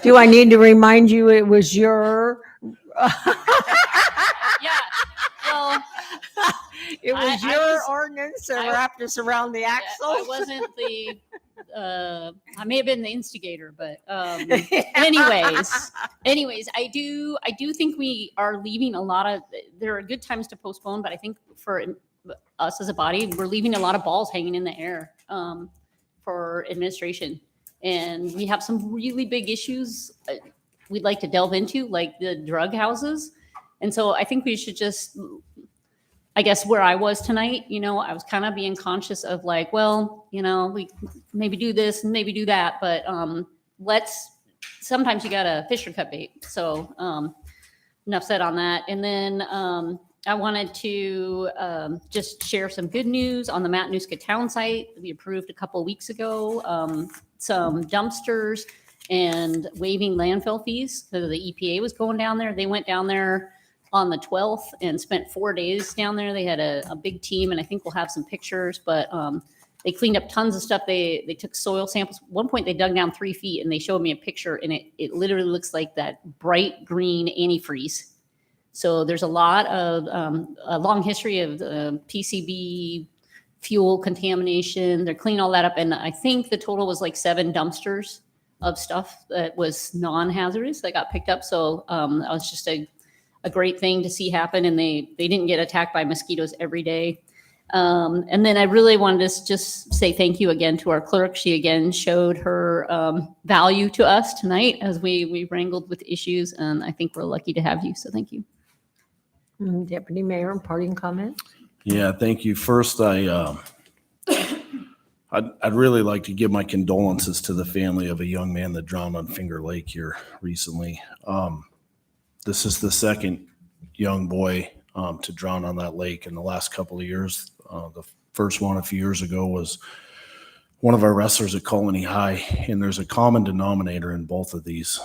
Do I need to remind you it was your? Yeah, well, It was I your was- ordinance that I- wrapped us around the axle. I wasn't the, I may have been the instigator, but anyways, I do think we are leaving a lot of, there are good times to postpone, but I think for us as a body, we're leaving a lot of balls hanging in the air for administration. And we have some really big issues we'd like to delve into, like the drug houses. And so I think we should just, I guess where I was tonight, I was kind of being conscious of like, well, we maybe do this and maybe do that, but sometimes you got to fish or cut bait. So enough said on that. And then I wanted to just share some good news on the Matanuska town site. We approved a couple of weeks ago some dumpsters and waiving landfill fees. So the EPA was going down there. They went down there on the 12th and spent 4 days down there. They had a big team, and I think we'll have some pictures, but they cleaned up tons of stuff. They took soil samples. At one point they dug down 3 feet and they showed me a picture, and it literally looks like that bright green antifreeze. So there's a lot of a long history of PCB fuel contamination. They're cleaning all that up. And I think the total was like 7 dumpsters of stuff that was non-hazardous that got picked up. So that was just a great thing to see happen. And they didn't get attacked by mosquitoes every day. And then I really wanted to just say thank you again to our clerk. She again showed her value to us tonight as we wrangled with issues. And I think we're lucky to have you. So thank you. Deputy Mayor, parting comment? Yeah, thank you. First, I'd really like to give my condolences to the family of a young man that drowned on Finger Lake here recently. This is the second young boy to drown on that lake in the last couple of years. The first one a few years ago was one of our wrestlers at Colony High, and there's a common denominator in both of these.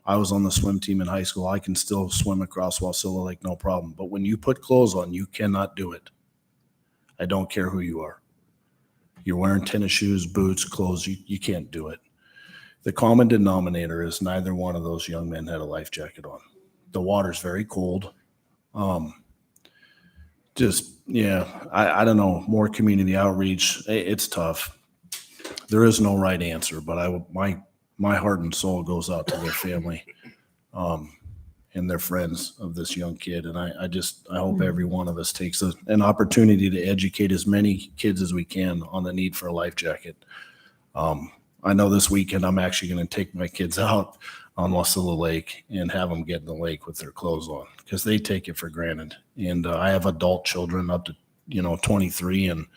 I was on the swim team in high school. I can still swim across Wasilla Lake, no problem. But when you put clothes on, you cannot do it. I don't care who you are. You're wearing tennis shoes, boots, clothes. You can't do it. The common denominator is neither one of those young men had a life jacket on. The water's very cold. I don't know, more community outreach. It's tough. There is no right answer, but my heart and soul goes out to their family and their friends of this young kid. And I hope every one of us takes an opportunity to educate as many kids as we can on the need for a life jacket. I know this weekend I'm actually going to take my kids out on Wasilla Lake and have them get in the lake with their clothes on because they take it for granted. And I have adult children up to 23, and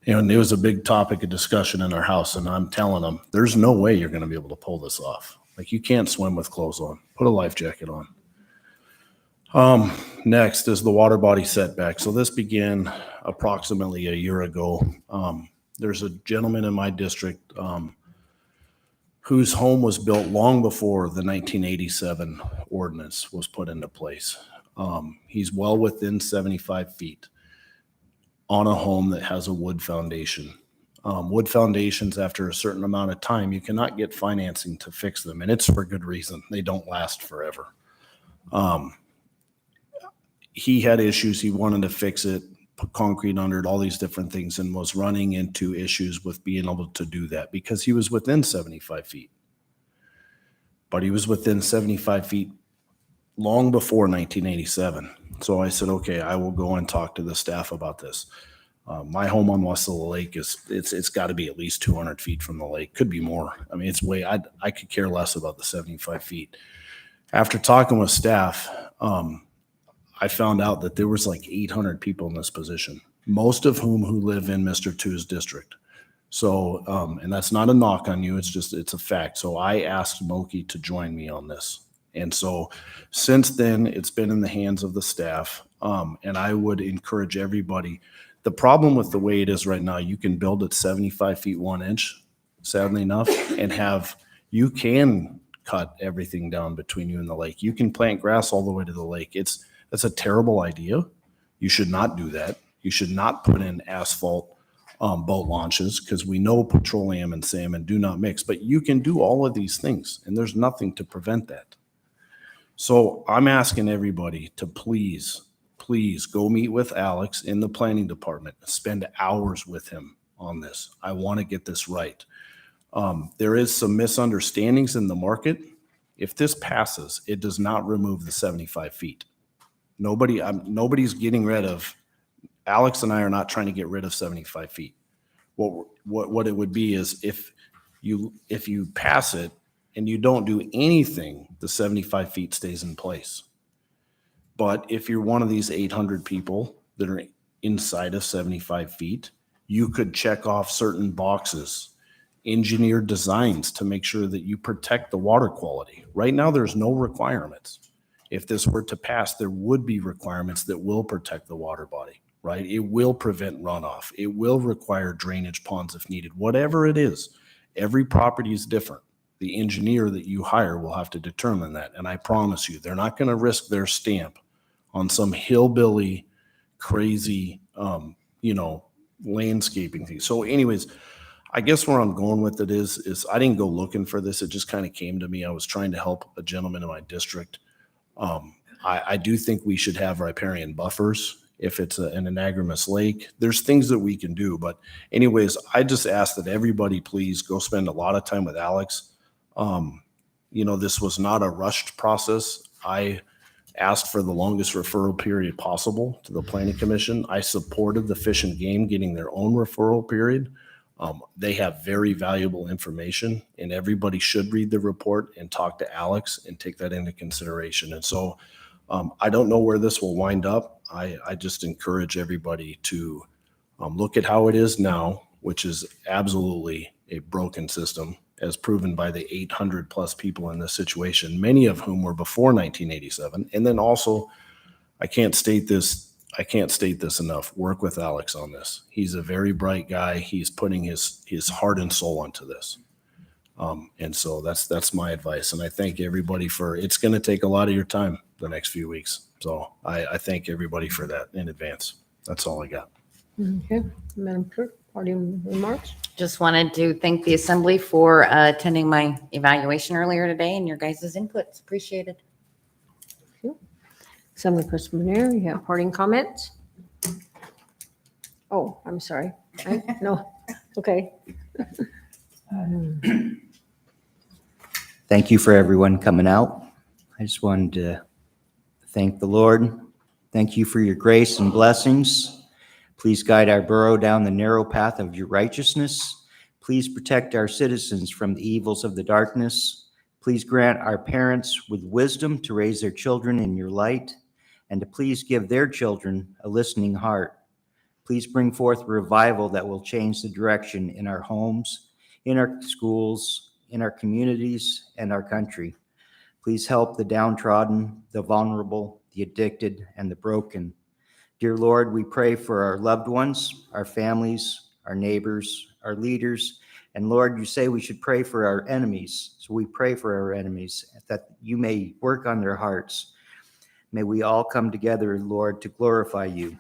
it was a big topic of discussion in our house. And I'm telling them, there's no way you're going to be able to pull this off. Like, you can't swim with clothes on. Put a life jacket on. Next is the water body setback. So this began approximately a year ago. There's a gentleman in my district whose home was built long before the 1987 ordinance was put into place. He's well within 75 feet on a home that has a wood foundation. Wood foundations, after a certain amount of time, you cannot get financing to fix them, and it's for good reason. They don't last forever. He had issues. He wanted to fix it, put concrete under it, all these different things, and was running into issues with being able to do that because he was within 75 feet. But he was within 75 feet long before 1987. So I said, okay, I will go and talk to the staff about this. My home on Wasilla Lake it's got to be at least 200 feet from the lake. Could be more. I mean, it's way, I could care less about the 75 feet. After talking with staff, I found out that there was like 800 people in this position, most of whom who live in Mr. 2's district. So, and that's not a knock on you. It's a fact. So I asked Moki to join me on this. And so since then, it's been in the hands of the staff. And I would encourage everybody. The problem with the way it is right now, you can build at 75 feet 1 inch, sadly enough, and you can cut everything down between you and the lake. You can plant grass all the way to the lake. That's a terrible idea, You should not do that. You should not put in asphalt boat launches because we know petroleum and salmon do not mix. But you can do all of these things, and there's nothing to prevent that. So I'm asking everybody to please go meet with Alex in the planning department. Spend hours with him on this. I want to get this right. There is some misunderstandings in the market. If this passes, it does not remove the 75 feet. Nobody's getting rid of, Alex and I are not trying to get rid of 75 feet. What it would be is if you pass it and you don't do anything, the 75 feet stays in place. But if you're one of these 800 people that are inside of 75 feet, you could check off certain boxes, engineered designs to make sure that you protect the water quality. Right now, there's no requirements. If this were to pass, there would be requirements that will protect the water body, right? It will prevent runoff. It will require drainage ponds if needed. Whatever it is, every property is different. The engineer that you hire will have to determine that. And I promise you, they're not going to risk their stamp on some hillbilly, crazy, landscaping thing. So anyways, I guess where I'm going with it is I didn't go looking for this. It just kind of came to me. I was trying to help a gentleman in my district. I do think we should have riparian buffers if it's an anagramous lake. There's things that we can do. But anyways, I just ask that everybody please go spend a lot of time with Alex. This was not a rushed process. I asked for the longest referral period possible to the planning commission. I supported the Fish and Game getting their own referral period. They have very valuable information, and everybody should read the report and talk to Alex and take that into consideration. And so I don't know where this will wind up. I just encourage everybody to look at how it is now, which is absolutely a broken system, as proven by the 800 plus people in this situation, many of whom were before 1987. And then also, I can't state this enough. Work with Alex on this. He's a very bright guy. He's putting his heart and soul onto this. And so that's my advice. And I thank everybody it's going to take a lot of your time the next few weeks. So I thank everybody for that in advance. That's all I got. Okay, Madam Clerk, parting remarks? Just wanted to thank the assembly for attending my evaluation earlier today and your guys' inputs. Appreciate it. Assemblyperson Manero, you have parting comments? Oh, I'm sorry. No, okay. Thank you for everyone coming out. I just wanted to thank the Lord. Thank you for your grace and blessings. Please guide our borough down the narrow path of your righteousness. Please protect our citizens from the evils of the darkness. Please grant our parents with wisdom to raise their children in your light, and to please give their children a listening heart. Please bring forth revival that will change the direction in our homes, in our schools, in our communities, and our country. Please help the downtrodden, the vulnerable, the addicted, and the broken. Dear Lord, we pray for our loved ones, our families, our neighbors, our leaders. And Lord, you say we should pray for our enemies. So we pray for our enemies, that you may work on their hearts. May we all come together, Lord, to glorify you.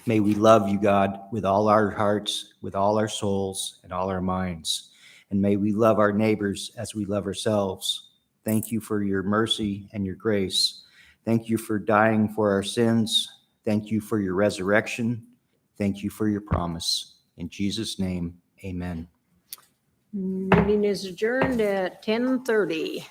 May we love you, God, with all our hearts, with all our souls, and all our minds. And may we love our neighbors as we love ourselves. Thank you for your mercy and your grace. Thank you for dying for our sins. Thank you for your resurrection. Thank you for your promise. In Jesus' name, amen. Meeting is adjourned at 10:30.